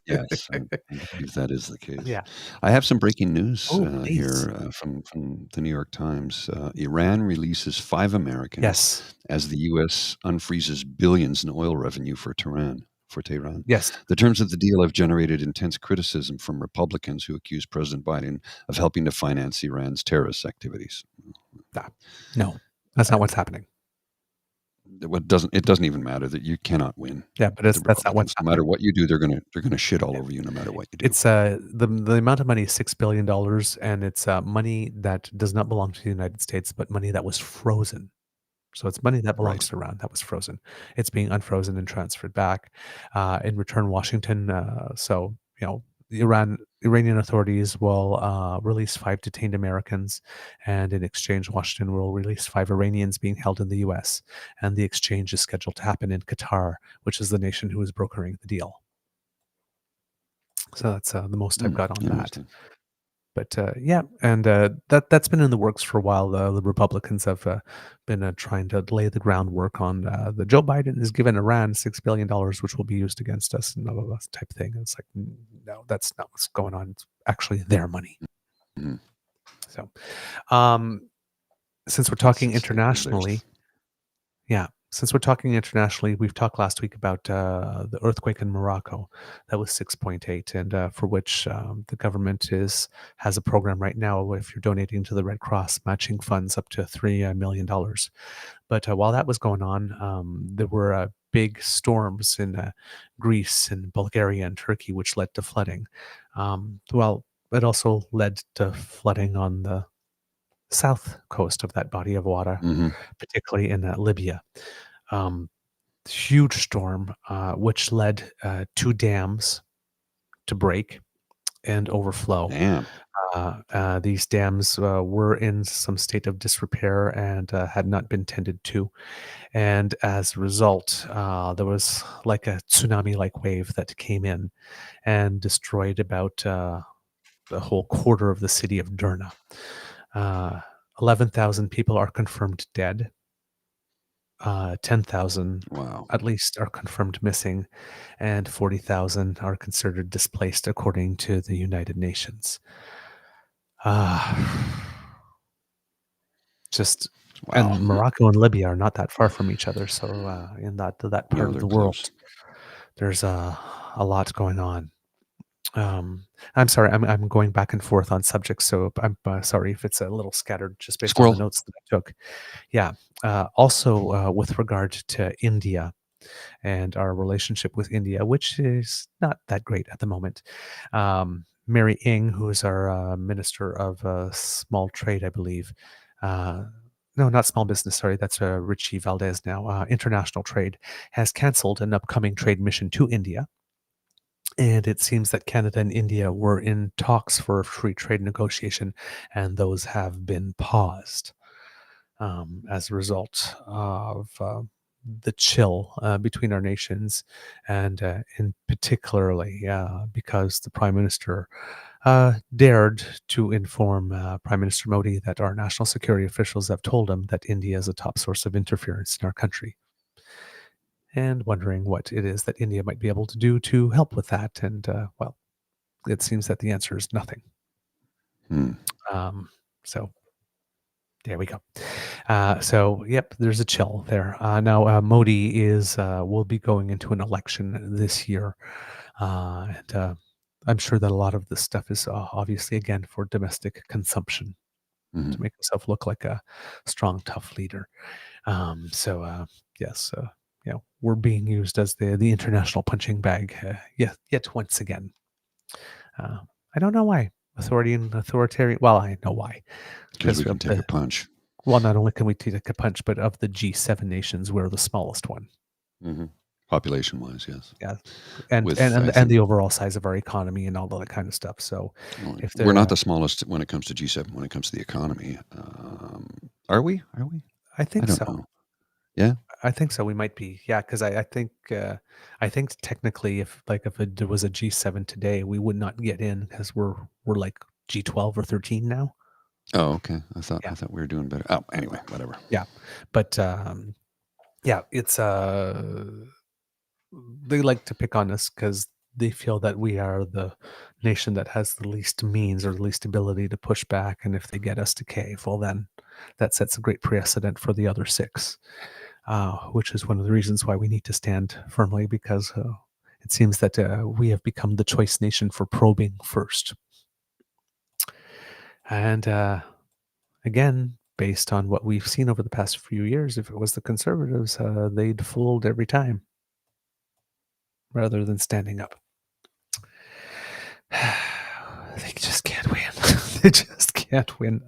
Yes, I believe that is the case. Yeah. I have some breaking news Oh, please. here from the New York Times. Iran releases 5 Americans Yes. as the U.S. unfreezes billions in oil revenue for Tehran. Yes. The terms of the deal have generated intense criticism from Republicans who accuse President Biden of helping to finance Iran's terrorist activities. No, that's not what's happening. It doesn't even matter that you cannot win. Yeah, but The that's not what's Republicans, no matter what you do, they're gonna shit all over you, no matter what you do. It's the amount of money is $6 billion, and it's money that does not belong to the United States, but money that was frozen. So it's money that belongs Right. to Iran that was frozen. It's being unfrozen and transferred back. In return, Washington. So the Iranian authorities will release 5 detained Americans, and in exchange, Washington will release 5 Iranians being held in the U.S. And the exchange is scheduled to happen in Qatar, which is the nation who is brokering the deal. So that's the most I've got on that. Interesting. But yeah, and that's been in the works for a while. The Republicans have been trying to lay the groundwork on the Joe Biden has given Iran $6 billion, which will be used against us, and blah, blah, blah type thing. And it's like, no, that's not what's going on. It's actually their money. Mhm. So, since we're talking That's internationally, yeah. Since we're talking internationally, we've talked last week about the earthquake in Morocco. That was 6.8, and for which the government has a program right now. If you're donating to the Red Cross, matching funds up to $3 million. But while that was going on, there were big storms in Greece and Bulgaria and Turkey, which led to flooding. Well, it also led to flooding on the south coast of that body of water, hmm particularly in Libya. Huge storm, which led 2 dams to break and overflow. Damn. These dams were in some state of disrepair and had not been tended to. And as a result, there was like a tsunami-like wave that came in and destroyed about the whole quarter of the city of Derna. 11,000 people are confirmed dead. 10,000 Wow. at least are confirmed missing, and 40,000 are considered displaced according to the United Nations. Just Wow. and Morocco and Libya are not that far from each other, so in that part No, of they're the world, close. there's a lot going on. I'm sorry, I'm going back and forth on subjects, so I'm sorry if it's a little scattered just based on the Squirrel. notes that I took. Yeah. Also, with regard to India and our relationship with India, which is not that great at the moment. Mary Ng, who is our Minister of Small Trade, I believe. No, not small business. Sorry, that's Richie Valdez now. International Trade has canceled an upcoming trade mission to India. And it seems that Canada and India were in talks for a free trade negotiation, and those have been paused as a result of the chill between our nations, and in particularly because the Prime Minister dared to inform Prime Minister Modi that our national security officials have told him that India is a top source of interference in our country. And wondering what it is that India might be able to do to help with that. And, well, it seems that the answer is nothing. Hmm. So there we go. So yep, there's a chill there. Now Modi is will be going into an election this year, and I'm sure that a lot of this stuff is obviously again for domestic consumption Mhm. to make himself look like a strong, tough leader. So yes, we're being used as the international punching bag yet once again. I don't know why authoritarian. Well, I know why. Because we Because can take a punch. well, not only can we take a punch, but of the G7 nations, we're the smallest one. Mhm. Population-wise, yes. Yeah, and With, and I and, think, and the overall size of our economy and all that kind of stuff. So well, if we're they're, not the smallest when it comes to G7, when it comes to the economy. Are we? Are we? I I think don't so. know. Yeah? I think so. We might be, yeah, because I think technically, if there was a G7 today, we would not get in because we're like G12 or 13 now. Oh, okay. I Yeah. thought we were doing better. Oh, anyway, whatever. Yeah, but yeah, it's they like to pick on us because they feel that we are the nation that has the least means or the least ability to push back, and if they get us to cave, well, then that sets a great precedent for the other six. Which is one of the reasons why we need to stand firmly, because it seems that we have become the choice nation for probing first. And again, based on what we've seen over the past few years, if it was the conservatives, they'd fooled every time rather than standing up. They just can't win. They just can't win.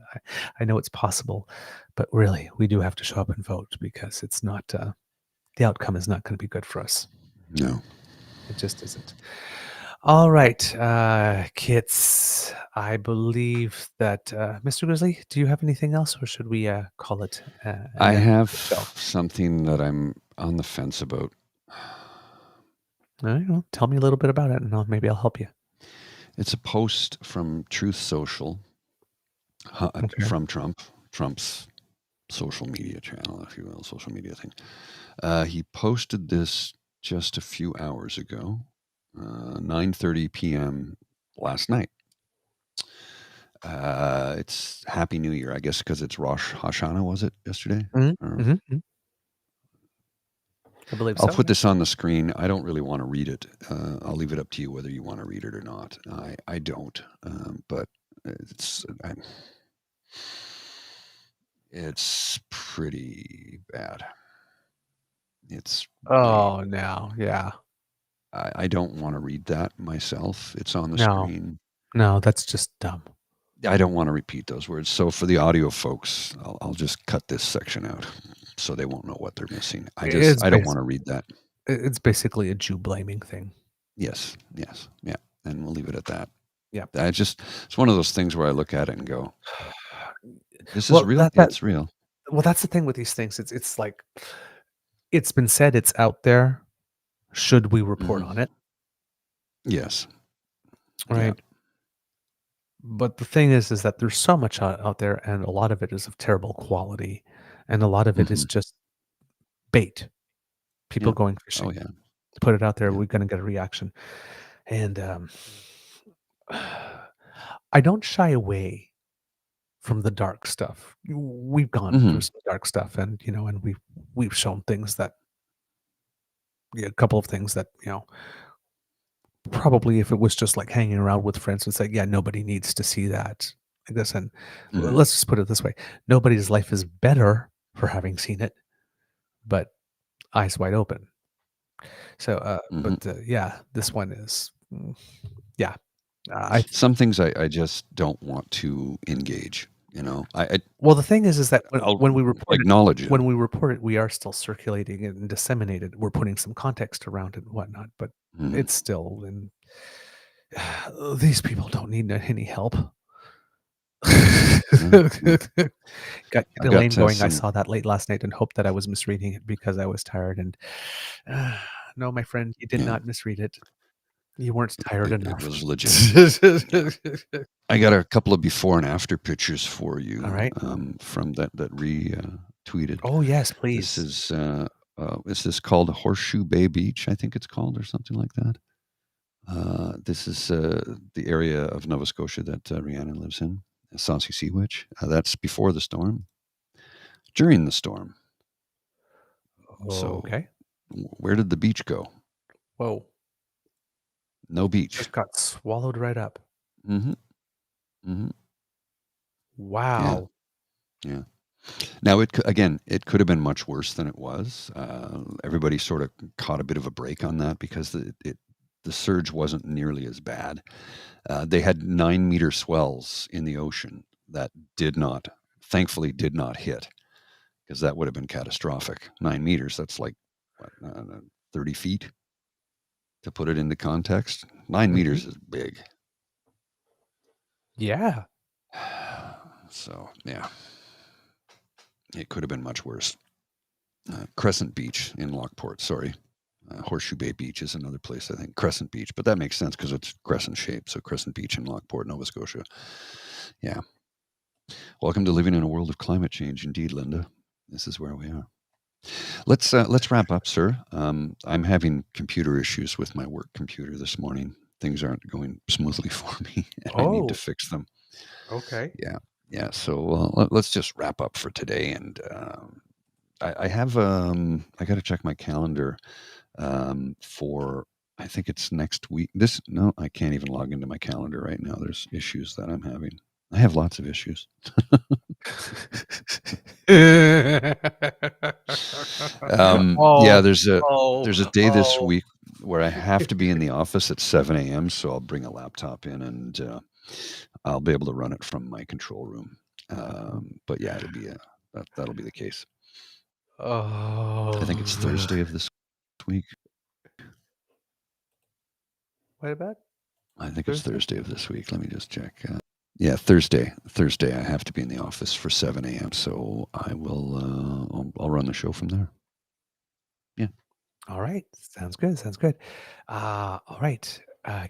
I know it's possible, but really, we do have to show up and vote, because it's not, the outcome is not going to be good for us. No. It just isn't. All right, Kits, I believe that, Mr. Grizzly, do you have anything else, or should we call it? I have show? something that I'm on the fence about. All right, well, tell me a little bit about it, and maybe I'll help you. It's a post from Truth Social, Okay. from Trump's social media channel, if you will, social media thing. He posted this just a few hours ago, 9:30 p.m. last night. It's Happy New Year, I guess, because it's Rosh Hashanah, was it yesterday? Or- Mm-hmm. I believe I'll so. put this on the screen. I don't really want to read it. I'll leave it up to you whether you want to read it or not. I don't, but it's pretty bad. It's Oh, no, yeah. I don't want to read that myself. It's on the No. screen. No, that's just dumb. I don't want to repeat those words. So for the audio folks, I'll just cut this section out so they won't know what they're missing. I don't want to read that. It's basically a Jew blaming thing. Yes, yeah, and we'll leave it at that. Yeah. It's one of those things where I look at it and go, "This Well, is real. It's real." Well, that's the thing with these things. It's like, it's been said, it's out there. Should we report on it? Yes. Right. Yeah. But the thing is that there's so much out there, and a lot of it is of terrible quality, and a lot of it is just bait. People Yeah. going fishing. Oh yeah. Put it out there, Yeah. we're going to get a reaction. And I don't shy away from the dark stuff. We've gone through some dark stuff, and and we've shown things that, a couple of things that, probably if it was just like hanging around with friends, would say, yeah, nobody needs to see that. I guess, and let's just put it this way: nobody's life is better for having seen it, but eyes wide open. So, but yeah, this one is, yeah. Some things I just don't want to engage. Well, the thing is that I'll when we report acknowledge it, it. when we report it, we are still circulating it and disseminated. We're putting some context around it and whatnot, but it's still in. These people don't need any help. Got Elaine going. I saw that late last night and hoped that I was misreading it because I was tired. And no, my friend, you did not misread it. You weren't tired enough. It was legit. I got a couple of before and after pictures for you. All right. From that retweeted. Oh yes, please. This is called Horseshoe Bay Beach, I think it's called, or something like that. This is the area of Nova Scotia that Rhiannon lives in, Saucy Sea Witch. That's before the storm. During the storm. So, Okay. where did the beach go? Whoa. No beach. Just got swallowed right up. Mm-hmm. Mm-hmm. Wow. Yeah. Now, it could have been much worse than it was. Everybody sort of caught a bit of a break on that because the surge wasn't nearly as bad. They had 9-meter swells in the ocean that thankfully did not hit, because that would have been catastrophic. 9 meters, that's like what, 30 feet. To put it into context, 9 meters is big. Yeah. So, yeah. It could have been much worse. Crescent Beach in Lockport, sorry. Horseshoe Bay Beach is another place, I think. Crescent Beach, but that makes sense because it's crescent shaped. So Crescent Beach in Lockport, Nova Scotia. Yeah. Welcome to living in a world of climate change, indeed, Linda. This is where we are. Let's wrap up, sir. I'm having computer issues with my work computer this morning. Things aren't going smoothly for me, and I need to fix them. Okay. Yeah. So let's just wrap up for today. And I have I got to check my calendar for, I think it's next week. No, I can't even log into my calendar right now. There's issues that I'm having. I have lots of issues. Yeah, there's a day this week where I have to be in the office at 7 a.m. So I'll bring a laptop in and I'll be able to run it from my control room. But yeah, that'll be the case. I think it's Thursday of this week. Wait about? I think it's Thursday of this week. Let me just check. Yeah, Thursday. I have to be in the office for 7 a.m. So I will. I'll run the show from there. Yeah. All right. Sounds good. All right.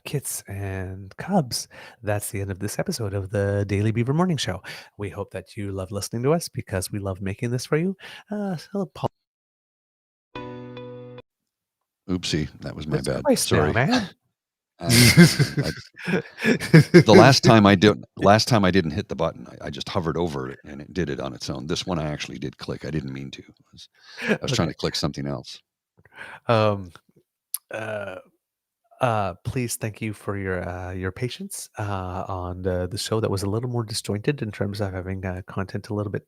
Kits and Cubs, that's the end of this episode of the Daily Beaver Morning Show. We hope that you love listening to us because we love making this for you. Oopsie, that was my bad. Twice Sorry, now, man. The last time I didn't hit the button. I just hovered over it and it did it on its own. This one I actually did click. I didn't mean to. I was trying to click something else. Please thank you for your patience on the show that was a little more disjointed in terms of having content a little bit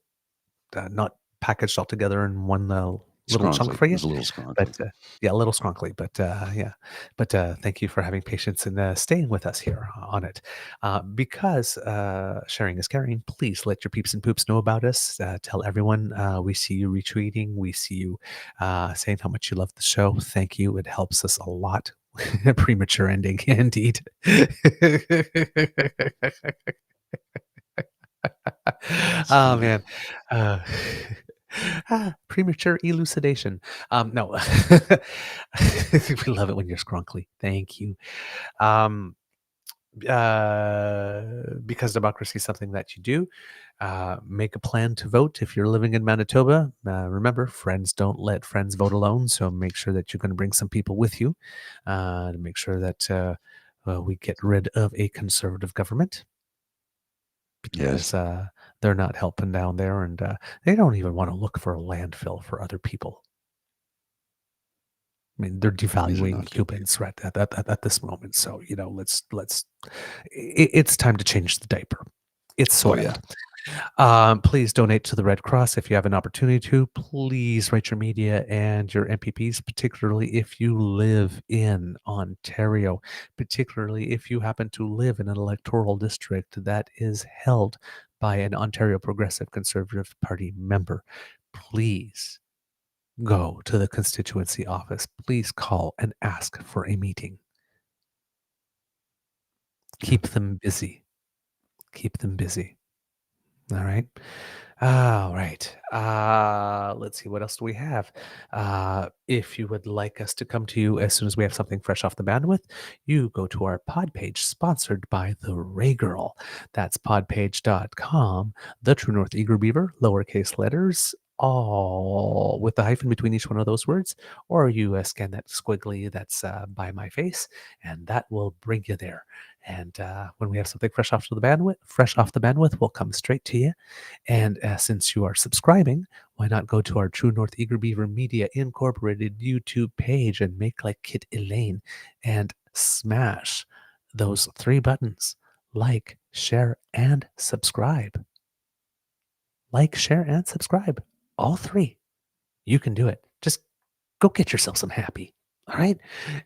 not packaged all together in one little chunk for you. It was a little scronkly. But yeah, a little scronkly, but yeah. But thank you for having patience and staying with us here on it. Because sharing is caring, please let your peeps and poops know about us. Tell everyone we see you retweeting. We see you saying how much you love the show. Thank you. It helps us a lot. Premature ending, indeed. Oh, man. Premature elucidation. No, we love it when you're scrunkly. Thank you. Because democracy is something that you do. Make a plan to vote if you're living in Manitoba. Remember, friends don't let friends vote alone. So make sure that you're going to bring some people with you to make sure that we get rid of a conservative government. Because they're not helping down there, and they don't even want to look for a landfill for other people. I mean, they're devaluing Cubans right at this moment. So let's. It's time to change the diaper. It's soiled. Please donate to the Red Cross if you have an opportunity to. Please write your media and your MPPs, particularly if you live in Ontario, particularly if you happen to live in an electoral district that is held by an Ontario Progressive Conservative Party member. Please go to the constituency office. Please call and ask for a meeting. Keep them busy. All right. Let's see. What else do we have? If you would like us to come to you as soon as we have something fresh off the bandwidth, you go to our pod page sponsored by the Ray Girl. That's podpage.com, the True North Eager Beaver, lowercase letters, all with the hyphen between each one of those words, or you scan that squiggly that's by my face, and that will bring you there. And when we have something fresh off the bandwidth, will come straight to you. And since you are subscribing, why not go to our True North Eager Beaver Media Incorporated YouTube page and make like Kit Elaine and smash those 3 buttons: like, share, and subscribe. Like, share, and subscribe. All 3. You can do it. Just go get yourself some happy. All right.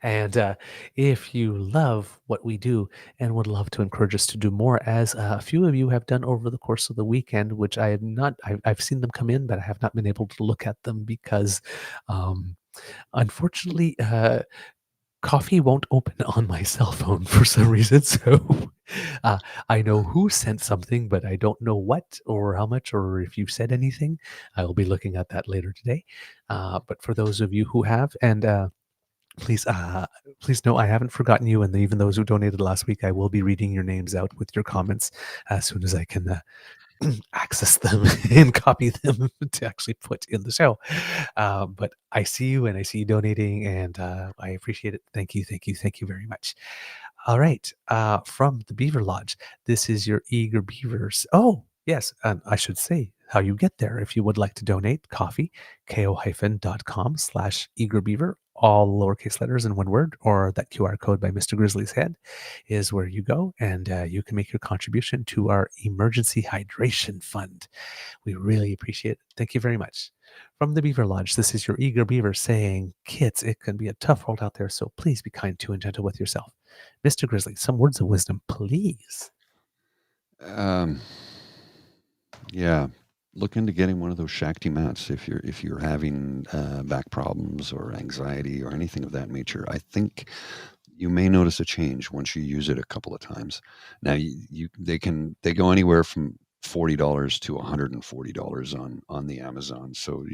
And if you love what we do and would love to encourage us to do more, as a few of you have done over the course of the weekend, which I have not, I've seen them come in, but I have not been able to look at them because unfortunately, coffee won't open on my cell phone for some reason. So I know who sent something, but I don't know what or how much or if you've said anything. I will be looking at that later today. But for those of you who have, and please know I haven't forgotten you. And even those who donated last week, I will be reading your names out with your comments as soon as I can access them and copy them to actually put in the show. But I see you and I see you donating, and I appreciate it. Thank you very much. All right. From the Beaver Lodge, this is your Eager Beavers. Oh, yes. I should say how you get there. If you would like to donate, coffee, ko-fi.com/eagerbeaver, all lowercase letters in one word, or that QR code by Mr. Grizzly's head is where you go, and you can make your contribution to our emergency hydration fund. We really appreciate it. Thank you very much. From the Beaver Lodge, this is your Eager Beaver saying, kids, it can be a tough world out there, so please be kind to and gentle with yourself. Mr. Grizzly, some words of wisdom, please. Yeah, look into getting one of those Shakti mats if you're having back problems or anxiety or anything of that nature. I think you may notice a change once you use it a couple of times. Now they go anywhere from $40 to $140 on the Amazon. So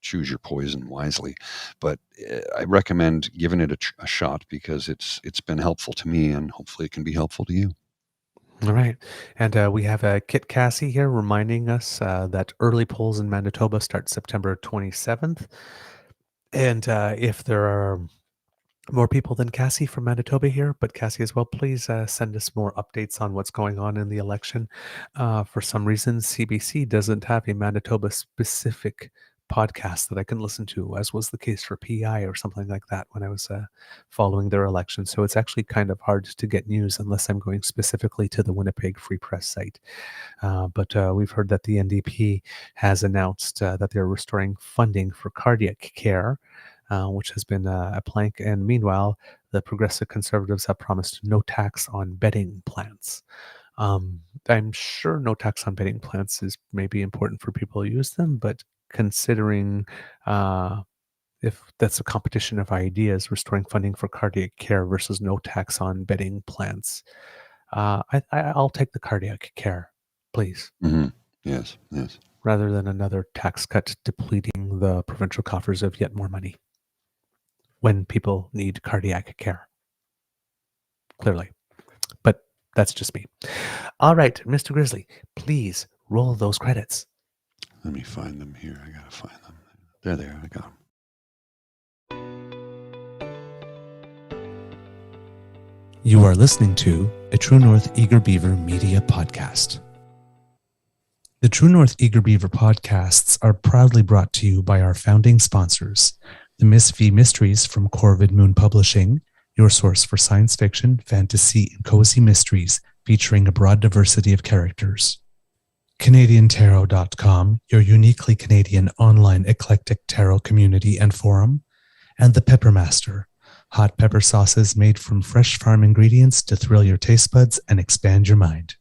choose your poison wisely. But I recommend giving it a shot because it's been helpful to me, and hopefully it can be helpful to you. All right. And we have Kit Cassie here reminding us that early polls in Manitoba start September 27th. And if there are more people than Cassie from Manitoba here, but Cassie as well, please send us more updates on what's going on in the election. For some reason, CBC doesn't have a Manitoba specific podcast that I can listen to, as was the case for PI or something like that when I was following their election. So it's actually kind of hard to get news unless I'm going specifically to the Winnipeg Free Press site. But we've heard that the NDP has announced that they're restoring funding for cardiac care, which has been a plank. And meanwhile, the Progressive Conservatives have promised no tax on bedding plants. I'm sure no tax on bedding plants is maybe important for people who use them, but considering if that's a competition of ideas, restoring funding for cardiac care versus no tax on bedding plants, I'll take the cardiac care, please. Mm-hmm. Yes. Rather than another tax cut depleting the provincial coffers of yet more money when people need cardiac care. Clearly. But that's just me. All right, Mr. Grizzly, please roll those credits. Let me find them here. I gotta find them. They're there. I got them. You are listening to a True North Eager Beaver Media Podcast. The True North Eager Beaver podcasts are proudly brought to you by our founding sponsors, the Miss V Mysteries from Corvid Moon Publishing, your source for science fiction, fantasy, and cozy mysteries featuring a broad diversity of characters. CanadianTarot.com, your uniquely Canadian online eclectic tarot community and forum, and The Peppermaster, hot pepper sauces made from fresh farm ingredients to thrill your taste buds and expand your mind.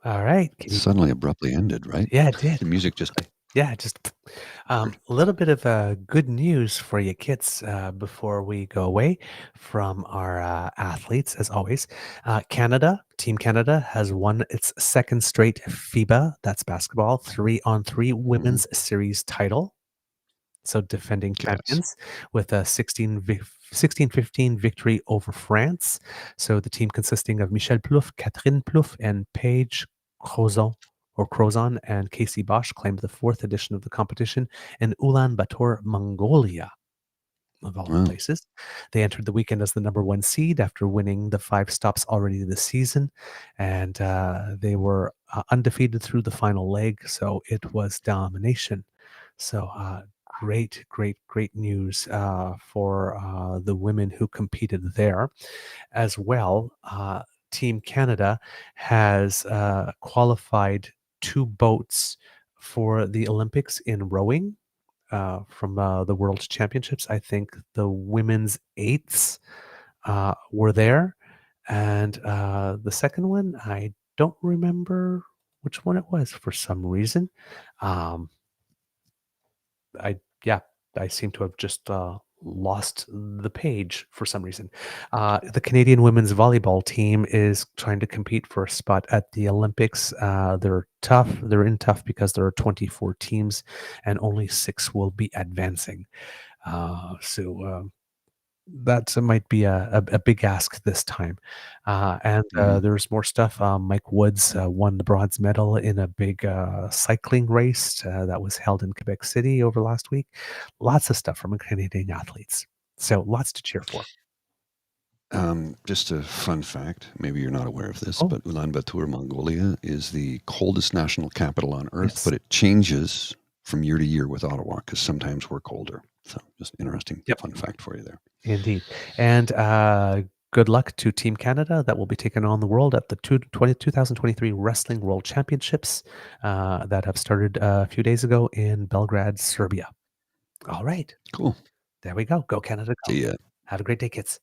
All right. Suddenly abruptly ended, right? Yeah, it did. The music just Yeah, just a little bit of good news for you kids before we go away from our athletes, as always. Team Canada, has won its second straight FIBA, that's basketball, 3-on-3 Mhm. women's series title. So defending Yes. champions with a 16-15 victory over France. So the team consisting of Michelle Plouffe, Catherine Plouffe, and Paige Crozon and Casey Bosch claimed the fourth edition of the competition in Ulaanbaatar, Mongolia, of all Wow. places. They entered the weekend as the number one seed after winning the 5 stops already this season, and they were undefeated through the final leg, so it was domination. So great news for the women who competed there as well. Team Canada has qualified 2 boats for the Olympics in rowing from the World Championships. I think the women's eights were there, and the second one I don't remember which one it was for some reason. Um, I yeah, I seem to have just lost the page for some reason. The Canadian women's volleyball team is trying to compete for a spot at the Olympics. They're tough. They're in tough because there are 24 teams, and only 6 will be advancing. So that might be a big ask this time. And Mhm. there's more stuff. Mike Woods won the bronze medal in a big cycling race that was held in Quebec City over last week. Lots of stuff from Canadian athletes. So lots to cheer for. Just a fun fact, maybe you're not aware of this, Oh, but Ulaanbaatar, Mongolia is the coldest national capital on Earth, yes. but it changes from year to year with Ottawa because sometimes we're colder. So just interesting Yep. fun fact for you there. Indeed. And good luck to Team Canada that will be taking on the world at the 2023 Wrestling World Championships that have started a few days ago in Belgrade, Serbia. All right. Cool. There we go. Go Canada, go. See ya. Have a great day, kids.